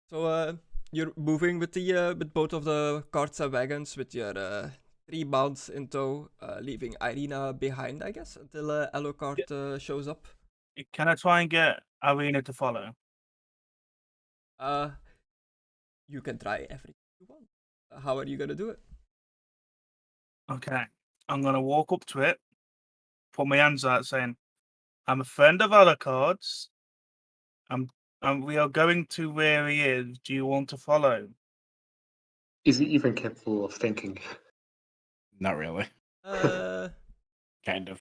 [SPEAKER 1] So you're moving with the with both of the carts and wagons with your 3 mounts in tow, leaving Irina behind, I guess, until Alucard shows up.
[SPEAKER 4] Can I try and get Irina to follow?
[SPEAKER 1] You can try everything you want. How are you gonna do it?
[SPEAKER 4] Okay. I'm going to walk up to it, put my hands out saying, I'm a friend of Alucard's. And we are going to where he is. Do you want to follow?
[SPEAKER 3] Is he even capable of thinking?
[SPEAKER 2] Not really.
[SPEAKER 1] Uh,
[SPEAKER 2] Kind of.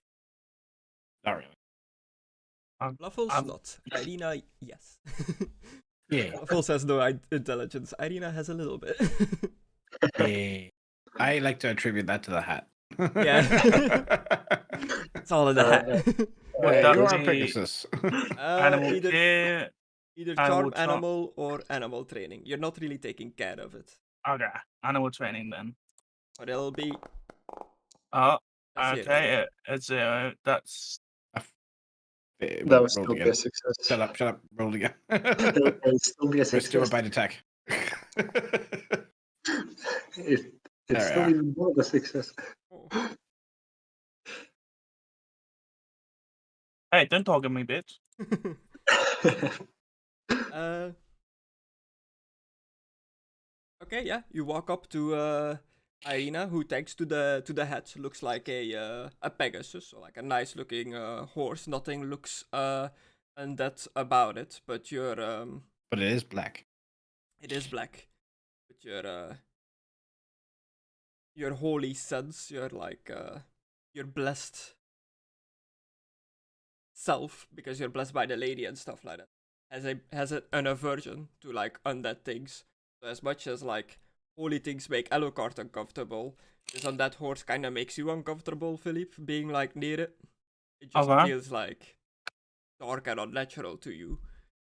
[SPEAKER 2] Not really.
[SPEAKER 1] Fluffles not. Irina, yes.
[SPEAKER 2] Yeah.
[SPEAKER 1] Fluffles has no intelligence. Irina has a little bit.
[SPEAKER 2] Yeah. I like to attribute that to the hat.
[SPEAKER 1] Yeah. It's all in the hat.
[SPEAKER 2] Hey,
[SPEAKER 4] that
[SPEAKER 2] you
[SPEAKER 4] was
[SPEAKER 2] are
[SPEAKER 4] the
[SPEAKER 2] Pegasus.
[SPEAKER 4] Animal
[SPEAKER 1] either
[SPEAKER 4] care.
[SPEAKER 1] charm
[SPEAKER 4] charm.
[SPEAKER 1] animal or animal training. You're not really taking care of it.
[SPEAKER 4] Okay. Animal training then.
[SPEAKER 1] But it'll be
[SPEAKER 4] Oh,
[SPEAKER 1] a 0.
[SPEAKER 4] okay. It's 0. That's
[SPEAKER 3] That would still
[SPEAKER 2] Roll
[SPEAKER 3] be
[SPEAKER 2] again.
[SPEAKER 3] a success.
[SPEAKER 2] Shut up. Roll again.
[SPEAKER 3] It would still be a
[SPEAKER 2] Let's do a
[SPEAKER 3] success.
[SPEAKER 2] bite attack.
[SPEAKER 3] It's
[SPEAKER 2] There we
[SPEAKER 3] still
[SPEAKER 2] are.
[SPEAKER 3] even more of a success.
[SPEAKER 1] Oh.
[SPEAKER 4] hey, don't talk at me, bitch.
[SPEAKER 1] Okay, yeah. You walk up to Irina, who thanks to the hat looks like a Pegasus, so like a nice looking horse. Nothing looks undead about it, but
[SPEAKER 2] But it is black.
[SPEAKER 1] it is black. But your holy sense, your like your blessed self, because you're blessed by the lady and stuff like that, has an aversion to like undead things. So as much as like holy things make Alucard uncomfortable, this undead horse kind of makes you uncomfortable, Philippe, being like near it. It just
[SPEAKER 4] Okay.
[SPEAKER 1] feels like dark and unnatural to you,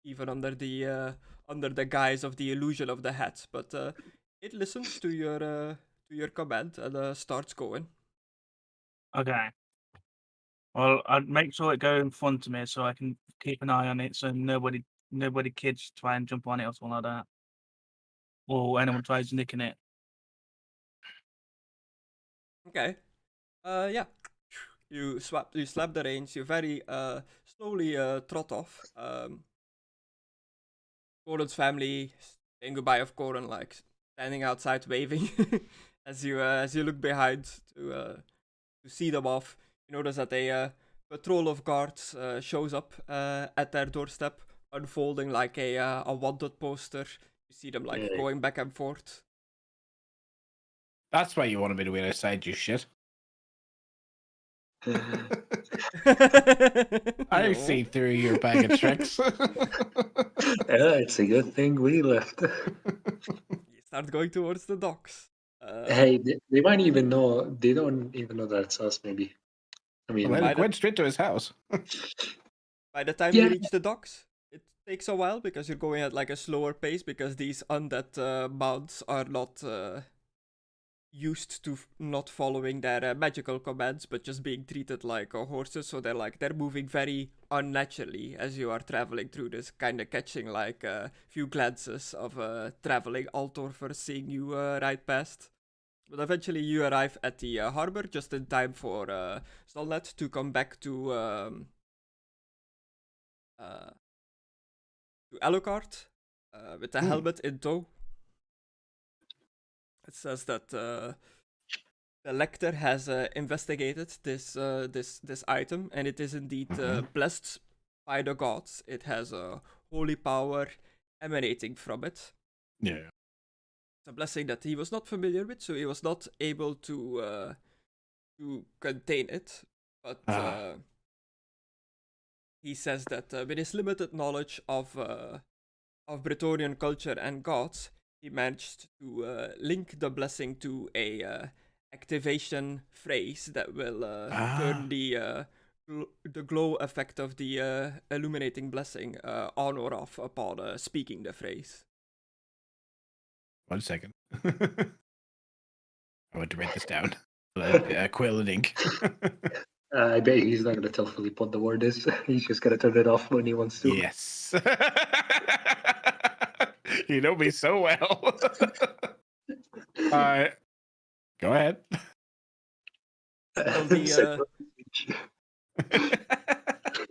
[SPEAKER 1] even under the guise of the illusion of the hat. But it listens to your command and starts going.
[SPEAKER 4] Okay. Well, I'd make sure it goes in front of me so I can keep an eye on it so nobody kids try and jump on it or something like that. or anyone tries nicking it.
[SPEAKER 1] Okay. Yeah. You slap the reins. You very slowly trot off. Corin's family saying goodbye of Corin, like standing outside waving as you look behind to see them off. You notice that a patrol of guards shows up at their doorstep, unfolding like a wanted poster. You see them like going back and forth.
[SPEAKER 2] That's why you wanted me to wait outside, you shit. I see through your bag of tricks.
[SPEAKER 3] It's a good thing we left.
[SPEAKER 1] You start going towards the docks.
[SPEAKER 3] Hey, they might even know. They don't even know that it's us. Maybe. I mean,
[SPEAKER 2] Well, went straight to his house.
[SPEAKER 1] By the time you reach the docks, it takes a while because you're going at like a slower pace because these undead mounts are not used to not following their magical commands, but just being treated like horses. So they're moving very unnaturally as you are traveling through this, kind of catching like a few glances of traveling Altdorfers seeing you ride past. But eventually you arrive at the harbor just in time for Solnet to come back to Alucard with the helmet in tow. It says that the lector has investigated this item, and it is indeed blessed by the gods. It has a holy power emanating from it.
[SPEAKER 2] Yeah.
[SPEAKER 1] It's a blessing that he was not familiar with, so he was not able to contain it. But he says that with his limited knowledge of Bretonnian culture and gods, he managed to link the blessing to a activation phrase that will turn the glow effect of the illuminating blessing on or off upon speaking the phrase.
[SPEAKER 2] 1 second. I want to write this down. Quill and ink.
[SPEAKER 3] I bet he's not going to tell Philippe what the word is. He's just going to turn it off when he wants to.
[SPEAKER 2] Yes. You know me so well. Alright. Go ahead.
[SPEAKER 1] Well,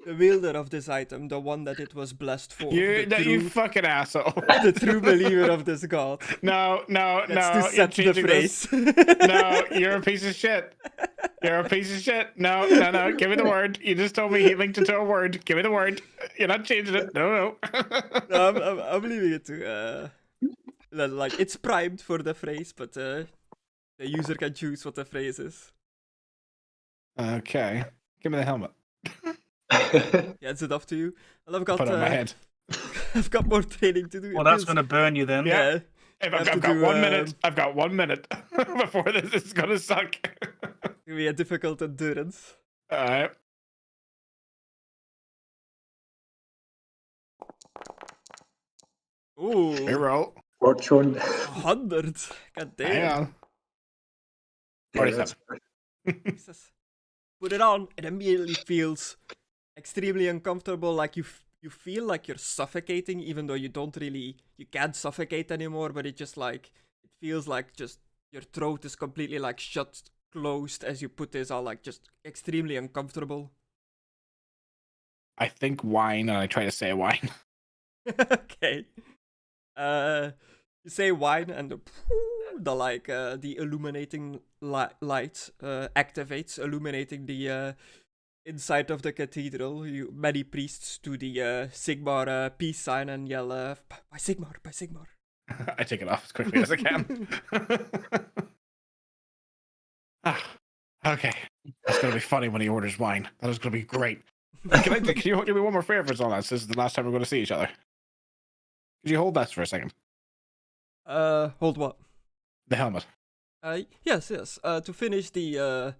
[SPEAKER 1] the wielder of this item, the one that it was blessed for.
[SPEAKER 2] You fucking asshole.
[SPEAKER 1] The true believer of this god.
[SPEAKER 2] No.
[SPEAKER 1] To set the phrase.
[SPEAKER 2] No, you're a piece of shit. You're a piece of shit. No. Give me the word. You just told me he linked it to a word. Give me the word. You're not changing it. No.
[SPEAKER 1] No, I'm leaving it to like it's primed for the phrase, but the user can choose what the phrase is.
[SPEAKER 2] Okay. Give me the helmet.
[SPEAKER 1] Yeah, it's up to you. Well, I've got
[SPEAKER 2] Put it on my head.
[SPEAKER 1] I've got more training to do.
[SPEAKER 4] Well, that's going to burn you then.
[SPEAKER 1] Yeah.
[SPEAKER 2] I've got 1 minute. I've got 1 minute before this is gonna suck.
[SPEAKER 1] Give me a difficult endurance.
[SPEAKER 2] Alright.
[SPEAKER 1] Ooh.
[SPEAKER 2] Reroll.
[SPEAKER 3] Fortune.
[SPEAKER 1] 100. God damn.
[SPEAKER 2] Hang on.
[SPEAKER 3] Yeah, that's
[SPEAKER 1] Jesus. Put it on. It immediately feels extremely uncomfortable. Like you feel like you're suffocating, even though you can't suffocate anymore. But it feels like just your throat is completely like closed as you put this on. Like just extremely uncomfortable.
[SPEAKER 2] I think wine, and I try to say wine.
[SPEAKER 1] Okay. You say wine, and the illuminating light activates, illuminating the inside of the cathedral. Many priests do the Sigmar peace sign and yell, by Sigmar, by Sigmar.
[SPEAKER 2] I take it off as quickly as I can. Okay. That's going to be funny when he orders wine. That is going to be great. Can you do me one more favor on that? This is the last time we're going to see each other. Could you hold that for a second?
[SPEAKER 1] Hold what?
[SPEAKER 2] The helmet.
[SPEAKER 1] Yes. To finish the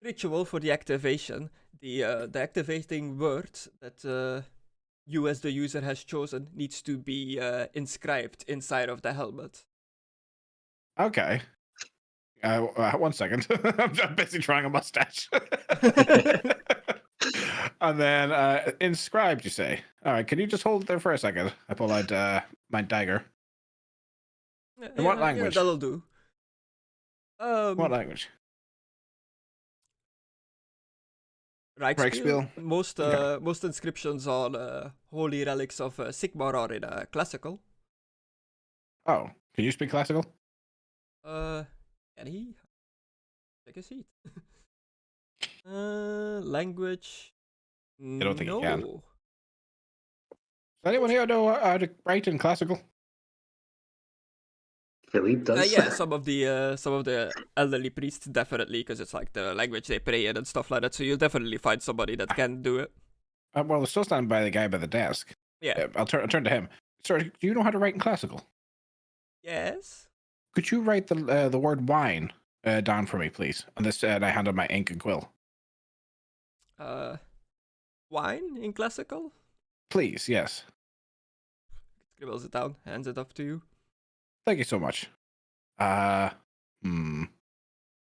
[SPEAKER 1] ritual for the activation, the activating word that you as the user has chosen needs to be inscribed inside of the helmet.
[SPEAKER 2] Okay. 1 second. I'm busy drawing a mustache. And then inscribed, you say? All right, can you just hold it there for a second? I pull out my dagger. In what language?
[SPEAKER 1] Yeah, that'll do.
[SPEAKER 2] What language?
[SPEAKER 1] Reichspiel.
[SPEAKER 2] Reichspiel?
[SPEAKER 1] Most
[SPEAKER 2] Okay.
[SPEAKER 1] most inscriptions on holy relics of Sigmar are in classical.
[SPEAKER 2] Oh, can you speak classical?
[SPEAKER 1] Can he? Take a seat. Language.
[SPEAKER 2] I don't think he can.
[SPEAKER 1] No.
[SPEAKER 2] Does anyone here know how to write in classical?
[SPEAKER 3] Philippe does.
[SPEAKER 1] Yeah, some of the elderly priests definitely, because it's like the language they pray in and stuff like that. So you'll definitely find somebody that can do it.
[SPEAKER 2] Well, we're still standing by the guy by the desk.
[SPEAKER 1] Yeah.
[SPEAKER 2] I'll turn to him. Sir, do you know how to write in classical?
[SPEAKER 1] Yes.
[SPEAKER 2] Could you write the word wine down for me, please? On this, and I hand him my ink and quill.
[SPEAKER 1] Wine in classical.
[SPEAKER 2] Please, yes.
[SPEAKER 1] Scribbles it down, hands it up to you.
[SPEAKER 2] Thank you so much.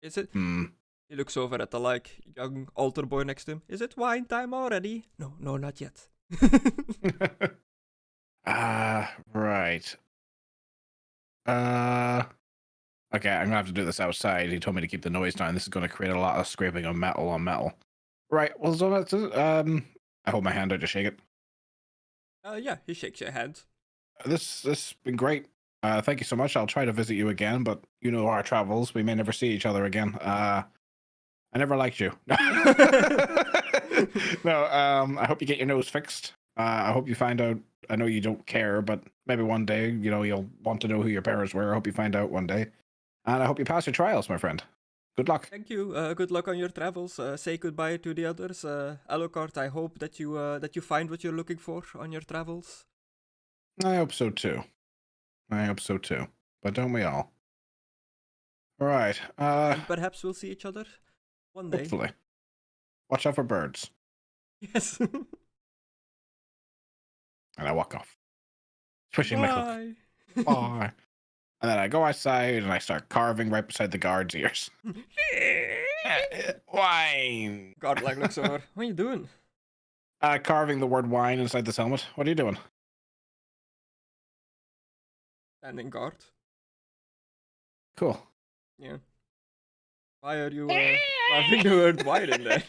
[SPEAKER 1] Is it? He looks over at the young altar boy next to him. Is it wine time already? No, not yet.
[SPEAKER 2] Right. Okay, I'm gonna have to do this outside. He told me to keep the noise down. This is gonna create a lot of scraping of metal on metal. Right. Well, so that's I hold my hand out to shake it.
[SPEAKER 1] Yeah, he shakes your hand.
[SPEAKER 2] This has been great. Thank you so much. I'll try to visit you again, but you know our travels. We may never see each other again. I never liked you. No, I hope you get your nose fixed. I hope you find out. I know you don't care, but maybe one day, you'll want to know who your parents were. I hope you find out one day. And I hope you pass your trials, my friend. Good luck.
[SPEAKER 1] Thank you. Good luck on your travels. Say goodbye to the others. Alucard, I hope that you find what you're looking for on your travels.
[SPEAKER 2] I hope so too. But don't we all? All right.
[SPEAKER 1] And perhaps we'll see each other one day.
[SPEAKER 2] Hopefully. Watch out for birds.
[SPEAKER 1] Yes.
[SPEAKER 2] And I walk off. Swishing my cloak.
[SPEAKER 1] Bye.
[SPEAKER 2] Bye. And then I go outside and I start carving right beside the guard's ears. Wine.
[SPEAKER 1] God looks over. What are you doing?
[SPEAKER 2] Carving the word wine inside this helmet. What are you doing?
[SPEAKER 1] Standing guard.
[SPEAKER 2] Cool.
[SPEAKER 1] Yeah. Why are you carving the word wine in there?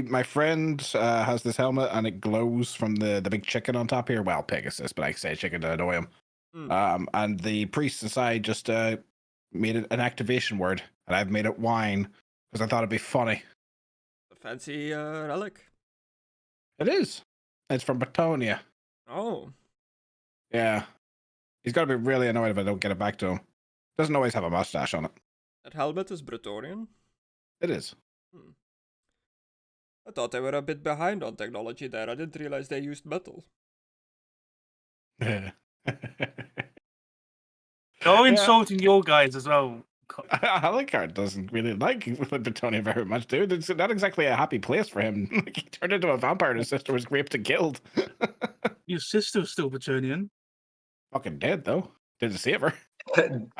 [SPEAKER 2] My friend has this helmet and it glows from the big chicken on top here. Well, Pegasus, but I say chicken to annoy him. And the priest inside just made it an activation word, and I've made it wine because I thought it'd be funny.
[SPEAKER 1] A fancy relic.
[SPEAKER 2] It is. It's from Bretonia.
[SPEAKER 1] Oh.
[SPEAKER 2] Yeah. He's got to be really annoyed if I don't get it back to him. Doesn't always have a mustache on it.
[SPEAKER 1] That helmet is Bretonian.
[SPEAKER 2] It is.
[SPEAKER 1] I thought they were a bit behind on technology there. I didn't realize they used metal.
[SPEAKER 4] You're insulting your guys as well.
[SPEAKER 2] Alucard doesn't really like Bretonia very much, dude. It's not exactly a happy place for him. He turned into a vampire and his sister was raped and killed.
[SPEAKER 4] Your sister's still Bretonian.
[SPEAKER 2] Fucking dead, though. Didn't save her.
[SPEAKER 3] Damn.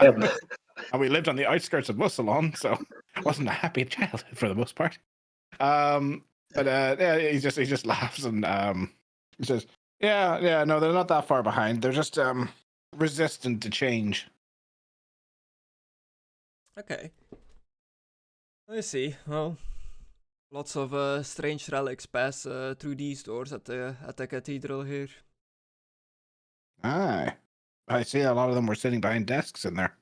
[SPEAKER 2] And we lived on the outskirts of Musselon, so it wasn't a happy childhood for the most part. Yeah, he just laughs and he says, yeah, no, they're not that far behind. They're just resistant to change.
[SPEAKER 1] Okay. I see. Well, lots of strange relics pass through these doors at the cathedral here.
[SPEAKER 2] Aye. I see a lot of them were sitting behind desks in there.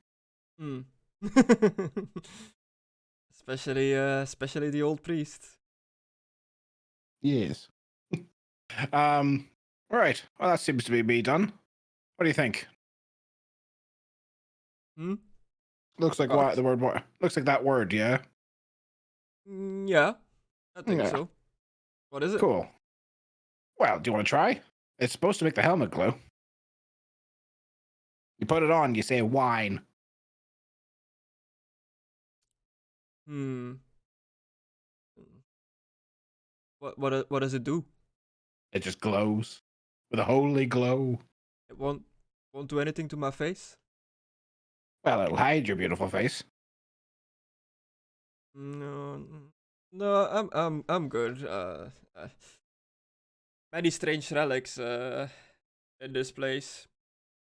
[SPEAKER 1] Especially the old priest.
[SPEAKER 2] Yes. All right. Well, that seems to be me done. What do you think? Looks like what the word. What looks like that word? Yeah.
[SPEAKER 1] Yeah, I think so. What is it?
[SPEAKER 2] Cool. Well, do you want to try? It's supposed to make the helmet glow. You put it on. You say wine.
[SPEAKER 1] What does it do?
[SPEAKER 2] It just glows with a holy glow.
[SPEAKER 1] It won't do anything to my face.
[SPEAKER 2] Well, it'll hide your beautiful face.
[SPEAKER 1] No, I'm good. Many strange relics. in this place.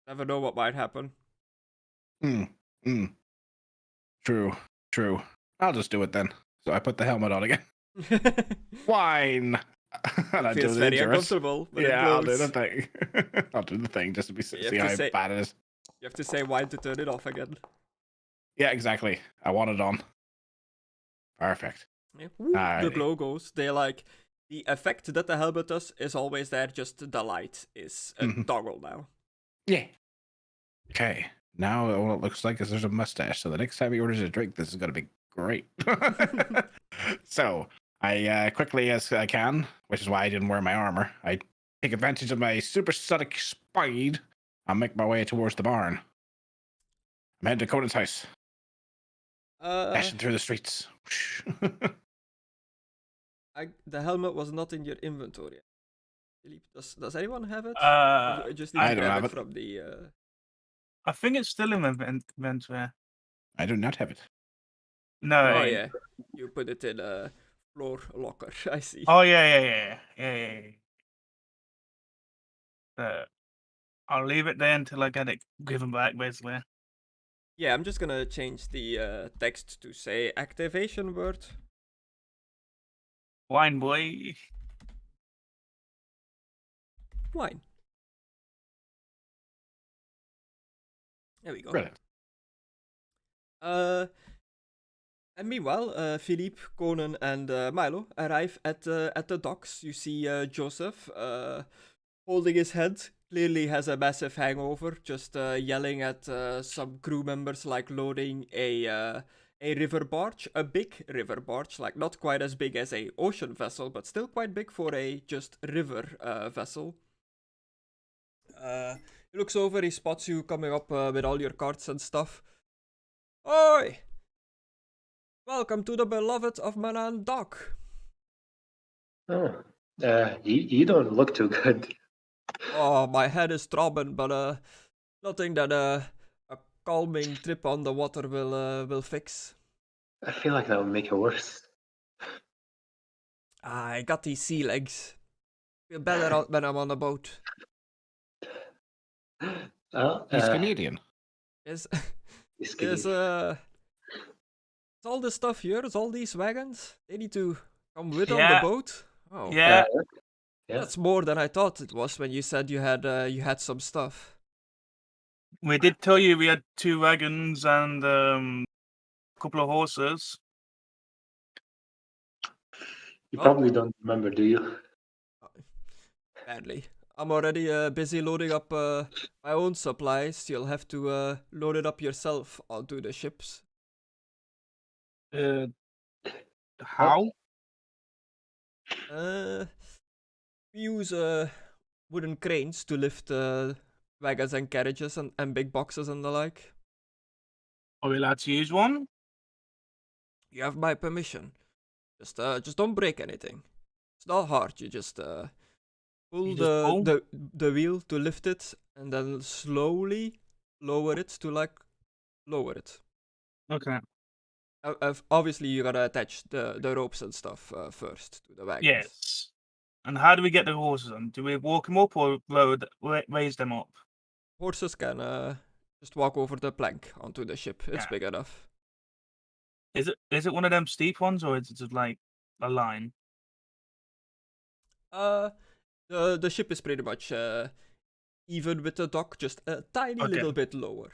[SPEAKER 1] Never know what might happen.
[SPEAKER 2] True. I'll just do it then. So I put the helmet on again. Wine. And I do
[SPEAKER 1] Feels
[SPEAKER 2] the
[SPEAKER 1] very
[SPEAKER 2] insurance.
[SPEAKER 1] uncomfortable when
[SPEAKER 2] Yeah,
[SPEAKER 1] it
[SPEAKER 2] I'll do
[SPEAKER 1] blows.
[SPEAKER 2] the thing. I'll do the thing just to
[SPEAKER 1] You have
[SPEAKER 2] see
[SPEAKER 1] to
[SPEAKER 2] how
[SPEAKER 1] say-
[SPEAKER 2] bad it is.
[SPEAKER 1] You have to say why to turn it off again.
[SPEAKER 2] Yeah, exactly. I want it on. Perfect.
[SPEAKER 1] Yeah. Whoop, the
[SPEAKER 2] Alrighty.
[SPEAKER 1] glow goes. They like the effect that the helmet does is always there. Just the light is a
[SPEAKER 2] Mhm.
[SPEAKER 1] toggle now.
[SPEAKER 2] Yeah. Okay. Now all it looks like is there's a mustache. So the next time he orders a drink, this is gonna be great. So I quickly as I can, which is why I didn't wear my armor. I take advantage of my supersonic speed and make my way towards the barn. I'm heading to Conan's house, dashing through the streets.
[SPEAKER 1] The helmet was not in your inventory. Philippe, does anyone have it?
[SPEAKER 4] Uh,
[SPEAKER 1] I just need
[SPEAKER 2] I
[SPEAKER 1] to
[SPEAKER 2] don't
[SPEAKER 1] grab
[SPEAKER 2] have
[SPEAKER 1] it
[SPEAKER 2] it.
[SPEAKER 1] from the.
[SPEAKER 4] I think it's still in my inventory.
[SPEAKER 2] I do not have it.
[SPEAKER 4] No.
[SPEAKER 1] Oh
[SPEAKER 4] it ain't.
[SPEAKER 1] yeah, you put it in a floor locker. I see.
[SPEAKER 4] Oh yeah. I'll leave it there until I get it given back, basically.
[SPEAKER 1] Yeah, I'm just gonna change the text to say activation word.
[SPEAKER 4] Wine boy.
[SPEAKER 1] Wine. There we go.
[SPEAKER 2] Brilliant.
[SPEAKER 1] And meanwhile, Philippe, Conan, and Milo arrive at the docks. You see Joseph holding his head. Clearly has a massive hangover. Just yelling at some crew members, like loading a river barge, a big river barge, like not quite as big as a ocean vessel, but still quite big for a just river vessel. He looks over. He spots you coming up with all your carts and stuff. Oi! Welcome to the beloved of Manan Dock.
[SPEAKER 3] Oh, you don't look too good.
[SPEAKER 1] Oh, my head is throbbing, but nothing that a calming trip on the water will fix.
[SPEAKER 3] I feel like that would make it worse.
[SPEAKER 1] I got these sea legs. Feel better out when I'm on the boat.
[SPEAKER 3] Well,
[SPEAKER 2] He's Canadian.
[SPEAKER 1] Is
[SPEAKER 3] he's
[SPEAKER 1] is
[SPEAKER 3] skinny.
[SPEAKER 1] all this stuff here? Is all these wagons? They need to come with on the
[SPEAKER 4] Yeah.
[SPEAKER 1] boat. Oh,
[SPEAKER 4] Yeah.
[SPEAKER 3] Yeah.
[SPEAKER 1] that's more than I thought it was when you said you had some stuff.
[SPEAKER 4] We did tell you we had 2 wagons and a couple of horses.
[SPEAKER 3] You
[SPEAKER 1] Oh.
[SPEAKER 3] probably don't remember, do you?
[SPEAKER 1] Badly. I'm already busy loading up my own supplies. You'll have to load it up yourself onto the ships.
[SPEAKER 4] How?
[SPEAKER 1] We use wooden cranes to lift wagons and carriages and big boxes and the like.
[SPEAKER 4] Are we allowed to use one?
[SPEAKER 1] You have my permission. Just don't break anything. It's not hard. You just pull
[SPEAKER 4] You just pull?
[SPEAKER 1] the wheel to lift it and then slowly lower it to lower it.
[SPEAKER 4] Okay.
[SPEAKER 1] Obviously, you gotta attach the ropes and stuff first to the wagons.
[SPEAKER 4] Yes. And how do we get the horses on? Do we walk them up or raise them up?
[SPEAKER 1] Horses can just walk over the plank onto the ship. It's
[SPEAKER 4] Yeah.
[SPEAKER 1] big enough.
[SPEAKER 4] Is it one of them steep ones or is it just like a line?
[SPEAKER 1] The ship is pretty much even with the dock, just a tiny
[SPEAKER 4] Okay.
[SPEAKER 1] little bit lower.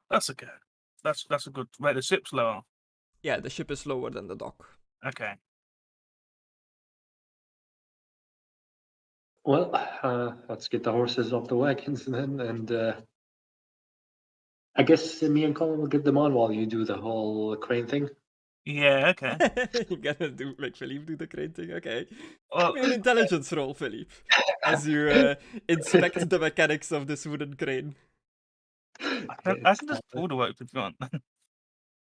[SPEAKER 4] That's okay. That's a good. Wait, the ship's lower.
[SPEAKER 1] Yeah, the ship is lower than the dock.
[SPEAKER 4] Okay.
[SPEAKER 3] Well, let's get the horses off the wagons then, and I guess me and Colin will get them on while you do the whole crane thing.
[SPEAKER 4] Yeah. Okay.
[SPEAKER 1] You gotta make Philippe do the crane thing. Okay.
[SPEAKER 4] Well,
[SPEAKER 1] Give me an intelligence roll, Philippe, as you inspect the mechanics of this wooden crane.
[SPEAKER 4] I can just pull the rope if you want.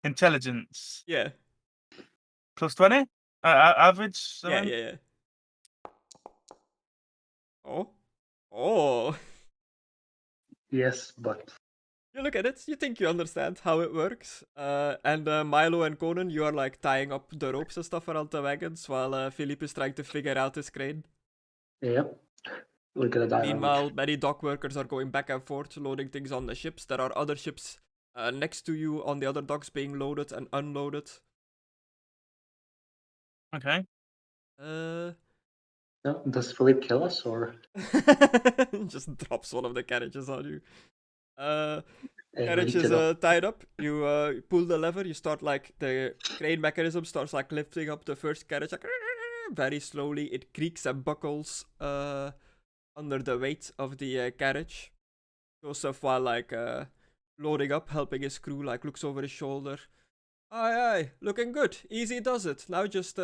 [SPEAKER 4] Intelligence
[SPEAKER 1] Yeah.
[SPEAKER 4] plus 20. Average.
[SPEAKER 1] Yeah.
[SPEAKER 4] 7?
[SPEAKER 1] Yeah. Oh.
[SPEAKER 3] Yes, but
[SPEAKER 1] You look at it, you think you understand how it works. And Milo and Conan, you are like tying up the ropes and stuff around the wagons while Philippe is trying to figure out his crane.
[SPEAKER 3] yep. We're gonna die.
[SPEAKER 1] Meanwhile, many dock workers are going back and forth, loading things on the ships. There are other ships next to you on the other docks being loaded and unloaded.
[SPEAKER 4] Okay.
[SPEAKER 3] No, does Philippe kill us or?
[SPEAKER 1] Just drops one of the carriages on you.
[SPEAKER 3] Hey,
[SPEAKER 1] Carriage
[SPEAKER 3] lift
[SPEAKER 1] is
[SPEAKER 3] it up.
[SPEAKER 1] tied up. You pull the lever. You start like the crane mechanism starts like lifting up the first carriage. Like, very slowly, it creaks and buckles under the weight of the carriage. Joseph, while like loading up, helping his crew, like looks over his shoulder. Aye, looking good. Easy does it. Now just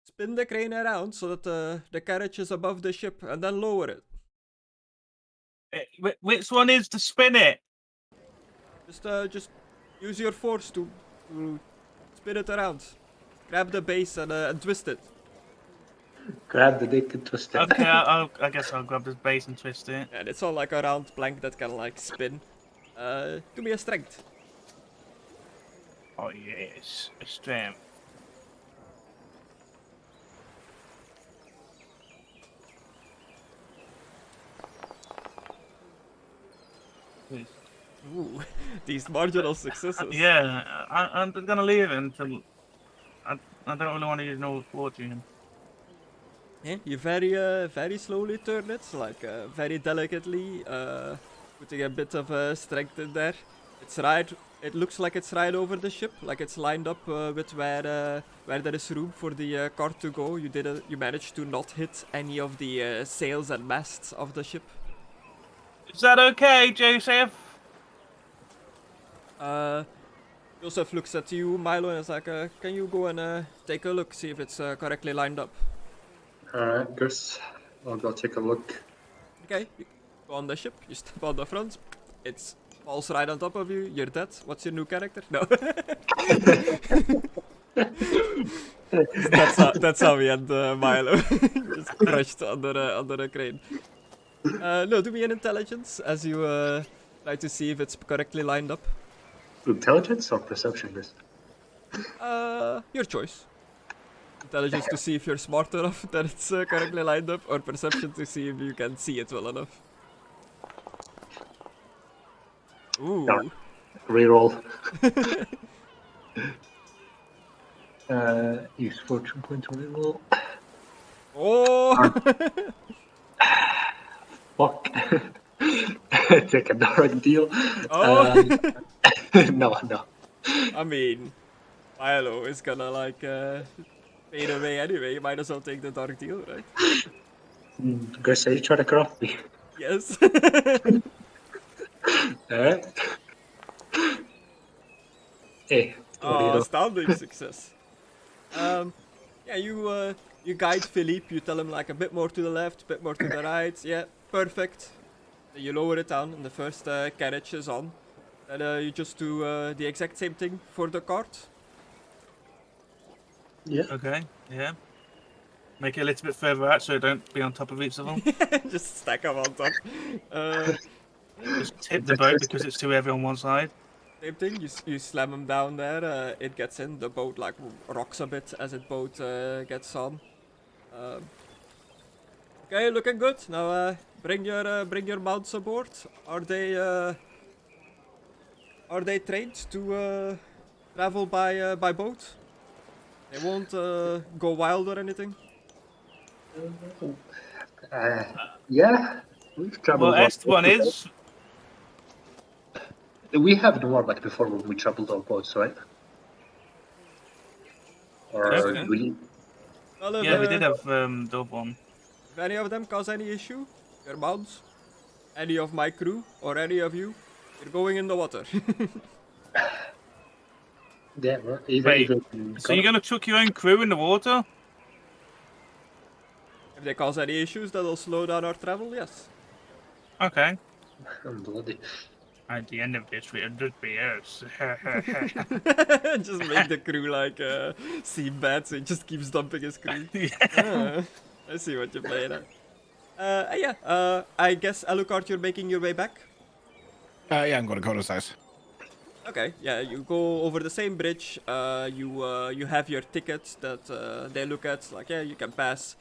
[SPEAKER 1] spin the crane around so that the carriage is above the ship, and then lower it.
[SPEAKER 4] Which one is to spin it?
[SPEAKER 1] Just use your force to spin it around. Grab the base and twist it.
[SPEAKER 3] Grab the dick and twist it.
[SPEAKER 4] Okay, I guess I'll grab this base and twist it.
[SPEAKER 1] And it's all like a round plank that can like spin. Do me a strength.
[SPEAKER 4] Oh yes, a strength.
[SPEAKER 1] Ooh, these marginal successes.
[SPEAKER 4] Yeah, I'm gonna leave it until I don't really want to use no fortune.
[SPEAKER 1] Yeah, you very slowly turn it, like very delicately, putting a bit of strength in there. It's right. It looks like it's right over the ship, like it's lined up with where there is room for the cart to go. You managed to not hit any of the sails and masts of the ship.
[SPEAKER 4] Is that okay, Joseph?
[SPEAKER 1] Joseph looks at you, Milo, and is like, "Can you go and take a look, see if it's correctly lined up?"
[SPEAKER 3] Alright, Gus. I'll go take a look.
[SPEAKER 1] Okay, you go on the ship, you step on the front, it falls right on top of you, you're dead. What's your new character? No. that's how we end Milo. Just crushed under a crane. No, do me an intelligence as you try to see if it's correctly lined up.
[SPEAKER 3] Intelligence or perception, Gus?
[SPEAKER 1] Your choice. Intelligence to see if you're smart enough that it's correctly lined up, or perception to see if you can see it well enough. Ooh.
[SPEAKER 3] Dark. Reroll. Use fortune point to reroll.
[SPEAKER 1] Oh!
[SPEAKER 3] Fuck. Take a dark deal.
[SPEAKER 1] Oh!
[SPEAKER 3] No.
[SPEAKER 1] I mean, Milo is gonna like fade away anyway. You might as well take the dark deal, right?
[SPEAKER 3] Gus, say you try to corrupt me.
[SPEAKER 1] Yes.
[SPEAKER 3] Alright. Hey.
[SPEAKER 1] Oh, astounding success. Yeah, you guide Philippe. You tell him like a bit more to the left, a bit more to the right. Yeah, perfect. Then you lower it down, and the first carriage is on. Then you just do the exact same thing for the cart.
[SPEAKER 3] Yeah.
[SPEAKER 4] Okay, yeah. Make it a little bit further out so don't be on top of each of them.
[SPEAKER 1] Just stack them on top.
[SPEAKER 4] Just tip the boat because it's too heavy on one side.
[SPEAKER 1] Same thing. You slam them down there. It gets in. The boat like rocks a bit as it boat gets on. Okay, looking good. Now bring your mounts aboard. Are they trained to travel by boat? They won't go wild or anything.
[SPEAKER 3] Yeah. We've traveled.
[SPEAKER 4] Well, S1 is.
[SPEAKER 3] We have more like before when we traveled on boats, right? Or
[SPEAKER 4] Okay.
[SPEAKER 3] we?
[SPEAKER 1] Well, if,
[SPEAKER 4] Yeah, we did have dub one.
[SPEAKER 1] if any of them cause any issue, your mounts, any of my crew, or any of you, you're going in the water.
[SPEAKER 3] Yeah. Well,
[SPEAKER 4] Wait, so you're gonna chuck your own crew in the water?
[SPEAKER 1] If they cause any issues that'll slow down our travel, yes.
[SPEAKER 4] Okay.
[SPEAKER 3] I'm bloody.
[SPEAKER 4] At the end of this, we'll just be us.
[SPEAKER 1] Just make the crew like seem bad, so he just keeps dumping his crew.
[SPEAKER 4] Yeah.
[SPEAKER 1] I see what you're playing at. I guess Alucard, you're making your way back.
[SPEAKER 2] Yeah, I'm going to Conna's house.
[SPEAKER 1] Okay, yeah, you go over the same bridge. You have your ticket that they look at, like, yeah, you can pass.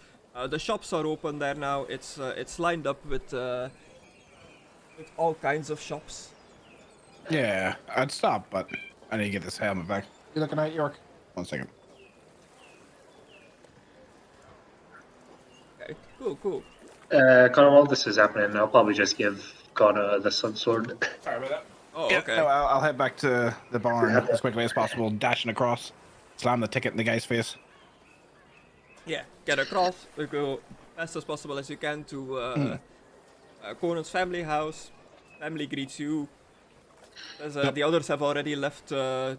[SPEAKER 1] The shops are open there now. It's lined up with all kinds of shops.
[SPEAKER 2] Yeah, I'd stop, but I need to get this helmet back. You looking at York? 1 second.
[SPEAKER 1] Okay, cool.
[SPEAKER 3] Connor, while this is happening, I'll probably just give Connor the sun sword.
[SPEAKER 2] Sorry about that.
[SPEAKER 1] Oh,
[SPEAKER 2] Yeah,
[SPEAKER 1] okay.
[SPEAKER 2] no, I'll head back to the barn as quickly as possible, dashing across, slam the ticket in the guy's face.
[SPEAKER 1] Yeah, get across. We go fast as possible as you can to Conan's family house. Family greets you. As, the others have already left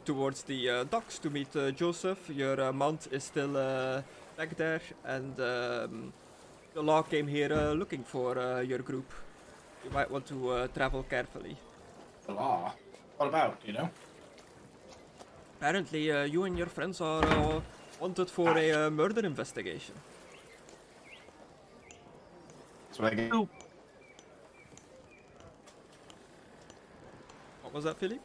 [SPEAKER 1] towards the docks to meet Joseph. Your mount is still back there, and the law came here looking for your group. You might want to travel carefully.
[SPEAKER 2] The law? What about, you know?
[SPEAKER 1] Apparently, you and your friends are wanted for a murder investigation.
[SPEAKER 2] That's what I get.
[SPEAKER 4] Oh,
[SPEAKER 1] What was that, Philip?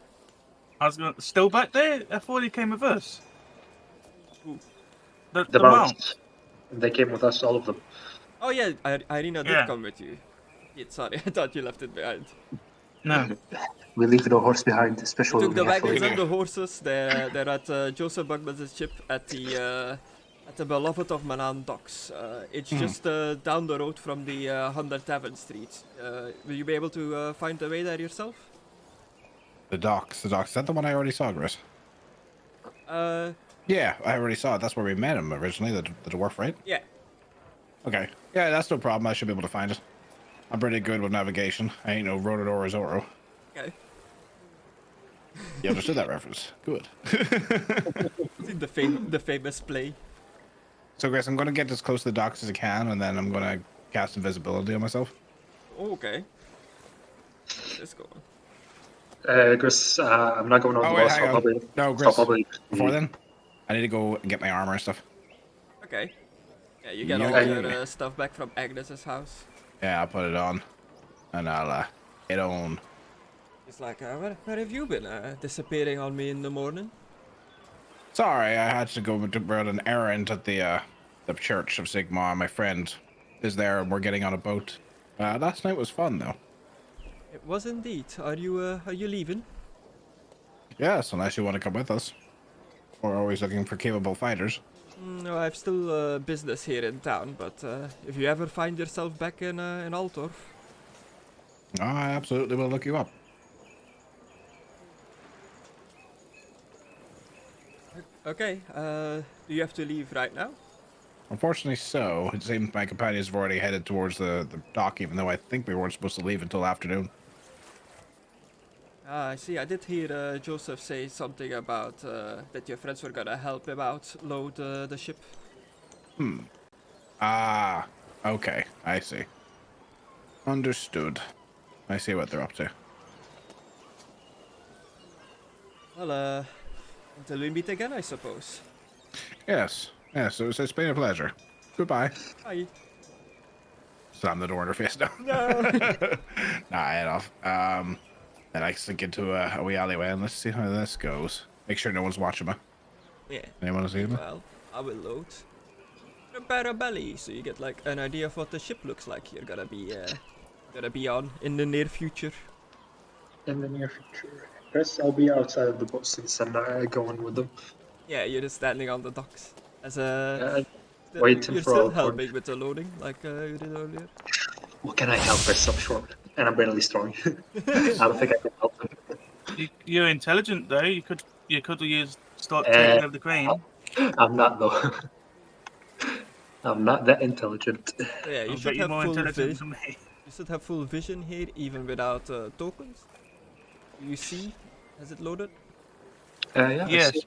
[SPEAKER 4] I was going still back there. I thought he came with us.
[SPEAKER 1] Ooh.
[SPEAKER 4] The mount.
[SPEAKER 3] They came with us, all of them.
[SPEAKER 1] Oh yeah, Irina did
[SPEAKER 4] Yeah.
[SPEAKER 1] come with you. Yeah, sorry, I thought you left it behind.
[SPEAKER 4] No.
[SPEAKER 3] We leave no horse behind, especially
[SPEAKER 1] Took the
[SPEAKER 3] when we have
[SPEAKER 1] wagons
[SPEAKER 3] to-
[SPEAKER 1] and the horses. They're at Joseph Bugman's ship at the beloved of Manan docks. It's just down the road from the 100 Tavern Street. Will you be able to find the way there yourself?
[SPEAKER 2] The docks. Is that the one I already saw, Chris?
[SPEAKER 1] Uh,
[SPEAKER 2] Yeah, I already saw it. That's where we met him originally, the dwarf, right?
[SPEAKER 1] yeah.
[SPEAKER 2] Okay. Yeah, that's no problem. I should be able to find it. I'm pretty good with navigation. I ain't no Rotador or Zorro.
[SPEAKER 1] Okay.
[SPEAKER 2] You understood that reference. Good.
[SPEAKER 1] The famous play.
[SPEAKER 2] So, Chris, I'm going to get as close to the docks as I can, and then I'm going to cast invisibility on myself.
[SPEAKER 1] Okay. Let's go.
[SPEAKER 3] Chris, I'm not going on
[SPEAKER 2] Oh,
[SPEAKER 3] the
[SPEAKER 2] wait,
[SPEAKER 3] bus.
[SPEAKER 2] hang
[SPEAKER 3] I'll
[SPEAKER 2] on.
[SPEAKER 3] probably,
[SPEAKER 2] No,
[SPEAKER 3] I'll
[SPEAKER 2] Chris,
[SPEAKER 3] probably
[SPEAKER 2] before then, I need to go and get my armor and stuff.
[SPEAKER 1] Okay. Yeah, you get
[SPEAKER 2] Yeah,
[SPEAKER 1] all
[SPEAKER 2] yeah.
[SPEAKER 1] your stuff back from Agnes's house.
[SPEAKER 2] Yeah, I'll put it on, and I'll get on.
[SPEAKER 1] He's like, where have you been? Disappearing on me in the morning?
[SPEAKER 2] Sorry, I had to go to run an errand at the Church of Sigmar. My friend is there, and we're getting on a boat. Last night was fun, though.
[SPEAKER 1] It was indeed. Are you leaving?
[SPEAKER 2] Yes, unless you want to come with us. We're always looking for capable fighters.
[SPEAKER 1] No, I've still business here in town, but if you ever find yourself back in Altdorf,
[SPEAKER 2] I absolutely will look you up.
[SPEAKER 1] okay. Do you have to leave right now?
[SPEAKER 2] Unfortunately so. It seems my companions have already headed towards the dock, even though I think we weren't supposed to leave until afternoon.
[SPEAKER 1] Ah, I see. I did hear Joseph say something about that your friends were gonna help him out load the ship.
[SPEAKER 2] Ah, okay. I see. Understood. I see what they're up to.
[SPEAKER 1] Well, until we meet again, I suppose.
[SPEAKER 2] Yes, yes, it's been a pleasure. Goodbye.
[SPEAKER 1] Bye.
[SPEAKER 2] Slam the door in her face now.
[SPEAKER 1] No.
[SPEAKER 2] Nah, I head off. Then I sink into a wee alleyway and let's see how this goes. Make sure no one's watching me.
[SPEAKER 1] Yeah.
[SPEAKER 2] Anyone see me?
[SPEAKER 1] Well, I will load. Prepare a belly, so you get like an idea of what the ship looks like. You're gonna be on in the near future.
[SPEAKER 3] in the near future. Chris, I'll be outside of the boat since I'm not going with them.
[SPEAKER 1] Yeah, you're just standing on the docks. As a
[SPEAKER 3] Waiting
[SPEAKER 1] you're
[SPEAKER 3] for
[SPEAKER 1] still
[SPEAKER 3] all
[SPEAKER 1] helping with the loading, like you did earlier.
[SPEAKER 3] What can I help Chris? I'm short and I'm barely strong. I don't think I can help him.
[SPEAKER 4] You're intelligent though. You could start taking over the crane.
[SPEAKER 3] I'm not though. I'm not that intelligent.
[SPEAKER 1] So yeah, you
[SPEAKER 4] I
[SPEAKER 1] should
[SPEAKER 4] bet you're
[SPEAKER 1] have
[SPEAKER 4] more
[SPEAKER 1] full
[SPEAKER 4] intelligent
[SPEAKER 1] vision.
[SPEAKER 4] than me.
[SPEAKER 1] You should have full vision here, even without tokens. Do you see? Has it loaded?
[SPEAKER 3] Yeah. I
[SPEAKER 4] Yes,
[SPEAKER 3] see.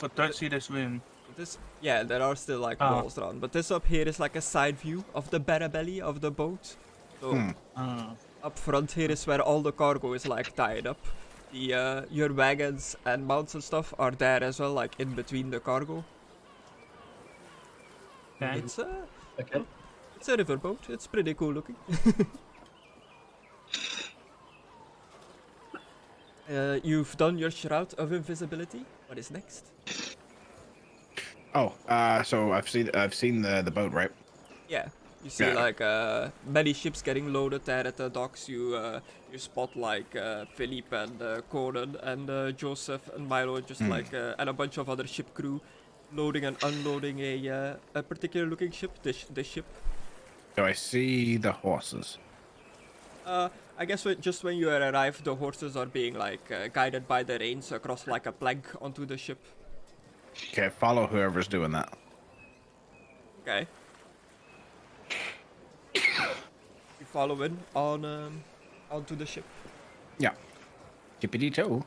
[SPEAKER 4] but don't see this room.
[SPEAKER 1] This, yeah, there are still like
[SPEAKER 4] Ah.
[SPEAKER 1] walls around, but this up here is like a side view of the belly of the boat. So up front here is where all the cargo is like tied up. The your wagons and mounts and stuff are there as well, like in between the cargo.
[SPEAKER 4] Okay.
[SPEAKER 3] Okay.
[SPEAKER 1] It's a riverboat. It's pretty cool looking. You've done your shroud of invisibility. What is next?
[SPEAKER 2] Oh, so I've seen the boat, right?
[SPEAKER 1] Yeah, you see
[SPEAKER 2] Yeah.
[SPEAKER 1] like many ships getting loaded there at the docks. You spot like Philippe and Conan and Joseph and Milo, just like and a bunch of other ship crew, loading and unloading a particular looking ship. This ship.
[SPEAKER 2] Do I see the horses?
[SPEAKER 1] I guess just when you arrive, the horses are being like guided by the reins across like a plank onto the ship.
[SPEAKER 2] Okay, follow whoever's doing that.
[SPEAKER 1] Okay. You follow in on onto the ship.
[SPEAKER 2] Yeah. Tippity toe.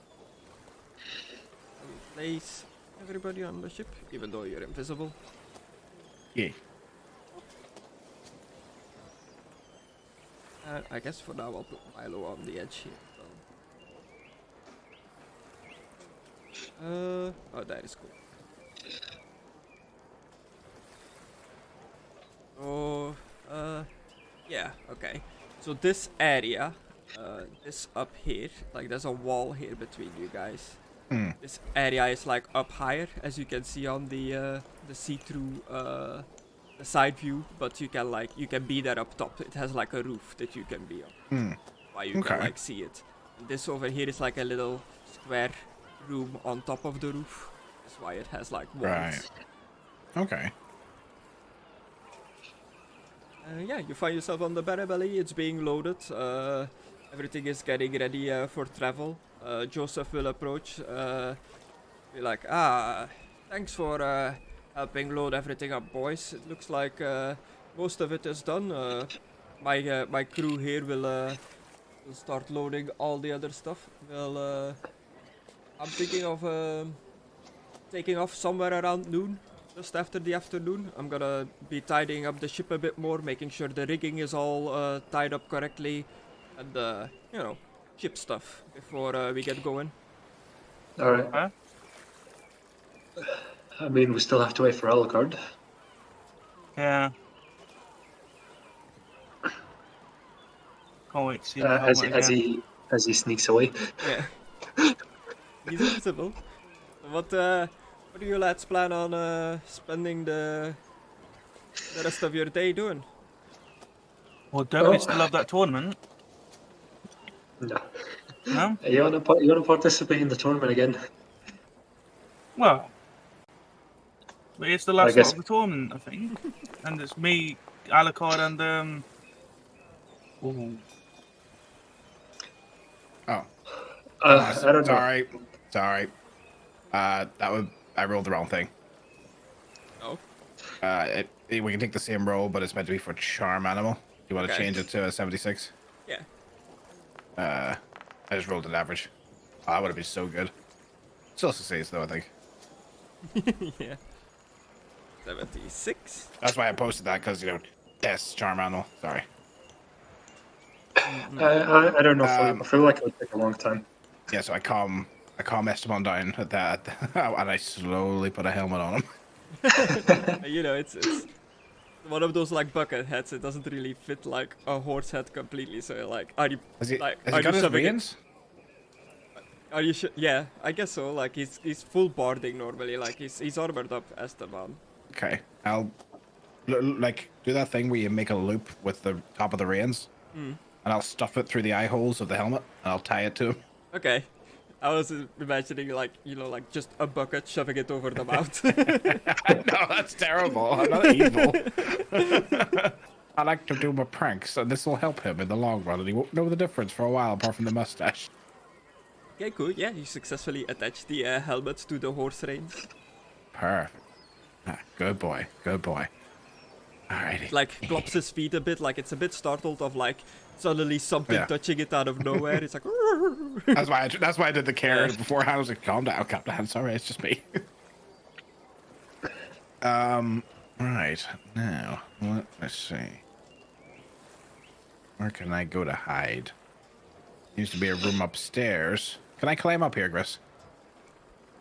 [SPEAKER 1] Place everybody on the ship, even though you're invisible.
[SPEAKER 2] Yeah.
[SPEAKER 1] I guess for now I'll put Milo on the edge here. Oh, that is cool. Oh, yeah, okay. So this area, this up here, like there's a wall here between you guys. This area is like up higher, as you can see on the see-through the side view, but you can be there up top. It has like a roof that you can be on, why you can
[SPEAKER 2] Okay.
[SPEAKER 1] like see it. And this over here is like a little square room on top of the roof. That's why it has like walls.
[SPEAKER 2] Right. Okay.
[SPEAKER 1] Yeah, you find yourself on the Barabelly. It's being loaded. Everything is getting ready for travel. Joseph will approach. Be like, thanks for helping load everything up, boys. It looks like most of it is done. My crew here will start loading all the other stuff. I'm thinking of taking off somewhere around noon. Just after the afternoon, I'm gonna be tidying up the ship a bit more, making sure the rigging is all tied up correctly, and ship stuff before we get going.
[SPEAKER 3] All right.
[SPEAKER 4] Huh?
[SPEAKER 3] I mean, we still have to wait for Alucard.
[SPEAKER 4] Yeah. Can't wait to see the
[SPEAKER 3] as,
[SPEAKER 4] helmet
[SPEAKER 3] as
[SPEAKER 4] again.
[SPEAKER 3] he sneaks away.
[SPEAKER 1] Yeah, he's invisible. What do you lads plan on spending the rest of your day doing?
[SPEAKER 4] Well, don't we
[SPEAKER 3] Oh.
[SPEAKER 4] still have that tournament?
[SPEAKER 3] No.
[SPEAKER 4] No?
[SPEAKER 3] You wanna participate in the tournament again?
[SPEAKER 4] Well, but it's the
[SPEAKER 3] I
[SPEAKER 4] last
[SPEAKER 3] guess-
[SPEAKER 4] lot of the tournament, I think. And it's me, Alucard, and ooh.
[SPEAKER 2] Oh.
[SPEAKER 3] I don't know.
[SPEAKER 2] Sorry. I rolled the wrong thing.
[SPEAKER 1] Oh,
[SPEAKER 2] We can take the same roll, but it's meant to be for charm animal. You want to
[SPEAKER 1] Okay.
[SPEAKER 2] change it to a 76?
[SPEAKER 1] yeah.
[SPEAKER 2] I just rolled an average. Oh, that would have been so good. Still succeeds though, I think.
[SPEAKER 1] Yeah. 76.
[SPEAKER 2] That's why I posted that, because, yes, charm animal. Sorry.
[SPEAKER 3] I don't know. I feel like it would take a long time.
[SPEAKER 2] Yeah, so I calm Esteban down at that, and I slowly put a helmet on him.
[SPEAKER 1] It's one of those like bucket heads. It doesn't really fit like a horse head completely. So like, are you
[SPEAKER 2] Has he
[SPEAKER 1] like
[SPEAKER 2] got his
[SPEAKER 1] shoving it-
[SPEAKER 2] reins?
[SPEAKER 1] Are you Yeah, I guess so. Like he's full barding normally. Like he's armored up Esteban.
[SPEAKER 2] Okay, I'll do that thing where you make a loop with the top of the reins, and I'll stuff it through the eye holes of the helmet, and I'll tie it to him.
[SPEAKER 1] Okay. I was imagining like just a bucket shoving it over the mouth.
[SPEAKER 2] No, that's terrible. I'm not evil. I like to do my pranks, and this will help him in the long run, and he won't know the difference for a while, apart from the mustache.
[SPEAKER 1] Okay, cool. Yeah, you successfully attached the helmet to the horse reins.
[SPEAKER 2] Perfect. Good boy. Alrighty.
[SPEAKER 1] Like glops his feet a bit, like it's a bit startled of like suddenly something
[SPEAKER 2] Yeah.
[SPEAKER 1] touching it out of nowhere. It's like
[SPEAKER 2] That's why I did the care
[SPEAKER 1] Yeah.
[SPEAKER 2] beforehand. I was like, calm down. Sorry, it's just me. Right. Now, let's see. Where can I go to hide? Used to be a room upstairs. Can I climb up here, Chris?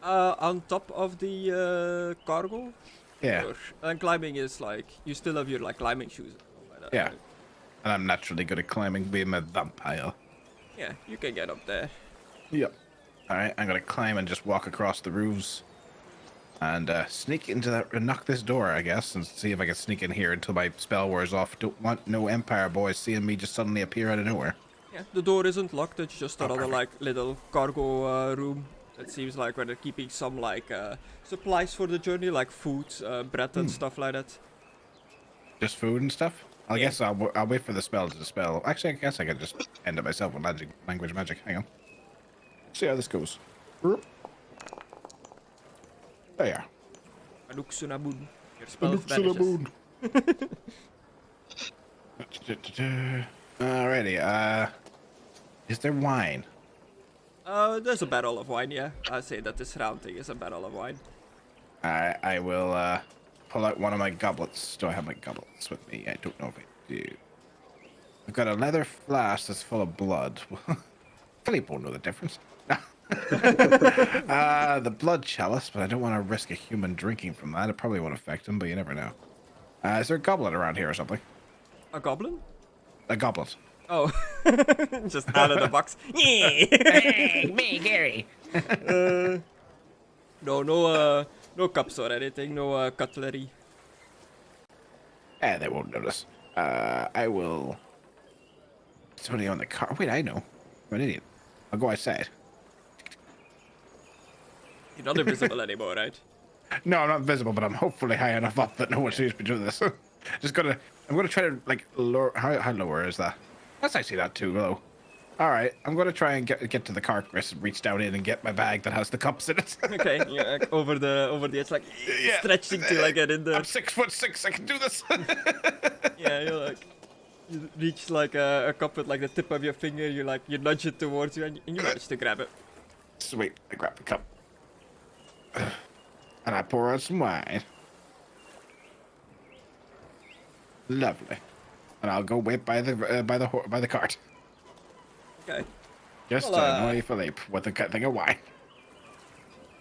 [SPEAKER 1] on top of the cargo.
[SPEAKER 2] Yeah.
[SPEAKER 1] Sure. And climbing is like you still have your like climbing shoes. And stuff like that,
[SPEAKER 2] Yeah.
[SPEAKER 1] right?
[SPEAKER 2] And I'm naturally good at climbing, being a vampire.
[SPEAKER 1] Yeah, you can get up there.
[SPEAKER 2] Yep. Alright, I'm gonna climb and just walk across the roofs. and sneak into that, knock this door, I guess, and see if I can sneak in here until my spell wears off. Don't want no Empire boys seeing me just suddenly appear out of nowhere.
[SPEAKER 1] Yeah, the door isn't locked. It's just
[SPEAKER 2] Oh,
[SPEAKER 1] another
[SPEAKER 2] perfect.
[SPEAKER 1] like little cargo room. It seems like where they're keeping some like supplies for the journey, like food, bread, and stuff like that.
[SPEAKER 2] Just food and stuff. I
[SPEAKER 1] Yeah.
[SPEAKER 2] guess I'll wait for the spell to dispel. Actually, I guess I could just end it myself with language magic. Hang on. See how this goes. There you are.
[SPEAKER 1] Anuxunamun. Your spell vanishes.
[SPEAKER 2] Alrighty. Is there wine?
[SPEAKER 1] There's a barrel of wine, yeah. I say that this round thing is a barrel of wine.
[SPEAKER 2] I will pull out one of my goblets. Do I have my goblets with me? I don't know if I do. I've got a leather flask that's full of blood. Philippe won't know the difference. The blood chalice, but I don't want to risk a human drinking from that. It probably won't affect him, but you never know. Is there a goblet around here or something?
[SPEAKER 1] A goblin?
[SPEAKER 2] A goblet.
[SPEAKER 1] Oh, just out of the box.
[SPEAKER 2] Hey, me, Gary.
[SPEAKER 1] No cups or anything. No cutlery.
[SPEAKER 2] They won't notice. I will. Somebody on the car. Wait, I know. I'm an idiot. I'll go outside.
[SPEAKER 1] You're not invisible anymore, right?
[SPEAKER 2] No, I'm not visible, but I'm hopefully high enough up that no one sees me doing this. I'm gonna try to like lower. How lower is that? That's actually not too low. All right, I'm gonna try and get to the car, Chris, and reach down in and get my bag that has the cups in it.
[SPEAKER 1] Okay, yeah, like over the edge, like
[SPEAKER 2] Yeah.
[SPEAKER 1] stretching till I get in there.
[SPEAKER 2] I'm 6'6". I can do this.
[SPEAKER 1] Yeah, you're like, you reach like a cup with like the tip of your finger. You nudge it towards you, and you manage to grab it.
[SPEAKER 2] Sweet. I grab the cup, and I pour out some wine. Lovely. And I'll go wait by the cart.
[SPEAKER 1] Okay.
[SPEAKER 2] Just
[SPEAKER 1] Well,
[SPEAKER 2] to annoy Philippe with a thing of wine.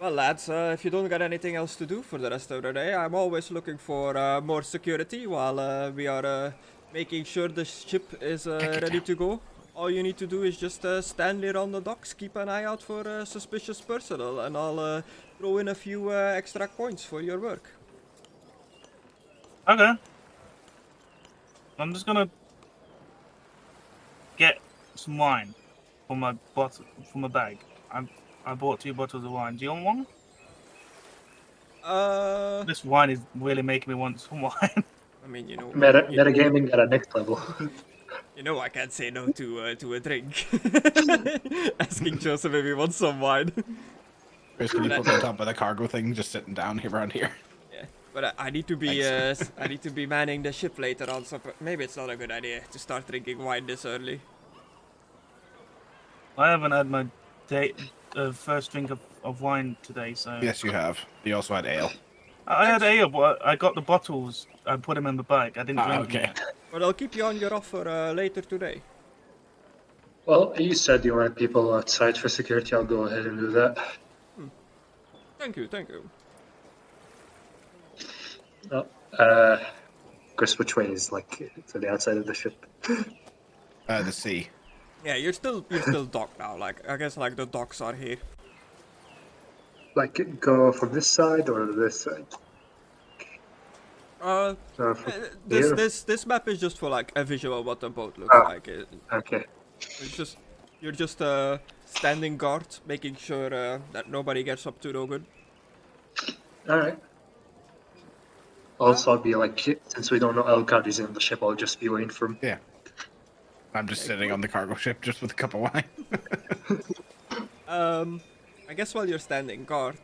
[SPEAKER 1] Well, lads, if you don't got anything else to do for the rest of the day, I'm always looking for more security while we are making sure the ship is ready to go. All you need to do is just stand there on the docks, keep an eye out for suspicious personnel, and I'll throw in a few extra coins for your work.
[SPEAKER 4] Okay. I'm just gonna get some wine from my bag. I bought 2 bottles of wine. Do you want one? This wine is really making me want some wine.
[SPEAKER 1] I mean, you know,
[SPEAKER 3] Metagaming at a next level.
[SPEAKER 1] you know, I can't say no to a drink. Asking Joseph if he wants some wine.
[SPEAKER 2] Chris, can you put me on top of the cargo thing, just sitting down here around here?
[SPEAKER 1] Yeah, but I need to be I need to be manning the ship later on, so maybe it's not a good idea to start drinking wine this early.
[SPEAKER 4] I haven't had my first drink of wine today, so...
[SPEAKER 2] Yes, you have. You also had ale.
[SPEAKER 4] I had ale, but I got the bottles and put them in the bag. I didn't drink
[SPEAKER 2] Okay.
[SPEAKER 4] them.
[SPEAKER 1] But I'll keep you on your offer later today.
[SPEAKER 3] Well, you said you wanted people outside for security. I'll go ahead and do that.
[SPEAKER 1] Thank you, thank you.
[SPEAKER 3] Oh, Chris, which way is like to the outside of the ship?
[SPEAKER 2] The sea.
[SPEAKER 1] Yeah, you're still docked now. Like I guess like the docks are here.
[SPEAKER 3] Like go from this side or this side? From here?
[SPEAKER 1] This map is just for like a visual what the boat looks like.
[SPEAKER 3] Okay.
[SPEAKER 1] You're just standing guard, making sure that nobody gets up to no good.
[SPEAKER 3] All right. Also, I'll be like, since we don't know Elgard is in the ship, I'll just be waiting for him.
[SPEAKER 2] Yeah. I'm just sitting on the cargo ship just with a cup of wine.
[SPEAKER 1] I guess while you're standing guard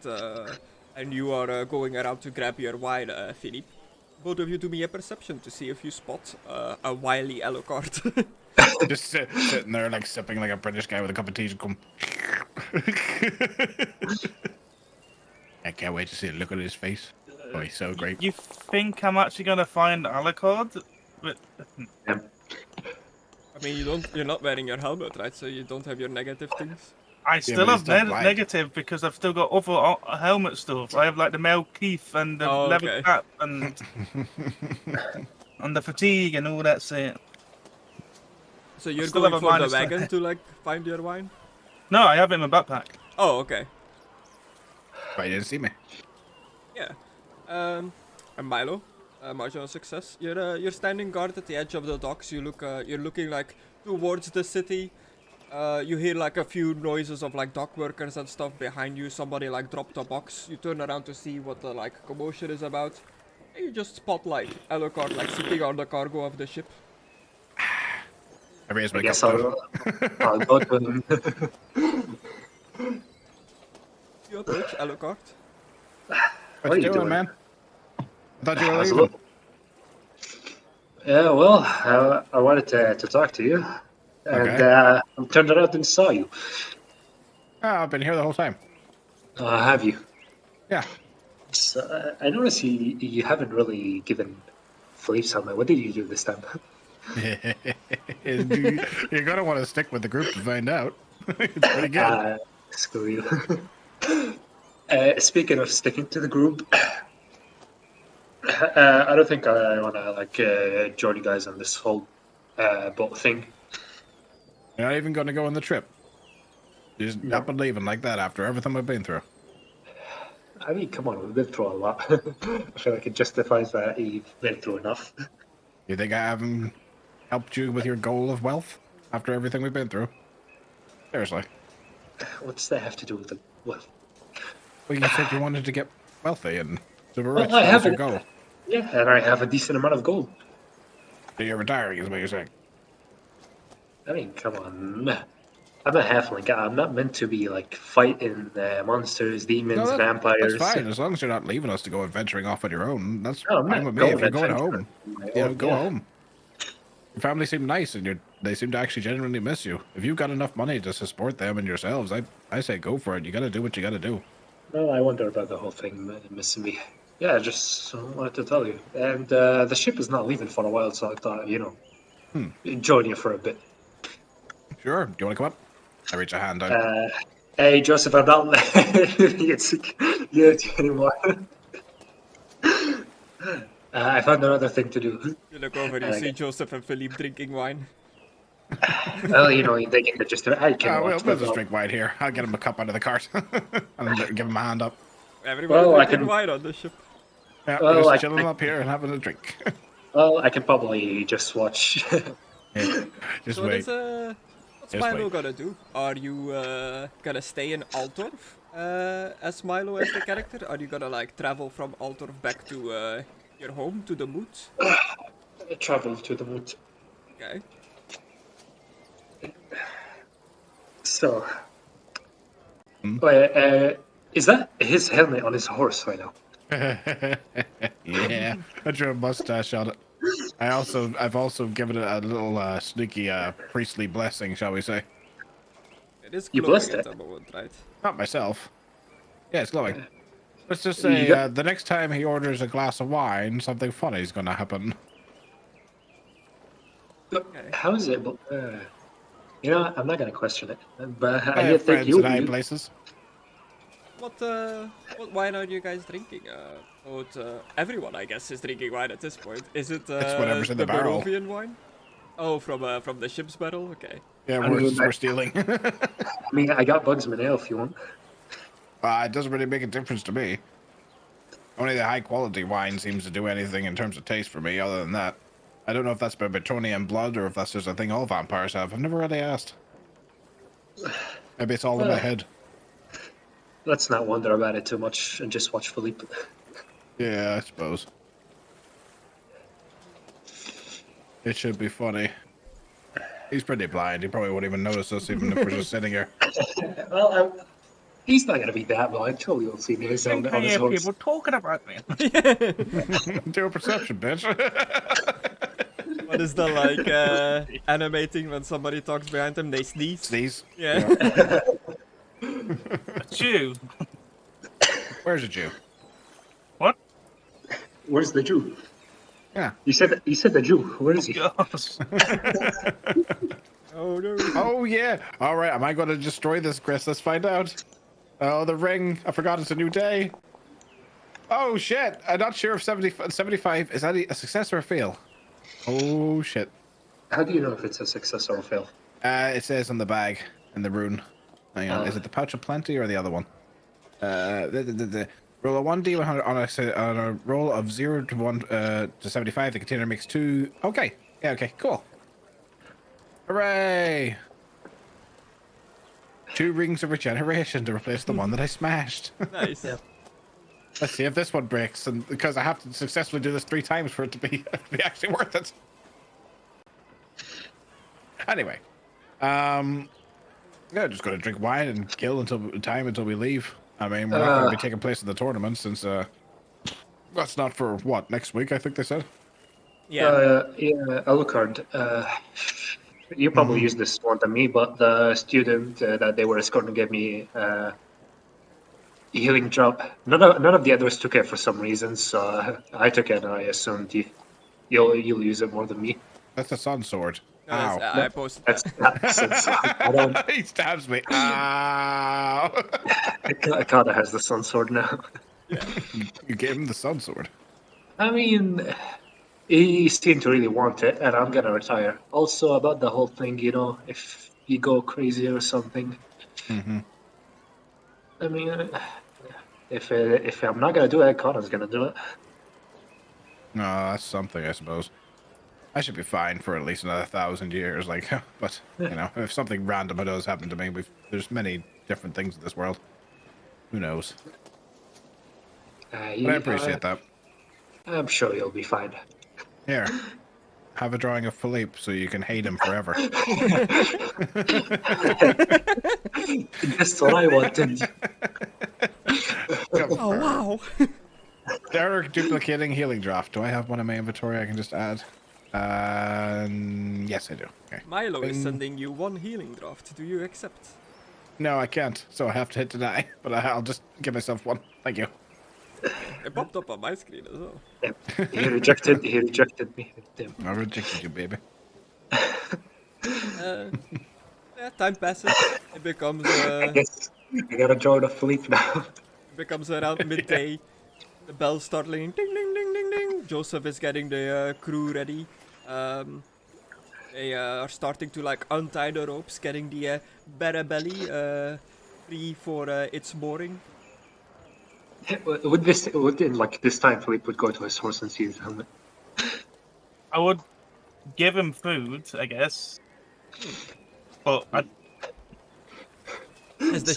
[SPEAKER 1] and you are going around to grab your wine, Philippe, both of you do me a perception to see if you spot a wily Alucard.
[SPEAKER 2] Just sitting there like sipping like a British guy with a cup of tea. Just come. I can't wait to see the look on his face. Oh, he's so great.
[SPEAKER 4] You think I'm actually gonna find Alucard? But
[SPEAKER 3] Yeah.
[SPEAKER 1] I mean, you're not wearing your helmet, right? So you don't have your negative things.
[SPEAKER 4] I still
[SPEAKER 2] but
[SPEAKER 4] have
[SPEAKER 2] he's not blind.
[SPEAKER 4] negative because I've still got other helmet stuff. I have like the male Keith and the
[SPEAKER 1] Oh,
[SPEAKER 4] leather
[SPEAKER 1] okay.
[SPEAKER 4] cap and and the fatigue and all that shit.
[SPEAKER 1] So you're
[SPEAKER 4] still
[SPEAKER 1] going
[SPEAKER 4] have a
[SPEAKER 1] for the
[SPEAKER 4] minus
[SPEAKER 1] wagon to like find your wine?
[SPEAKER 4] No, I have it in my backpack.
[SPEAKER 1] Oh, okay.
[SPEAKER 2] But he didn't see me.
[SPEAKER 1] Yeah. And Milo, marginal success. You're standing guard at the edge of the docks. You're looking like towards the city. You hear like a few noises of like dock workers and stuff behind you. Somebody like dropped a box. You turn around to see what the like commotion is about. And you just spot like Alucard like sitting on the cargo of the ship.
[SPEAKER 2] I raised my
[SPEAKER 3] I guess
[SPEAKER 2] cup. though.
[SPEAKER 3] I'll go to him.
[SPEAKER 1] You approach Alucard.
[SPEAKER 2] What you doing, man? I thought you were
[SPEAKER 3] How's it
[SPEAKER 2] leaving.
[SPEAKER 3] look? Yeah, well, I wanted to talk to you, and
[SPEAKER 2] Okay.
[SPEAKER 3] I turned around and saw you.
[SPEAKER 2] Oh, I've been here the whole time.
[SPEAKER 3] Have you?
[SPEAKER 2] Yeah.
[SPEAKER 3] So, I noticed you haven't really given Philippe on me. What did you do this time?
[SPEAKER 2] You're gonna want to stick with the group to find out. It's pretty good.
[SPEAKER 3] Screw you. Speaking of sticking to the group, I don't think I want to like join you guys on this whole boat thing.
[SPEAKER 2] You're not even gonna go on the trip. You just up and leaving like that after everything we've been through.
[SPEAKER 3] I mean, come on, we've been through a lot. I feel like it justifies that you've been through enough.
[SPEAKER 2] You think I haven't helped you with your goal of wealth after everything we've been through? Seriously.
[SPEAKER 3] What's that have to do with the well?
[SPEAKER 2] Well, you said you wanted to get wealthy and super rich.
[SPEAKER 3] Well, I
[SPEAKER 2] That was your
[SPEAKER 3] haven't.
[SPEAKER 2] goal.
[SPEAKER 3] Yeah, and I have a decent amount of gold.
[SPEAKER 2] So you're retiring, is what you're saying.
[SPEAKER 3] I mean, come on. I'm a halfling. I'm not meant to be like fighting monsters, demons,
[SPEAKER 2] No,
[SPEAKER 3] vampires.
[SPEAKER 2] That's fine, as long as you're not leaving us to go adventuring off on your own. That's
[SPEAKER 3] No, I'm
[SPEAKER 2] fine
[SPEAKER 3] not
[SPEAKER 2] with me. If you're
[SPEAKER 3] going
[SPEAKER 2] going
[SPEAKER 3] adventuring
[SPEAKER 2] home,
[SPEAKER 3] on my
[SPEAKER 2] you know,
[SPEAKER 3] own,
[SPEAKER 2] go
[SPEAKER 3] yeah.
[SPEAKER 2] home. Your family seem nice, and they seem to actually genuinely miss you. If you've got enough money to support them and yourselves, I say go for it. You gotta do what you gotta do.
[SPEAKER 3] Well, I wonder about the whole thing missing me. Yeah, I just wanted to tell you. And the ship is not leaving for a while, so I thought, join you for a bit.
[SPEAKER 2] Sure. Do you want to come up? I reach a hand out.
[SPEAKER 3] Hey, Joseph, I'm not letting you anymore. I found another thing to do.
[SPEAKER 1] You look over, you see Joseph and Philippe drinking wine.
[SPEAKER 3] Well, they get the gist of it. I can
[SPEAKER 2] We'll
[SPEAKER 3] watch
[SPEAKER 2] just
[SPEAKER 3] the
[SPEAKER 2] drink wine here. I'll get him a cup out of the cart and give him a hand up.
[SPEAKER 1] Everybody
[SPEAKER 3] Well, I
[SPEAKER 1] drinking
[SPEAKER 3] can-
[SPEAKER 1] wine on the ship.
[SPEAKER 2] Yeah,
[SPEAKER 3] Well,
[SPEAKER 2] we're
[SPEAKER 3] I-
[SPEAKER 2] just chilling up here and having a drink.
[SPEAKER 3] Well, I can probably just watch.
[SPEAKER 2] Just
[SPEAKER 1] So
[SPEAKER 2] wait.
[SPEAKER 1] what's
[SPEAKER 2] Just
[SPEAKER 1] Milo
[SPEAKER 2] wait.
[SPEAKER 1] gonna do? Are you gonna stay in Altorf as Milo as the character? Are you gonna like travel from Altorf back to your home to the moot?
[SPEAKER 3] Travel to the moot.
[SPEAKER 1] Okay.
[SPEAKER 3] So,
[SPEAKER 2] Hmm?
[SPEAKER 3] is that his helmet on his horse right now?
[SPEAKER 2] Yeah, I drew a mustache on it. I've also given it a little sneaky priestly blessing, shall we say?
[SPEAKER 1] It is
[SPEAKER 3] You
[SPEAKER 1] glowing
[SPEAKER 3] blessed
[SPEAKER 1] at
[SPEAKER 3] it?
[SPEAKER 1] the moment, right?
[SPEAKER 2] Not myself. Yeah, it's glowing. Let's just
[SPEAKER 3] You
[SPEAKER 2] say
[SPEAKER 3] got-
[SPEAKER 2] the next time he orders a glass of wine, something funny is going to happen.
[SPEAKER 1] Okay.
[SPEAKER 3] How is it? I'm not gonna question it. But
[SPEAKER 2] I
[SPEAKER 3] I
[SPEAKER 2] have
[SPEAKER 3] think
[SPEAKER 2] friends
[SPEAKER 3] you.
[SPEAKER 2] in high places.
[SPEAKER 1] What wine are you guys drinking? Everyone, I guess, is drinking wine at this point. Is it
[SPEAKER 2] It's whatever's in the barrel.
[SPEAKER 1] Barovian wine? Oh, from the ship's barrel. Okay.
[SPEAKER 2] Yeah,
[SPEAKER 3] I
[SPEAKER 2] we're,
[SPEAKER 3] mean,
[SPEAKER 2] we're stealing.
[SPEAKER 3] I mean, I got Bugsman Ale if you want.
[SPEAKER 2] It doesn't really make a difference to me. Only the high quality wine seems to do anything in terms of taste for me. Other than that, I don't know if that's Bretonian blood or if that's just a thing all vampires have. I've never really asked. Maybe it's all in my head.
[SPEAKER 3] Let's not wonder about it too much and just watch Philippe.
[SPEAKER 2] Yeah, I suppose. It should be funny. He's pretty blind. He probably won't even notice us even if we're just sitting here.
[SPEAKER 3] Well, he's not gonna be that blind. Surely you'll see his on his
[SPEAKER 4] hear
[SPEAKER 3] horse.
[SPEAKER 4] people talking about me.
[SPEAKER 2] Do a perception, bitch.
[SPEAKER 1] What is the like animating when somebody talks behind them? They sneeze.
[SPEAKER 2] Sneeze.
[SPEAKER 1] Yeah.
[SPEAKER 4] A Jew.
[SPEAKER 2] Where's a Jew?
[SPEAKER 4] What?
[SPEAKER 3] Where's the Jew?
[SPEAKER 2] Yeah.
[SPEAKER 3] You said the Jew. Where is he?
[SPEAKER 4] Gosh.
[SPEAKER 1] Oh no.
[SPEAKER 2] Oh, yeah. All right. Am I going to destroy this, Chris? Let's find out. Oh, the ring. I forgot it's a new day. Oh, shit. I'm not sure if 75, is that a success or a fail? Oh, shit.
[SPEAKER 3] How do you know if it's a success or a fail?
[SPEAKER 2] It says on the bag in the rune. Hang on. Is it the Pouch of Plenty or the other one? Roll a 1d100 on a roll of 0 to 1 to 75. The container makes 2. Okay. Yeah, okay, cool. Hooray! 2 rings of regeneration to replace the one that I smashed.
[SPEAKER 1] Nice.
[SPEAKER 3] Yeah.
[SPEAKER 2] Let's see if this one breaks, and because I have to successfully do this 3 times for it to be actually worth it. Anyway, yeah, just gonna drink wine and kill until we leave. I mean, we're not going to be taking place in the tournament since that's not for what, next week? I think they said.
[SPEAKER 1] Yeah.
[SPEAKER 3] Alucard. You probably used this more than me, but the student that they were escorting gave me healing drop. None of the others took it for some reason, so I took it, and I assumed you'll use it more than me.
[SPEAKER 2] That's a sun sword.
[SPEAKER 1] No,
[SPEAKER 2] Ow.
[SPEAKER 1] I posted
[SPEAKER 3] That's
[SPEAKER 1] that.
[SPEAKER 3] I don't.
[SPEAKER 2] He stabs me. Ow.
[SPEAKER 3] Conna has the sun sword now.
[SPEAKER 2] You gave him the sun sword.
[SPEAKER 3] I mean, he seemed to really want it, and I'm gonna retire. Also, about the whole thing, if you go crazy or something.
[SPEAKER 2] Mm-hmm.
[SPEAKER 3] I mean, if I'm not gonna do it, Connor's gonna do it.
[SPEAKER 2] No, that's something, I suppose. I should be fine for at least another 1,000 years, like, but, if something random does happen to me, there's many different things in this world. Who knows? But I appreciate that.
[SPEAKER 3] I'm sure you'll be fine.
[SPEAKER 2] Here, have a drawing of Philippe so you can hate him forever.
[SPEAKER 3] That's what I wanted.
[SPEAKER 1] Oh, wow.
[SPEAKER 2] Derek duplicating healing draft. Do I have one in my inventory I can just add? Yes, I do. Okay.
[SPEAKER 1] Milo is sending you 1 healing draft. Do you accept?
[SPEAKER 2] No, I can't. So I have to hit deny. But I'll just give myself 1. Thank you.
[SPEAKER 1] It popped up on my screen as well.
[SPEAKER 3] He rejected me. Damn.
[SPEAKER 2] I rejected you, baby.
[SPEAKER 1] Yeah, time passes. It becomes
[SPEAKER 3] I guess I gotta draw the Philippe now.
[SPEAKER 1] becomes around midday. The bells start ringing. Ding, ding, ding, ding, ding. Joseph is getting the crew ready. They are starting to untie the ropes, getting the Barabelli free for its mooring.
[SPEAKER 3] Would this time Philippe would go to his horse and see his helmet?
[SPEAKER 4] I would give him food, I guess. But
[SPEAKER 1] As the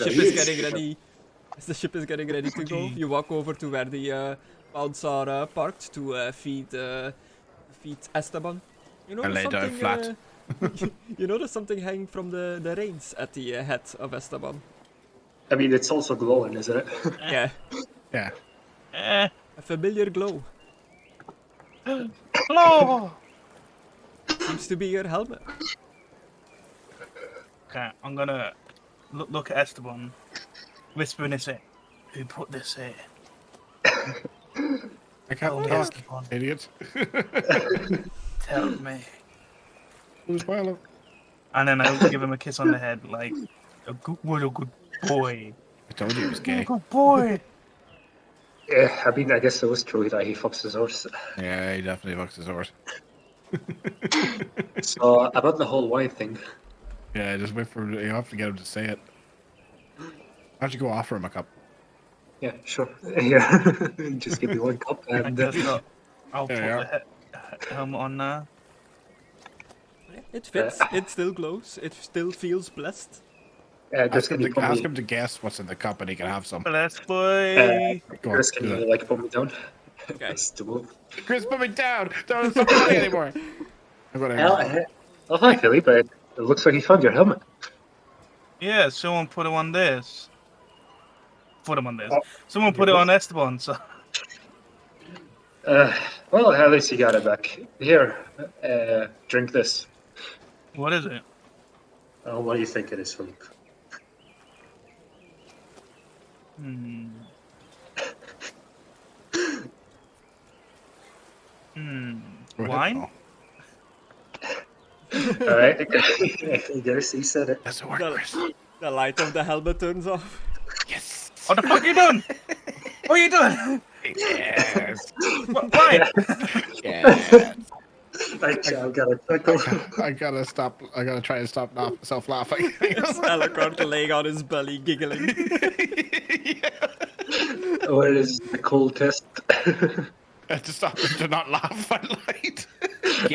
[SPEAKER 1] ship is getting ready, to go, you walk over to where the mounts are parked to feed Esteban. You
[SPEAKER 2] I lay down flat.
[SPEAKER 1] You notice something hanging from the reins at the head of Esteban.
[SPEAKER 3] I mean, it's also glowing, isn't it?
[SPEAKER 1] Yeah,
[SPEAKER 2] Yeah.
[SPEAKER 1] a familiar glow.
[SPEAKER 4] oh,
[SPEAKER 1] Seems to be your helmet.
[SPEAKER 4] okay, I'm gonna look at Esteban, whisper in his ear. Who put this here?
[SPEAKER 2] I can't
[SPEAKER 4] Oh,
[SPEAKER 2] talk,
[SPEAKER 4] Esteban.
[SPEAKER 2] idiot.
[SPEAKER 4] Tell me.
[SPEAKER 2] Who's Milo?
[SPEAKER 4] And then I'll give him a kiss on the head, like, what a good boy.
[SPEAKER 2] I told you he was gay.
[SPEAKER 4] Good boy.
[SPEAKER 3] Yeah, I mean, I guess it was true that he fucks his horse.
[SPEAKER 2] Yeah, he definitely fucks his horse.
[SPEAKER 3] So, about the whole wine thing.
[SPEAKER 2] Yeah, just wait for you have to get him to say it. Why don't you go offer him a cup?
[SPEAKER 3] Yeah, sure. Yeah, just give me 1 cup
[SPEAKER 4] I
[SPEAKER 3] and
[SPEAKER 4] guess not. I'll put
[SPEAKER 2] There you
[SPEAKER 4] the helmet on now.
[SPEAKER 1] It fits. It still glows. It still feels blessed.
[SPEAKER 3] Chris,
[SPEAKER 2] Ask
[SPEAKER 3] can
[SPEAKER 2] him,
[SPEAKER 3] you
[SPEAKER 2] to,
[SPEAKER 3] put
[SPEAKER 2] ask
[SPEAKER 3] me,
[SPEAKER 2] him to guess what's in the cup and he can have some.
[SPEAKER 4] Bless boy.
[SPEAKER 2] Go on,
[SPEAKER 3] Chris, can
[SPEAKER 2] do
[SPEAKER 3] you
[SPEAKER 2] that.
[SPEAKER 3] put me down?
[SPEAKER 1] Okay.
[SPEAKER 3] That's the move.
[SPEAKER 2] Chris, put me down! Don't stop playing anymore! I'm gonna...
[SPEAKER 3] Oh, hi, Philippe. It looks like you found your helmet.
[SPEAKER 4] Yeah, someone put him on this. Put him on this.
[SPEAKER 3] Oh,
[SPEAKER 4] Someone put it on Esteban, so...
[SPEAKER 3] Well, at least you got it back. Here, drink this.
[SPEAKER 4] What is it?
[SPEAKER 3] What do you think it is, Philippe?
[SPEAKER 4] Wine?
[SPEAKER 3] All right, I guess he said it.
[SPEAKER 2] That's work,
[SPEAKER 1] The,
[SPEAKER 2] Chris.
[SPEAKER 1] the light of the helmet turns off.
[SPEAKER 2] Yes!
[SPEAKER 4] What the fuck are you doing? What are you doing?
[SPEAKER 2] Yes!
[SPEAKER 4] Why?
[SPEAKER 2] Yes!
[SPEAKER 3] I've got a chuckle.
[SPEAKER 2] I gotta try and stop myself laughing.
[SPEAKER 1] Alucard laying on his belly, giggling.
[SPEAKER 3] Where is the cold test?
[SPEAKER 2] To stop them to not laugh, I lied.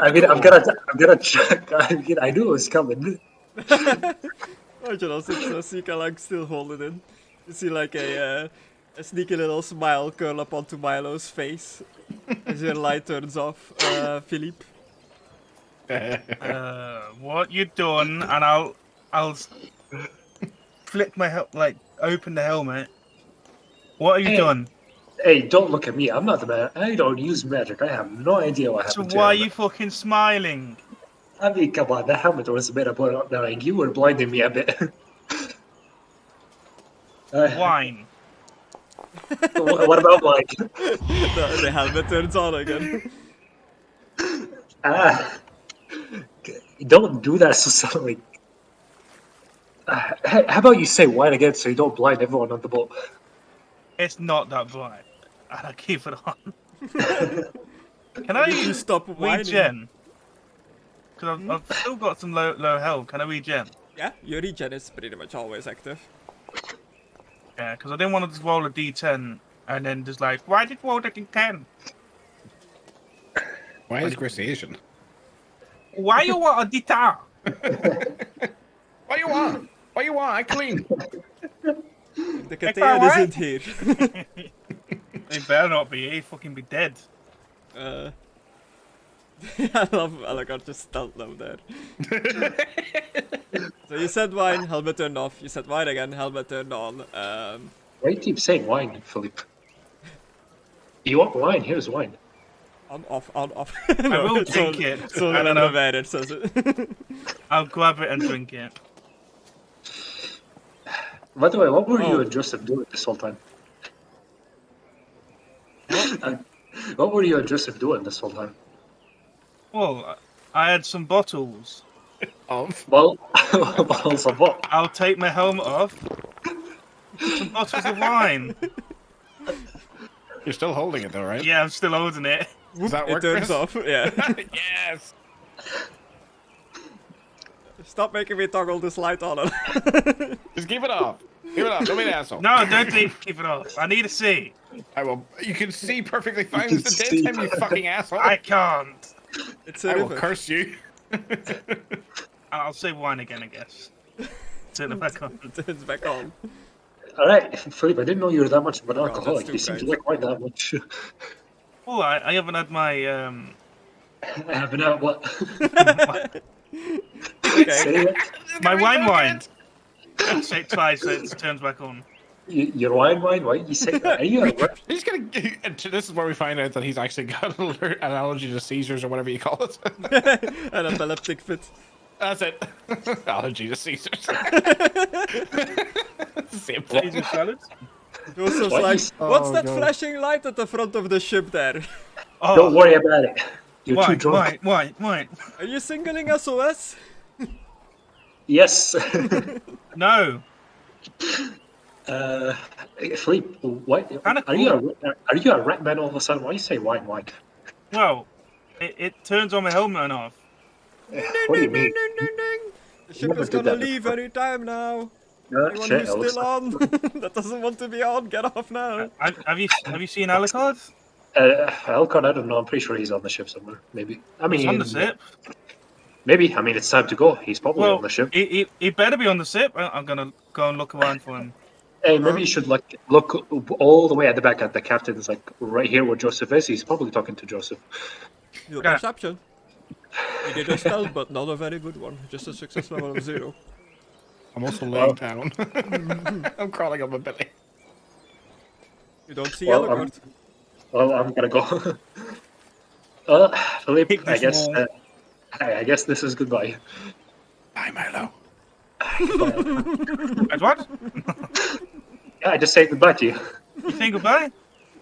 [SPEAKER 3] I mean, I'm gonna check. I knew it was coming.
[SPEAKER 1] Imagine also Sika like still holding in. You see like a sneaky little smile curl up onto Milo's face as your light turns off. Philippe.
[SPEAKER 4] What you done? And I'll flip my open the helmet. What have you done?
[SPEAKER 3] Hey, don't look at me. I'm not the man. I don't use magic. I have no idea what
[SPEAKER 4] So
[SPEAKER 3] happened to
[SPEAKER 4] why are
[SPEAKER 3] him.
[SPEAKER 4] you fucking smiling?
[SPEAKER 3] I mean, come on. The helmet was made up. Like, you were blinding me a bit.
[SPEAKER 4] Wine.
[SPEAKER 3] What about wine?
[SPEAKER 1] The helmet turns on again.
[SPEAKER 3] Don't do that. So like, how about you say wine again so you don't blind everyone on the boat?
[SPEAKER 4] It's not that bright. And I keep it on. Can I
[SPEAKER 1] You stop whining.
[SPEAKER 4] regen? Because I've still got some low health. Can I regen?
[SPEAKER 1] Yeah, your regen is pretty much always active.
[SPEAKER 4] Yeah, because I didn't want to just roll a d10 and then just like, why did you roll a d10?
[SPEAKER 2] Why is Chris Asian?
[SPEAKER 4] Why you want a d10?
[SPEAKER 2] What you want? What you want? I clean.
[SPEAKER 1] The Katean isn't here.
[SPEAKER 4] He better not be. He fucking be dead.
[SPEAKER 1] I love Alakar just stealth them there. So you said wine, helmet turned off. You said wine again, helmet turned on.
[SPEAKER 3] Why do you keep saying wine, Philippe? You want wine? Here's wine.
[SPEAKER 1] On, off, on, off.
[SPEAKER 4] I will drink it.
[SPEAKER 1] So
[SPEAKER 4] I don't know.
[SPEAKER 1] it says it.
[SPEAKER 4] I'll grab it and drink it.
[SPEAKER 3] By the way, what were you and Joseph doing this whole time? What were you and Joseph doing this whole time?
[SPEAKER 4] Well, I had some bottles.
[SPEAKER 3] Well, bottles of what?
[SPEAKER 4] I'll take my helmet off. Some bottles of wine.
[SPEAKER 2] You're still holding it though, right?
[SPEAKER 4] Yeah, I'm still holding it.
[SPEAKER 2] Does that work,
[SPEAKER 1] It turns
[SPEAKER 2] Chris?
[SPEAKER 1] off, yeah.
[SPEAKER 2] Yes.
[SPEAKER 1] Stop making me toggle this light on. And
[SPEAKER 2] Just keep it off. Keep it off. Don't be an asshole.
[SPEAKER 4] No, don't keep it off. I need to see.
[SPEAKER 2] I will. You can see perfectly fine.
[SPEAKER 3] can
[SPEAKER 2] It's the
[SPEAKER 3] see.
[SPEAKER 2] daytime, you fucking asshole.
[SPEAKER 4] I can't.
[SPEAKER 1] it's a
[SPEAKER 2] I will
[SPEAKER 1] river.
[SPEAKER 2] curse you.
[SPEAKER 4] I'll say wine again, I guess. Turn it back on.
[SPEAKER 1] It turns back on.
[SPEAKER 3] All right, Philippe, I didn't know you were that much of an
[SPEAKER 1] Well,
[SPEAKER 3] alcoholic.
[SPEAKER 1] that's
[SPEAKER 3] You
[SPEAKER 1] too
[SPEAKER 3] seem to
[SPEAKER 1] kind.
[SPEAKER 3] like wine that much.
[SPEAKER 4] Oh, I haven't had my
[SPEAKER 3] I haven't had what?
[SPEAKER 1] Okay.
[SPEAKER 3] Say it.
[SPEAKER 4] my wine. Say it twice so it turns back on.
[SPEAKER 3] Your wine? Why did you say that? Are you
[SPEAKER 2] He's gonna. This is where we find out that he's actually got an allergy to Caesars or whatever you call it.
[SPEAKER 1] An epileptic fit.
[SPEAKER 2] That's it. Allergy to Caesars. Same
[SPEAKER 4] Caesar
[SPEAKER 2] thing.
[SPEAKER 4] salads?
[SPEAKER 1] Joseph's
[SPEAKER 3] What?
[SPEAKER 1] like, what's
[SPEAKER 2] Oh,
[SPEAKER 1] that
[SPEAKER 2] God.
[SPEAKER 1] flashing light at the front of the ship there?
[SPEAKER 4] Oh,
[SPEAKER 3] Don't worry about it. You're too
[SPEAKER 4] wine,
[SPEAKER 3] drunk.
[SPEAKER 4] wine.
[SPEAKER 1] Are you singling SOS?
[SPEAKER 3] Yes.
[SPEAKER 4] No.
[SPEAKER 3] Philippe, what?
[SPEAKER 4] Kinda
[SPEAKER 3] Are you a rat man all of a sudden? Why do you say wine?
[SPEAKER 4] Well, it turns on my helmet and off.
[SPEAKER 3] What do you mean?
[SPEAKER 1] The ship
[SPEAKER 3] never
[SPEAKER 1] is
[SPEAKER 3] did
[SPEAKER 1] gonna
[SPEAKER 3] that
[SPEAKER 1] leave
[SPEAKER 3] before.
[SPEAKER 1] any time now.
[SPEAKER 3] No,
[SPEAKER 1] Anyone
[SPEAKER 3] shit,
[SPEAKER 1] who's
[SPEAKER 3] it looks
[SPEAKER 1] still on, that doesn't want to be on, get off now.
[SPEAKER 4] Have you seen Alucard?
[SPEAKER 3] Alcon, I don't know. I'm pretty sure he's on the ship somewhere. Maybe. I mean,
[SPEAKER 4] He's on the ship.
[SPEAKER 3] Maybe. I mean, it's time to go. He's probably
[SPEAKER 4] Well,
[SPEAKER 3] on the ship.
[SPEAKER 4] he better be on the ship. I'm gonna go and look around for him.
[SPEAKER 3] Hey, maybe you should look all the way at the back at the captain's, like right here where Joseph is. He's probably talking to Joseph.
[SPEAKER 1] Your
[SPEAKER 4] Okay.
[SPEAKER 1] perception. You did a stealth, but not a very good one. Just a success level of 0.
[SPEAKER 2] I'm also laying down. I'm crawling up my belly.
[SPEAKER 1] You don't see
[SPEAKER 3] Well,
[SPEAKER 1] Alucard.
[SPEAKER 3] Well, I'm gonna go. Philippe,
[SPEAKER 4] Pick this wall.
[SPEAKER 3] I guess this is goodbye.
[SPEAKER 2] Bye, Milo.
[SPEAKER 4] As what?
[SPEAKER 3] Yeah, I just say goodbye to you.
[SPEAKER 4] You saying goodbye?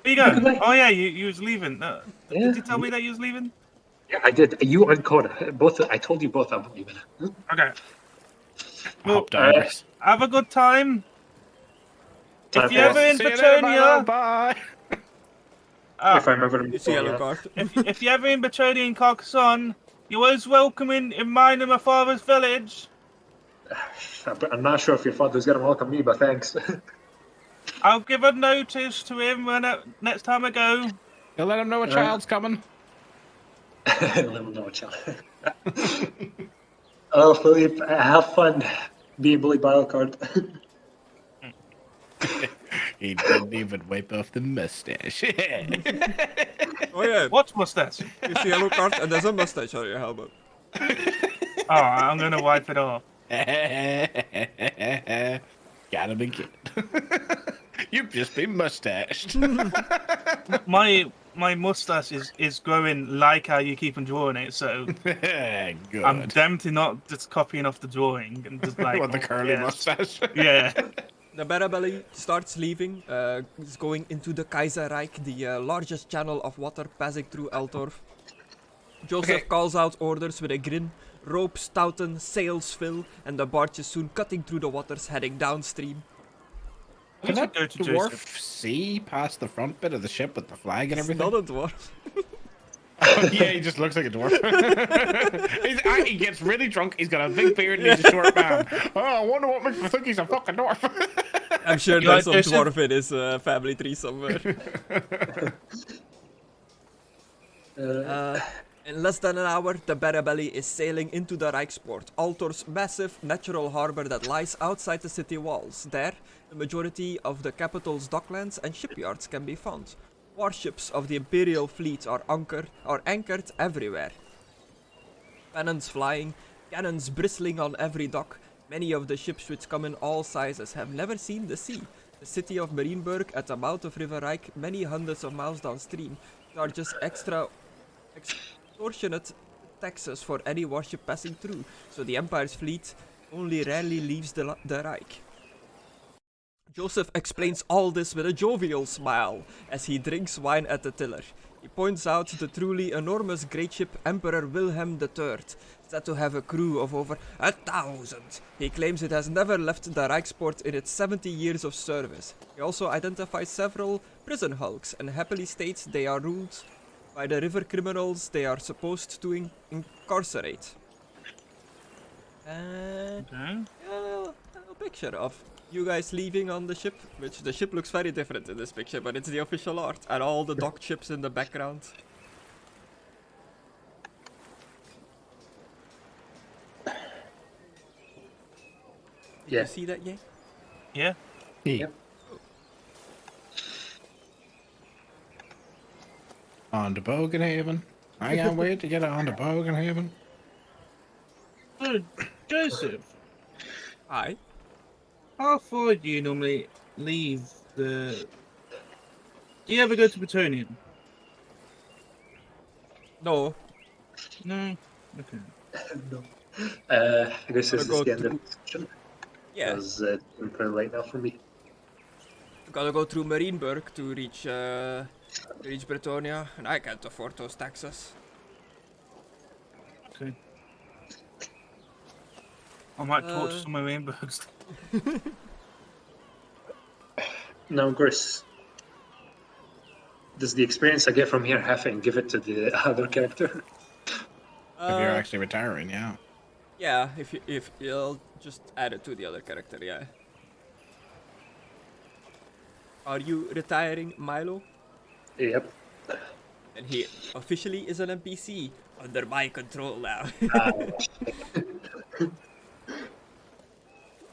[SPEAKER 4] Where you going?
[SPEAKER 3] Goodbye.
[SPEAKER 4] Oh yeah, you was leaving.
[SPEAKER 3] Yeah.
[SPEAKER 4] Did you tell me that you was leaving?
[SPEAKER 3] Yeah, I did. You and Conna, both. I told you both I'm leaving.
[SPEAKER 4] Okay.
[SPEAKER 2] Well,
[SPEAKER 4] Well,
[SPEAKER 2] Hop down, Chris.
[SPEAKER 4] have a good time.
[SPEAKER 3] Time
[SPEAKER 4] If you're ever in
[SPEAKER 2] See you later, Milo.
[SPEAKER 4] Petronia,
[SPEAKER 2] Bye.
[SPEAKER 3] If I remember.
[SPEAKER 1] You see
[SPEAKER 3] yeah.
[SPEAKER 1] Alucard.
[SPEAKER 4] if you're ever in Petronia and Carcassonne, you're always welcome in mine and my father's village.
[SPEAKER 3] I'm not sure if your father's gonna welcome me, but thanks.
[SPEAKER 4] I'll give a notice to him next time I go.
[SPEAKER 2] You'll let him know a child's coming.
[SPEAKER 3] Let him know, child. Oh, Philippe, have fun being bullied by a card.
[SPEAKER 2] He didn't even wipe off the mustache.
[SPEAKER 1] Oh yeah,
[SPEAKER 4] What mustache?
[SPEAKER 1] it's a yellow card and there's a mustache on your helmet.
[SPEAKER 4] Oh, I'm gonna wipe it off.
[SPEAKER 2] Gotta be kidding. You've just been mustached.
[SPEAKER 4] My mustache is growing like how you keep on drawing it, so
[SPEAKER 2] Good.
[SPEAKER 4] I'm definitely not just copying off the drawing and just like
[SPEAKER 2] What, the curly
[SPEAKER 4] yeah.
[SPEAKER 2] mustache?
[SPEAKER 4] Yeah.
[SPEAKER 1] The Barabelli starts leaving, is going into the Kaiserreich, the largest channel of water passing through Altdorf. Joseph calls out orders with a grin. Ropes tauten, sails fill, and the barge is soon cutting through the waters, heading downstream.
[SPEAKER 2] Can that
[SPEAKER 4] Go to
[SPEAKER 2] dwarf
[SPEAKER 4] Joseph.
[SPEAKER 2] see past the front bit of the ship with the flag and
[SPEAKER 1] It's
[SPEAKER 2] everything?
[SPEAKER 1] not a dwarf.
[SPEAKER 2] Oh, yeah, he just looks like a dwarf. He gets really drunk, he's got a big beard and he's a short man. Oh, I wonder what makes me think he's a fucking dwarf.
[SPEAKER 1] I'm sure
[SPEAKER 4] You
[SPEAKER 1] there's
[SPEAKER 4] like
[SPEAKER 1] some
[SPEAKER 4] Joseph?
[SPEAKER 1] dwarf in his family tree somewhere. In less than an hour, the Barabelli is sailing into the Reichsport, Altor's massive natural harbor that lies outside the city walls. There, the majority of the capital's docklands and shipyards can be found. Warships of the Imperial fleet are anchored everywhere. Pennons flying, cannons bristling on every dock. Many of the ships which come in all sizes have never seen the sea. The city of Marienburg at the mouth of River Reich, many hundreds of miles downstream, charges extortionate taxes for any warship passing through, so the Empire's fleet only rarely leaves the Reich. Joseph explains all this with a jovial smile as he drinks wine at the tiller. He points out the truly enormous great ship Emperor Wilhelm III, said to have a crew of over 1,000. He claims it has never left the Reichsport in its 70 years of service. He also identifies several prison hulks and happily states they are ruled by the river criminals they are supposed to incarcerate.
[SPEAKER 4] Okay.
[SPEAKER 1] A little picture of you guys leaving on the ship, which the ship looks very different in this picture, but it's the official art, and all the docked ships in the background. Did
[SPEAKER 3] Yeah.
[SPEAKER 1] you see that, yeah?
[SPEAKER 4] Yeah.
[SPEAKER 3] Yep.
[SPEAKER 2] On to Bogenhaven. I can't wait to get on to Bogenhaven.
[SPEAKER 4] So, Joseph,
[SPEAKER 1] Aye.
[SPEAKER 4] how far do you normally leave the? Do you ever go to Bretonian?
[SPEAKER 1] No.
[SPEAKER 4] No. Okay.
[SPEAKER 3] No. I guess this is
[SPEAKER 1] Gotta go
[SPEAKER 3] the end of the discussion.
[SPEAKER 1] Yeah.
[SPEAKER 3] Because it's right now for me.
[SPEAKER 1] Gotta go through Marienburg to reach Bretonia, and I can't afford those taxes.
[SPEAKER 4] Okay. I might talk to some Marienburgs.
[SPEAKER 3] Now, Chris, does the experience I get from here have and give it to the other character?
[SPEAKER 2] If you're actually retiring, yeah.
[SPEAKER 1] Yeah, if you'll just add it to the other character, yeah. Are you retiring Milo?
[SPEAKER 3] Yep.
[SPEAKER 1] And he officially is an NPC under my control now.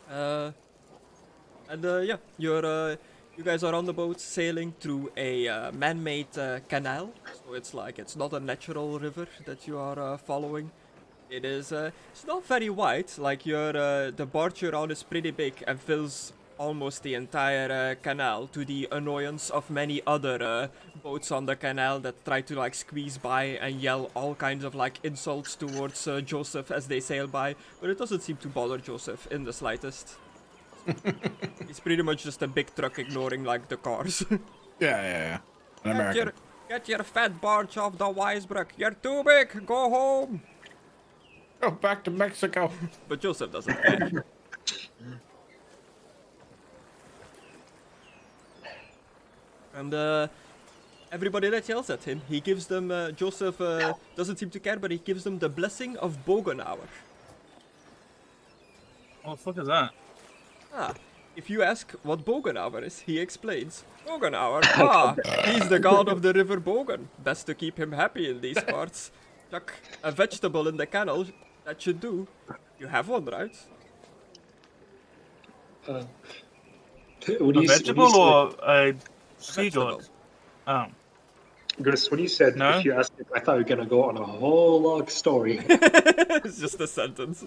[SPEAKER 1] Yeah, you guys are on the boat sailing through a man-made canal. So it's not a natural river that you are following. It is it's not very wide. Like the barge you're on is pretty big and fills almost the entire canal, to the annoyance of many other boats on the canal that try to like squeeze by and yell all kinds of like insults towards Joseph as they sail by, but it doesn't seem to bother Joseph in the slightest. It's pretty much just a big truck ignoring like the cars.
[SPEAKER 2] Yeah. An American.
[SPEAKER 1] Get your fat barge off the Weisbruck. You're too big. Go home.
[SPEAKER 2] Go back to Mexico.
[SPEAKER 1] But Joseph doesn't care. And everybody that yells at him, he gives them, Joseph doesn't seem to care, but he gives them the blessing of Bogenauer.
[SPEAKER 4] What the fuck is that?
[SPEAKER 1] Ah, If you ask what Bogenauer is, he explains. Bogenauer, he's the god of the river Bogen. Best to keep him happy in these parts. Chuck a vegetable in the canal, that should do. You have one, right?
[SPEAKER 3] What
[SPEAKER 4] A
[SPEAKER 3] do you
[SPEAKER 4] vegetable
[SPEAKER 3] say?
[SPEAKER 4] or a sea
[SPEAKER 1] vegetable.
[SPEAKER 4] god? Oh.
[SPEAKER 3] Chris, when you said
[SPEAKER 4] No?
[SPEAKER 3] if you asked it, I thought you were gonna go on a whole long story.
[SPEAKER 1] It's just a sentence.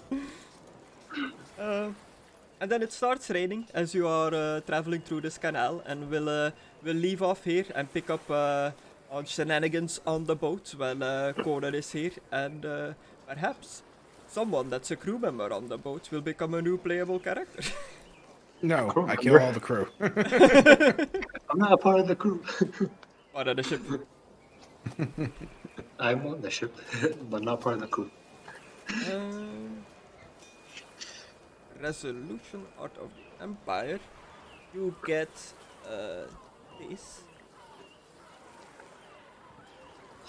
[SPEAKER 1] And then it starts raining as you are traveling through this canal, and we'll leave off here and pick up on shenanigans on the boat while Conna is here, and perhaps someone that's a crew member on the boat will become a new playable character.
[SPEAKER 2] No,
[SPEAKER 3] Crew
[SPEAKER 2] I kill
[SPEAKER 3] member.
[SPEAKER 2] all the crew.
[SPEAKER 3] I'm not a part of the crew.
[SPEAKER 1] Part of the ship.
[SPEAKER 3] I'm on the ship, but not part of the crew.
[SPEAKER 1] Resolution Art of the Empire. You get this.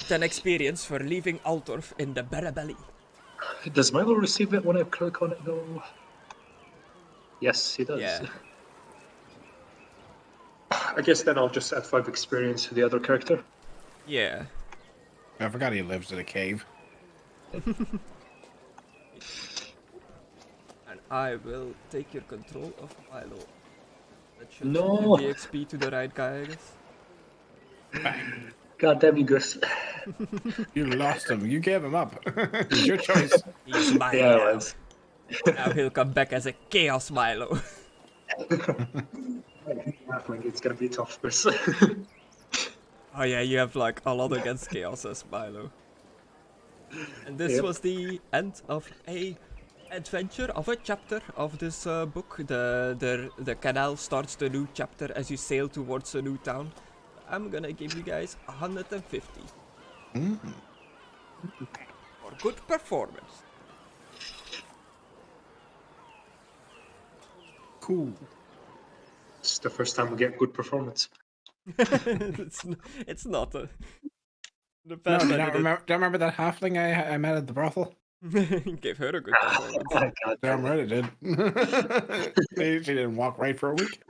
[SPEAKER 1] 10 experience for leaving Altorf in the Barabelli.
[SPEAKER 3] Does Milo receive it when I click on it though? Yes, he does.
[SPEAKER 1] Yeah.
[SPEAKER 3] I guess then I'll just add 5 experience to the other character.
[SPEAKER 1] Yeah.
[SPEAKER 2] I forgot he lives in a cave.
[SPEAKER 1] And I will take your control of Milo. That should
[SPEAKER 3] No.
[SPEAKER 1] give the XP to the right guy, I guess.
[SPEAKER 3] God damn you, Gus.
[SPEAKER 2] You lost him. You gave him up. It's your choice.
[SPEAKER 1] He's mine
[SPEAKER 3] Yeah,
[SPEAKER 1] now.
[SPEAKER 3] it was.
[SPEAKER 1] Now he'll come back as a Chaos Milo.
[SPEAKER 3] Halfling, it's gonna be tough, Gus.
[SPEAKER 1] Oh yeah, you have like a lot against Chaos as Milo. And this
[SPEAKER 3] Yep.
[SPEAKER 1] was the end of a adventure of a chapter of this book. The canal starts the new chapter as you sail towards a new town. I'm gonna give you guys 150 for good performance.
[SPEAKER 2] Cool.
[SPEAKER 3] It's the first time we get good performance.
[SPEAKER 1] It's not a. The
[SPEAKER 2] No,
[SPEAKER 1] past
[SPEAKER 2] do
[SPEAKER 1] I
[SPEAKER 2] you
[SPEAKER 1] did
[SPEAKER 2] remember, remember that halfling I met at the brothel?
[SPEAKER 1] it. Gave her a good performance.
[SPEAKER 3] God
[SPEAKER 2] Damn
[SPEAKER 3] damn it.
[SPEAKER 2] right it did. She didn't walk right for a week.